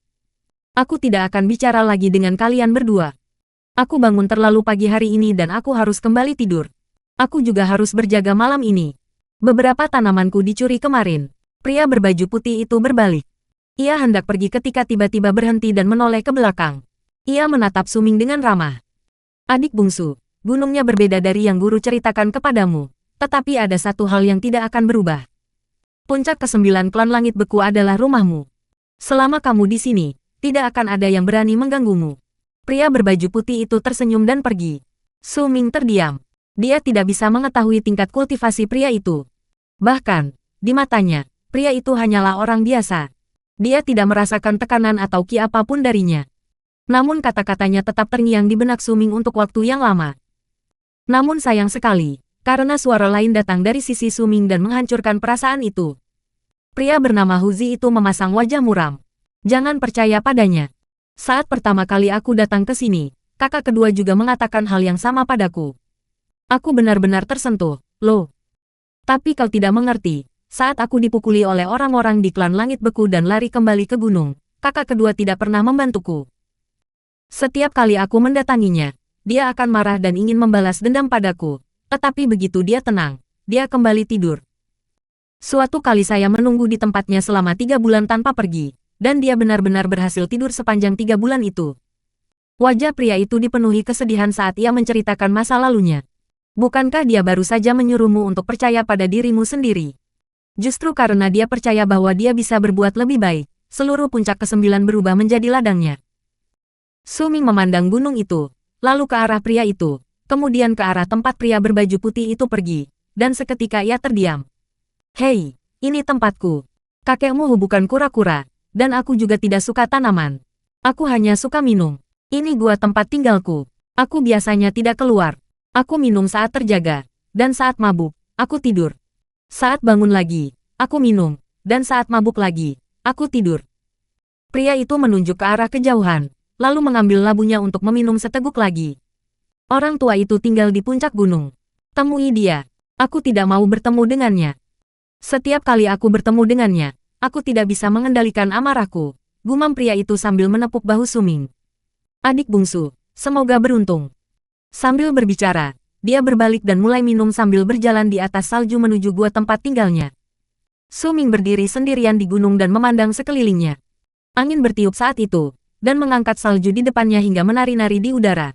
Speaker 2: Aku tidak akan bicara lagi dengan kalian berdua. Aku bangun terlalu pagi hari ini dan aku harus kembali tidur. Aku juga harus berjaga malam ini. Beberapa tanamanku dicuri kemarin. Pria berbaju putih itu berbalik. Ia hendak pergi ketika tiba-tiba berhenti dan menoleh ke belakang. Ia menatap Suming dengan ramah. Adik bungsu, gunungnya berbeda dari yang guru ceritakan kepadamu. Tetapi ada satu hal yang tidak akan berubah. Puncak ke-9 klan langit beku adalah rumahmu. Selama kamu di sini, tidak akan ada yang berani mengganggumu. Pria berbaju putih itu tersenyum dan pergi. Suming terdiam. Dia tidak bisa mengetahui tingkat kultivasi pria itu. Bahkan, di matanya, pria itu hanyalah orang biasa. Dia tidak merasakan tekanan atau ki apapun darinya. Namun kata-katanya tetap terngiang di benak Suming untuk waktu yang lama. Namun sayang sekali, karena suara lain datang dari sisi Suming dan menghancurkan perasaan itu. Pria bernama Huzi itu memasang wajah muram. Jangan percaya padanya. Saat pertama kali aku datang ke sini, kakak kedua juga mengatakan hal yang sama padaku. Aku benar-benar tersentuh, loh. Tapi kau tidak mengerti, saat aku dipukuli oleh orang-orang di klan langit beku dan lari kembali ke gunung, kakak kedua tidak pernah membantuku. Setiap kali aku mendatanginya, dia akan marah dan ingin membalas dendam padaku, tetapi begitu dia tenang, dia kembali tidur. Suatu kali saya menunggu di tempatnya selama 3 bulan tanpa pergi, dan dia benar-benar berhasil tidur sepanjang 3 bulan itu. Wajah pria itu dipenuhi kesedihan saat ia menceritakan masa lalunya. Bukankah dia baru saja menyuruhmu untuk percaya pada dirimu sendiri? Justru karena dia percaya bahwa dia bisa berbuat lebih baik, seluruh puncak ke-9 berubah menjadi ladangnya. Suming memandang gunung itu, lalu ke arah pria itu, kemudian ke arah tempat pria berbaju putih itu pergi, dan seketika ia terdiam. Hei, ini tempatku. Kakekmu bukan kura-kura, dan aku juga tidak suka tanaman. Aku hanya suka minum. Ini gua tempat tinggalku. Aku biasanya tidak keluar. Aku minum saat terjaga, dan saat mabuk, aku tidur. Saat bangun lagi, aku minum, dan saat mabuk lagi, aku tidur. Pria itu menunjuk ke arah kejauhan, lalu mengambil labunya untuk meminum seteguk lagi. Orang tua itu tinggal di puncak gunung. Temui dia. Aku tidak mau bertemu dengannya. Setiap kali aku bertemu dengannya, aku tidak bisa mengendalikan amarahku, gumam pria itu sambil menepuk bahu Suming. Adik bungsu, semoga beruntung. Sambil berbicara, dia berbalik dan mulai minum sambil berjalan di atas salju menuju gua tempat tinggalnya. Suming berdiri sendirian di gunung dan memandang sekelilingnya. Angin bertiup saat itu, dan mengangkat salju di depannya hingga menari-nari di udara.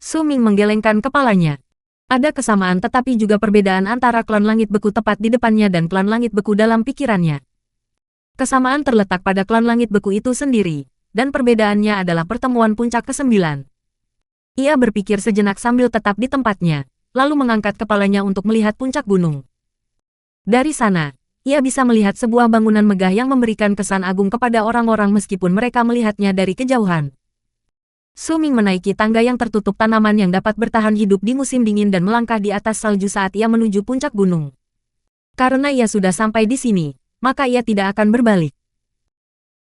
Speaker 2: Suming menggelengkan kepalanya. Ada kesamaan tetapi juga perbedaan antara klan langit beku tepat di depannya dan klan langit beku dalam pikirannya. Kesamaan terletak pada klan langit beku itu sendiri, dan perbedaannya adalah pertemuan puncak ke-9. Ia berpikir sejenak sambil tetap di tempatnya, lalu mengangkat kepalanya untuk melihat puncak gunung. Dari sana, ia bisa melihat sebuah bangunan megah yang memberikan kesan agung kepada orang-orang meskipun mereka melihatnya dari kejauhan. Suming menaiki tangga yang tertutup tanaman yang dapat bertahan hidup di musim dingin dan melangkah di atas salju saat ia menuju puncak gunung. Karena ia sudah sampai di sini, maka ia tidak akan berbalik.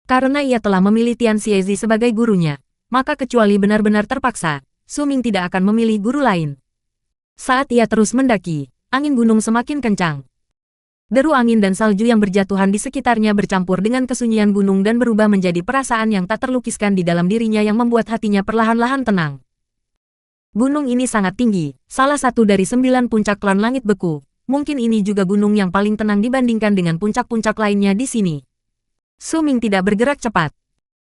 Speaker 2: Karena ia telah memilih Tian Xiezi sebagai gurunya, maka kecuali benar-benar terpaksa, Suming tidak akan memilih guru lain. Saat ia terus mendaki, angin gunung semakin kencang. Deru angin dan salju yang berjatuhan di sekitarnya bercampur dengan kesunyian gunung dan berubah menjadi perasaan yang tak terlukiskan di dalam dirinya yang membuat hatinya perlahan-lahan tenang. Gunung ini sangat tinggi, salah satu dari 9 puncak klan langit beku. Mungkin ini juga gunung yang paling tenang dibandingkan dengan puncak-puncak lainnya di sini. Suming tidak bergerak cepat.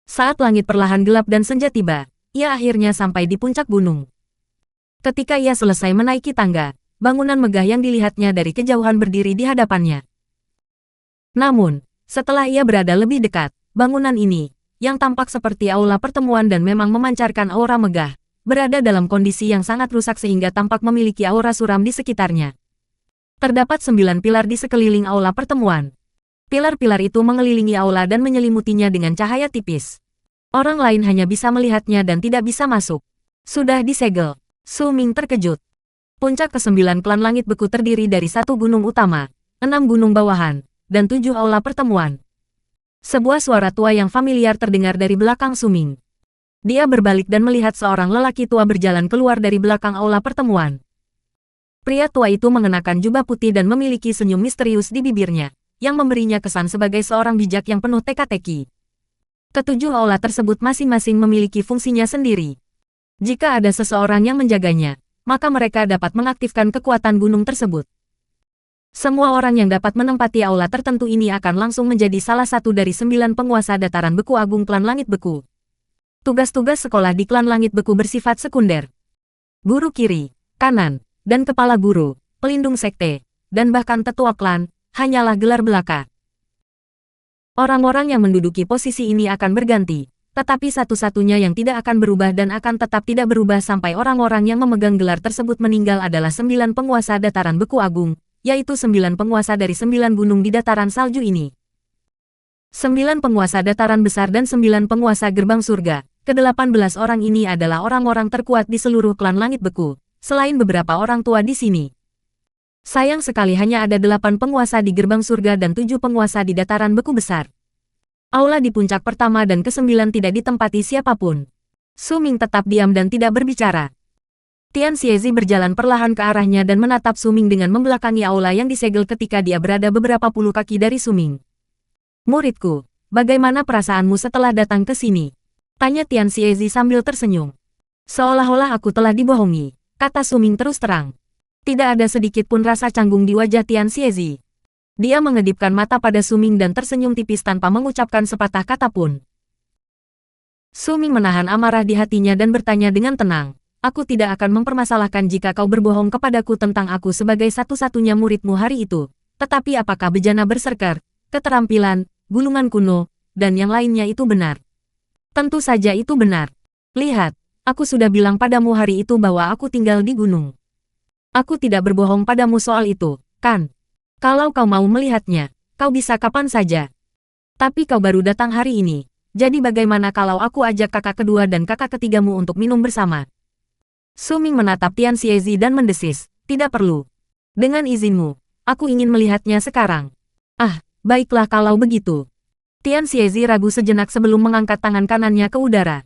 Speaker 2: Saat langit perlahan gelap dan senja tiba, ia akhirnya sampai di puncak gunung. Ketika ia selesai menaiki tangga, bangunan megah yang dilihatnya dari kejauhan berdiri di hadapannya. Namun, setelah ia berada lebih dekat, bangunan ini, yang tampak seperti aula pertemuan dan memang memancarkan aura megah, berada dalam kondisi yang sangat rusak sehingga tampak memiliki aura suram di sekitarnya. Terdapat 9 pilar di sekeliling aula pertemuan. Pilar-pilar itu mengelilingi aula dan menyelimutinya dengan cahaya tipis. Orang lain hanya bisa melihatnya dan tidak bisa masuk. Sudah disegel. Suming terkejut. Puncak ke-9 klan langit beku terdiri dari 1 gunung utama, 6 gunung bawahan, dan 7 aula pertemuan. Sebuah suara tua yang familiar terdengar dari belakang Suming. Dia berbalik dan melihat seorang lelaki tua berjalan keluar dari belakang aula pertemuan. Pria tua itu mengenakan jubah putih dan memiliki senyum misterius di bibirnya, yang memberinya kesan sebagai seorang bijak yang penuh teka-teki. Ketujuh aula tersebut masing-masing memiliki fungsinya sendiri. Jika ada seseorang yang menjaganya, maka mereka dapat mengaktifkan kekuatan gunung tersebut. Semua orang yang dapat menempati aula tertentu ini akan langsung menjadi salah satu dari 9 penguasa dataran beku agung klan langit beku. Tugas-tugas sekolah di klan langit beku bersifat sekunder. Guru kiri, kanan, dan kepala guru, pelindung sekte, dan bahkan tetua klan, hanyalah gelar belaka. Orang-orang yang menduduki posisi ini akan berganti, tetapi satu-satunya yang tidak akan berubah dan akan tetap tidak berubah sampai orang-orang yang memegang gelar tersebut meninggal adalah 9 penguasa dataran beku agung, yaitu 9 penguasa dari 9 gunung di dataran salju ini. 9 penguasa dataran besar dan 9 penguasa gerbang surga. Ke-18 orang ini adalah orang-orang terkuat di seluruh klan langit beku, selain beberapa orang tua di sini. Sayang sekali hanya ada 8 penguasa di gerbang surga dan 7 penguasa di dataran beku besar. Aula di puncak pertama dan ke-9 tidak ditempati siapapun. Su Ming tetap diam dan tidak berbicara. Tian Xiezi berjalan perlahan ke arahnya dan menatap Su Ming dengan membelakangi aula yang disegel ketika dia berada beberapa puluh kaki dari Su Ming. "Muridku, bagaimana perasaanmu setelah datang ke sini?" tanya Tian Xiezi sambil tersenyum. "Seolah-olah aku telah dibohongi," kata Su Ming terus terang. Tidak ada sedikit pun rasa canggung di wajah Tian Xiezi. Dia mengedipkan mata pada Su Ming dan tersenyum tipis tanpa mengucapkan sepatah kata pun. Su Ming menahan amarah di hatinya dan bertanya dengan tenang. "Aku tidak akan mempermasalahkan jika kau berbohong kepadaku tentang aku sebagai satu-satunya muridmu hari itu. Tetapi apakah bejana berserker, keterampilan, gulungan kuno, dan yang lainnya itu benar?" "Tentu saja itu benar. Lihat, aku sudah bilang padamu hari itu bahwa aku tinggal di gunung. Aku tidak berbohong padamu soal itu, kan? Kalau kau mau melihatnya, kau bisa kapan saja. Tapi kau baru datang hari ini, jadi bagaimana kalau aku ajak kakak kedua dan kakak ketigamu untuk minum bersama?" Su Ming menatap Tian Xiezi dan mendesis, "Tidak perlu. Dengan izinmu, aku ingin melihatnya sekarang." "Ah, baiklah kalau begitu." Tian Xiezi ragu sejenak sebelum mengangkat tangan kanannya ke udara.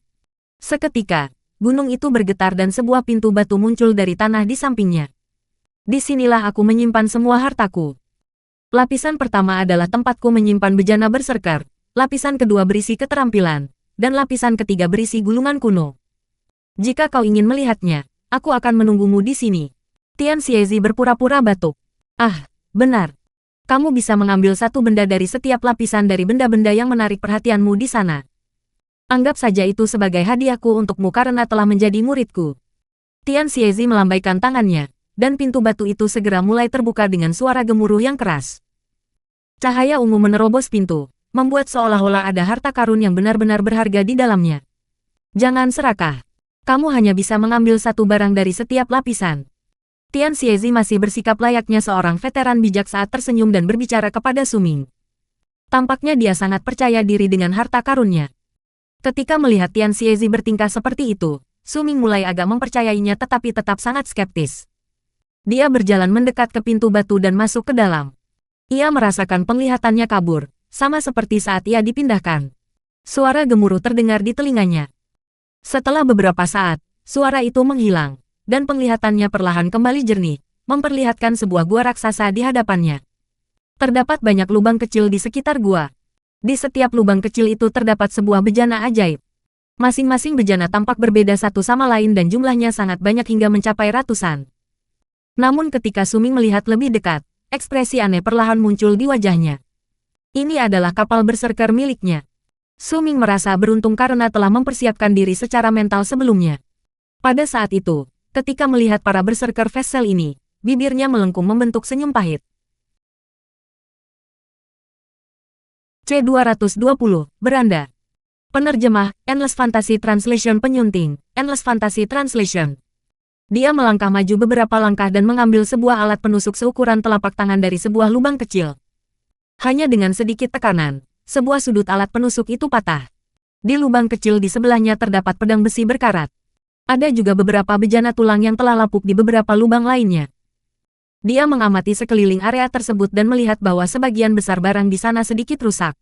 Speaker 2: Seketika, gunung itu bergetar dan sebuah pintu batu muncul dari tanah di sampingnya. "Disinilah aku menyimpan semua hartaku. Lapisan pertama adalah tempatku menyimpan bejana berserker, lapisan kedua berisi keterampilan, dan lapisan ketiga berisi gulungan kuno. Jika kau ingin melihatnya, aku akan menunggumu di sini." Tian Xiezi berpura-pura batuk. "Ah, benar. Kamu bisa mengambil satu benda dari setiap lapisan dari benda-benda yang menarik perhatianmu di sana. Anggap saja itu sebagai hadiahku untukmu karena telah menjadi muridku." Tian Xiezi melambaikan tangannya, dan pintu batu itu segera mulai terbuka dengan suara gemuruh yang keras. Cahaya ungu menerobos pintu, membuat seolah-olah ada harta karun yang benar-benar berharga di dalamnya. "Jangan serakah. Kamu hanya bisa mengambil satu barang dari setiap lapisan." Tian Xiezi masih bersikap layaknya seorang veteran bijak saat tersenyum dan berbicara kepada Su Ming. Tampaknya dia sangat percaya diri dengan harta karunnya. Ketika melihat Tian Xiezi bertingkah seperti itu, Su Ming mulai agak mempercayainya tetapi tetap sangat skeptis. Dia berjalan mendekat ke pintu batu dan masuk ke dalam. Ia merasakan penglihatannya kabur, sama seperti saat ia dipindahkan. Suara gemuruh terdengar di telinganya. Setelah beberapa saat, suara itu menghilang, dan penglihatannya perlahan kembali jernih, memperlihatkan sebuah gua raksasa di hadapannya. Terdapat banyak lubang kecil di sekitar gua. Di setiap lubang kecil itu terdapat sebuah bejana ajaib. Masing-masing bejana tampak berbeda satu sama lain dan jumlahnya sangat banyak hingga mencapai ratusan. Namun ketika Su Ming melihat lebih dekat, ekspresi aneh perlahan muncul di wajahnya. Ini adalah kapal berserker miliknya. Su Ming merasa beruntung karena telah mempersiapkan diri secara mental sebelumnya. Pada saat itu, ketika melihat para berserker vessel ini, bibirnya melengkung membentuk senyum pahit. C220, Beranda. Penerjemah, Endless Fantasy Translation Penyunting, Endless Fantasy Translation. Dia melangkah maju beberapa langkah dan mengambil sebuah alat penusuk seukuran telapak tangan dari sebuah lubang kecil. Hanya dengan sedikit tekanan, sebuah sudut alat penusuk itu patah. Di lubang kecil di sebelahnya terdapat pedang besi berkarat. Ada juga beberapa bejana tulang yang telah lapuk di beberapa lubang lainnya. Dia mengamati sekeliling area tersebut dan melihat bahwa sebagian besar barang di sana sedikit rusak.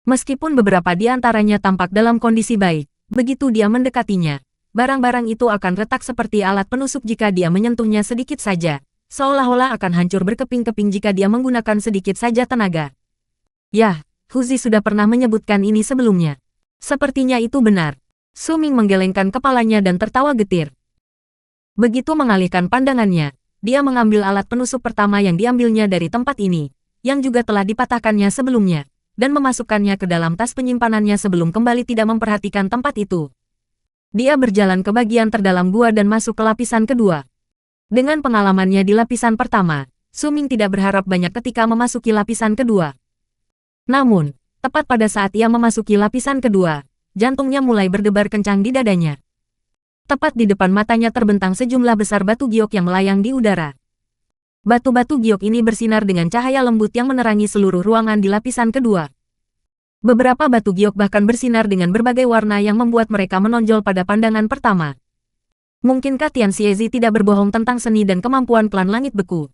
Speaker 2: Meskipun beberapa di antaranya tampak dalam kondisi baik, begitu dia mendekatinya, barang-barang itu akan retak seperti alat penusuk jika dia menyentuhnya sedikit saja, seolah-olah akan hancur berkeping-keping jika dia menggunakan sedikit saja tenaga. Yah, Huzi sudah pernah menyebutkan ini sebelumnya. Sepertinya itu benar. Su Ming menggelengkan kepalanya dan tertawa getir. Begitu mengalihkan pandangannya, dia mengambil alat penusuk pertama yang diambilnya dari tempat ini, yang juga telah dipatahkannya sebelumnya, dan memasukkannya ke dalam tas penyimpanannya sebelum kembali tidak memperhatikan tempat itu. Dia berjalan ke bagian terdalam gua dan masuk ke lapisan kedua. Dengan pengalamannya di lapisan pertama, Su Ming tidak berharap banyak ketika memasuki lapisan kedua. Namun, tepat pada saat ia memasuki lapisan kedua, jantungnya mulai berdebar kencang di dadanya. Tepat di depan matanya terbentang sejumlah besar batu giok yang melayang di udara. Batu-batu giok ini bersinar dengan cahaya lembut yang menerangi seluruh ruangan di lapisan kedua. Beberapa batu giok bahkan bersinar dengan berbagai warna yang membuat mereka menonjol pada pandangan pertama. Mungkinkah Tian Xiezi tidak berbohong tentang seni dan kemampuan klan langit beku?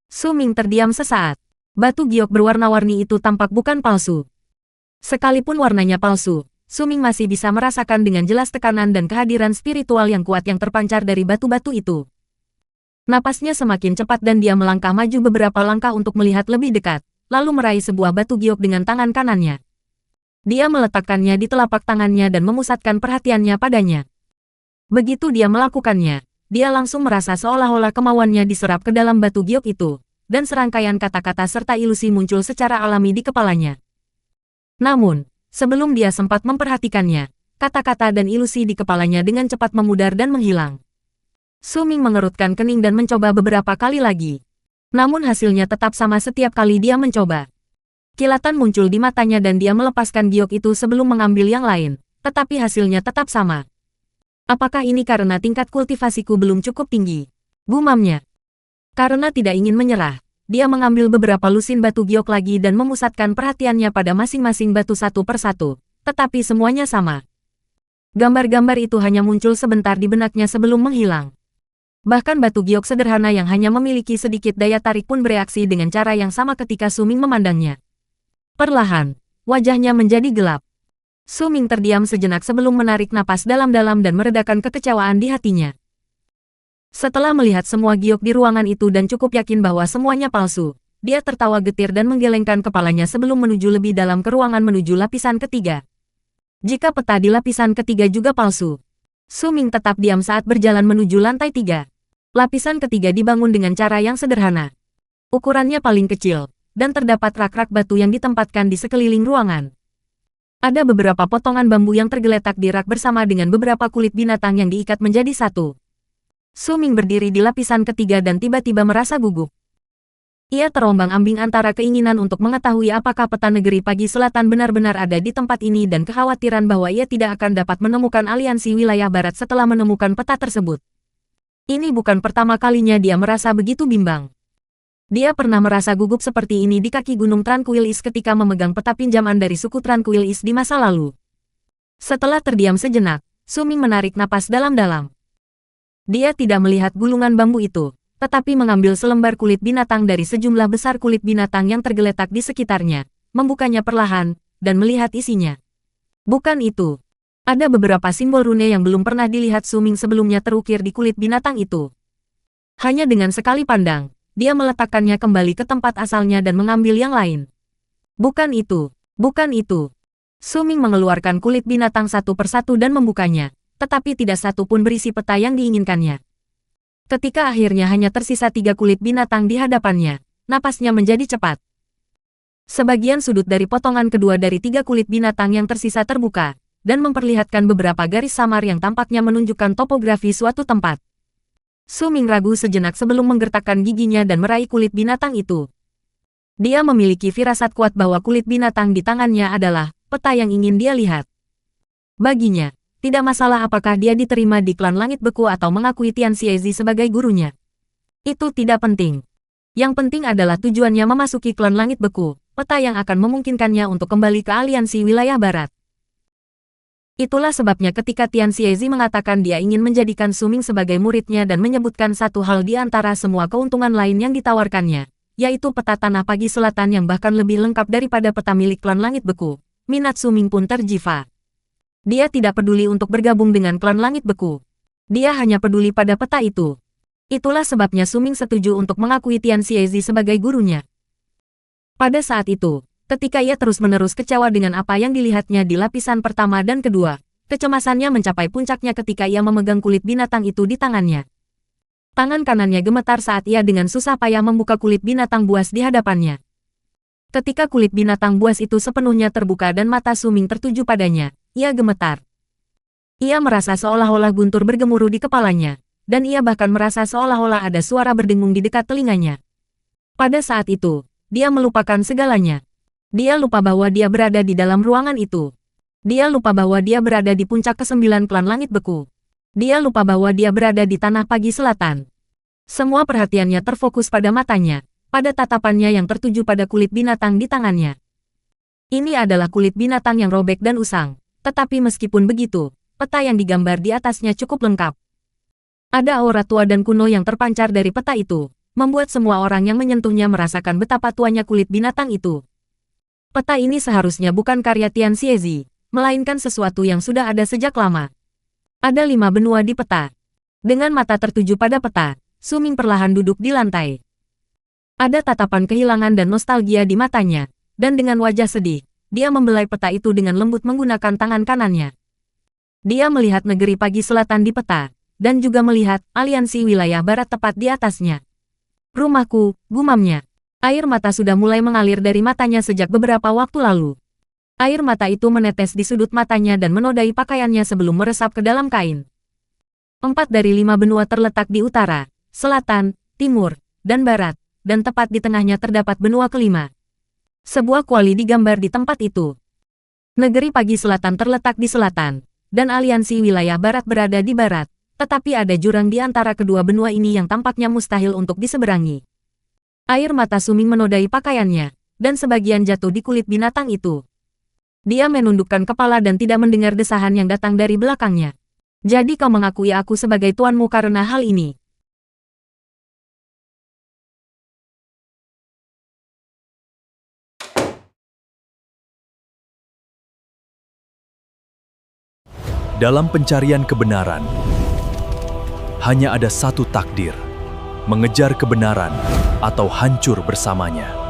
Speaker 2: Su Ming terdiam sesaat. Batu giok berwarna-warni itu tampak bukan palsu. Sekalipun warnanya palsu, Su Ming masih bisa merasakan dengan jelas tekanan dan kehadiran spiritual yang kuat yang terpancar dari batu-batu itu. Napasnya semakin cepat dan dia melangkah maju beberapa langkah untuk melihat lebih dekat, lalu meraih sebuah batu giok dengan tangan kanannya. Dia meletakkannya di telapak tangannya dan memusatkan perhatiannya padanya. Begitu dia melakukannya, dia langsung merasa seolah-olah kemauannya diserap ke dalam batu giok itu, dan serangkaian kata-kata serta ilusi muncul secara alami di kepalanya. Namun, sebelum dia sempat memperhatikannya, kata-kata dan ilusi di kepalanya dengan cepat memudar dan menghilang. Su Ming mengerutkan kening dan mencoba beberapa kali lagi. Namun hasilnya tetap sama setiap kali dia mencoba. Kilatan muncul di matanya dan dia melepaskan giok itu sebelum mengambil yang lain, tetapi hasilnya tetap sama. Apakah ini karena tingkat kultivasiku belum cukup tinggi? Gumamnya. Karena tidak ingin menyerah, dia mengambil beberapa lusin batu giok lagi dan memusatkan perhatiannya pada masing-masing batu satu persatu, tetapi semuanya sama. Gambar-gambar itu hanya muncul sebentar di benaknya sebelum menghilang. Bahkan batu giok sederhana yang hanya memiliki sedikit daya tarik pun bereaksi dengan cara yang sama ketika Su Ming memandangnya. Perlahan, wajahnya menjadi gelap. Su Ming terdiam sejenak sebelum menarik napas dalam-dalam dan meredakan kekecewaan di hatinya. Setelah melihat semua giok di ruangan itu dan cukup yakin bahwa semuanya palsu, dia tertawa getir dan menggelengkan kepalanya sebelum menuju lebih dalam ke ruangan menuju lapisan ketiga. Jika peta di lapisan ketiga juga palsu, Su Ming tetap diam saat berjalan menuju lantai 3. Lapisan ketiga dibangun dengan cara yang sederhana. Ukurannya paling kecil, dan terdapat rak-rak batu yang ditempatkan di sekeliling ruangan. Ada beberapa potongan bambu yang tergeletak di rak bersama dengan beberapa kulit binatang yang diikat menjadi satu. Su Ming berdiri di lapisan ketiga dan tiba-tiba merasa gugup. Ia terombang-ambing antara keinginan untuk mengetahui apakah peta negeri pagi selatan benar-benar ada di tempat ini dan kekhawatiran bahwa ia tidak akan dapat menemukan aliansi wilayah barat setelah menemukan peta tersebut. Ini bukan pertama kalinya dia merasa begitu bimbang. Dia pernah merasa gugup seperti ini di kaki Gunung Tranquilis ketika memegang peta pinjaman dari suku Tranquilis di masa lalu. Setelah terdiam sejenak, Su Ming menarik napas dalam-dalam. Dia tidak melihat gulungan bambu itu, tetapi mengambil selembar kulit binatang dari sejumlah besar kulit binatang yang tergeletak di sekitarnya, membukanya perlahan, dan melihat isinya. Bukan itu. Ada beberapa simbol rune yang belum pernah dilihat Su Ming sebelumnya terukir di kulit binatang itu. Hanya dengan sekali pandang, dia meletakkannya kembali ke tempat asalnya dan mengambil yang lain. Bukan itu, bukan itu. Su Ming mengeluarkan kulit binatang satu persatu dan membukanya, tetapi tidak satu pun berisi peta yang diinginkannya. Ketika akhirnya hanya tersisa 3 kulit binatang di hadapannya, napasnya menjadi cepat. Sebagian sudut dari potongan kedua dari 3 kulit binatang yang tersisa terbuka, dan memperlihatkan beberapa garis samar yang tampaknya menunjukkan topografi suatu tempat. Su Ming ragu sejenak sebelum menggertakkan giginya dan meraih kulit binatang itu. Dia memiliki firasat kuat bahwa kulit binatang di tangannya adalah peta yang ingin dia lihat. Baginya, tidak masalah apakah dia diterima di klan Langit Beku atau mengakui Tian Xiezi sebagai gurunya. Itu tidak penting. Yang penting adalah tujuannya memasuki klan Langit Beku, peta yang akan memungkinkannya untuk kembali ke aliansi wilayah barat. Itulah sebabnya ketika Tian Xiezi mengatakan dia ingin menjadikan Su Ming sebagai muridnya dan menyebutkan satu hal di antara semua keuntungan lain yang ditawarkannya, yaitu peta tanah pagi selatan yang bahkan lebih lengkap daripada peta milik klan Langit Beku, minat Su Ming pun terjiva. Dia tidak peduli untuk bergabung dengan klan Langit Beku. Dia hanya peduli pada peta itu. Itulah sebabnya Su Ming setuju untuk mengakui Tian Xiezi sebagai gurunya. Pada saat itu, ketika ia terus-menerus kecewa dengan apa yang dilihatnya di lapisan pertama dan kedua, Kecemasannya mencapai puncaknya ketika ia memegang kulit binatang itu di tangannya. Tangan kanannya gemetar saat ia dengan susah payah membuka kulit binatang buas di hadapannya. Ketika kulit binatang buas itu sepenuhnya terbuka dan mata Su Ming tertuju padanya, ia gemetar. Ia merasa seolah-olah guntur bergemuruh di kepalanya, dan ia bahkan merasa seolah-olah ada suara berdengung di dekat telinganya. Pada saat itu, dia melupakan segalanya. Dia lupa bahwa dia berada di dalam ruangan itu. Dia lupa bahwa dia berada di puncak ke-9 klan langit beku. Dia lupa bahwa dia berada di tanah pagi selatan. Semua perhatiannya terfokus pada matanya, pada tatapannya yang tertuju pada kulit binatang di tangannya. Ini adalah kulit binatang yang robek dan usang, tetapi meskipun begitu, peta yang digambar di atasnya cukup lengkap. Ada aura tua dan kuno yang terpancar dari peta itu, membuat semua orang yang menyentuhnya merasakan betapa tuanya kulit binatang itu. Peta ini seharusnya bukan karya Tian Xiezi, melainkan sesuatu yang sudah ada sejak lama. Ada 5 benua di peta. Dengan mata tertuju pada peta, Su Ming perlahan duduk di lantai. Ada tatapan kehilangan dan nostalgia di matanya, dan dengan wajah sedih, dia membelai peta itu dengan lembut menggunakan tangan kanannya. Dia melihat negeri pagi selatan di peta, dan juga melihat aliansi wilayah barat tepat di atasnya. Rumahku, gumamnya. Air mata sudah mulai mengalir dari matanya sejak beberapa waktu lalu. Air mata itu menetes di sudut matanya dan menodai pakaiannya sebelum meresap ke dalam kain. 4 dari 5 benua terletak di utara, selatan, timur, dan barat, dan tepat di tengahnya terdapat benua kelima. Sebuah kuali digambar di tempat itu. Negeri pagi selatan terletak di selatan, dan aliansi wilayah barat berada di barat, tetapi ada jurang di antara kedua benua ini yang tampaknya mustahil untuk diseberangi. Air mata Su Ming menodai pakaiannya, dan sebagian jatuh di kulit binatang itu. Dia menundukkan kepala dan tidak mendengar desahan yang datang dari belakangnya. Jadi kau mengakui aku sebagai tuanmu karena hal ini.
Speaker 1: Dalam pencarian kebenaran, hanya ada satu takdir, mengejar kebenaran atau hancur bersamanya.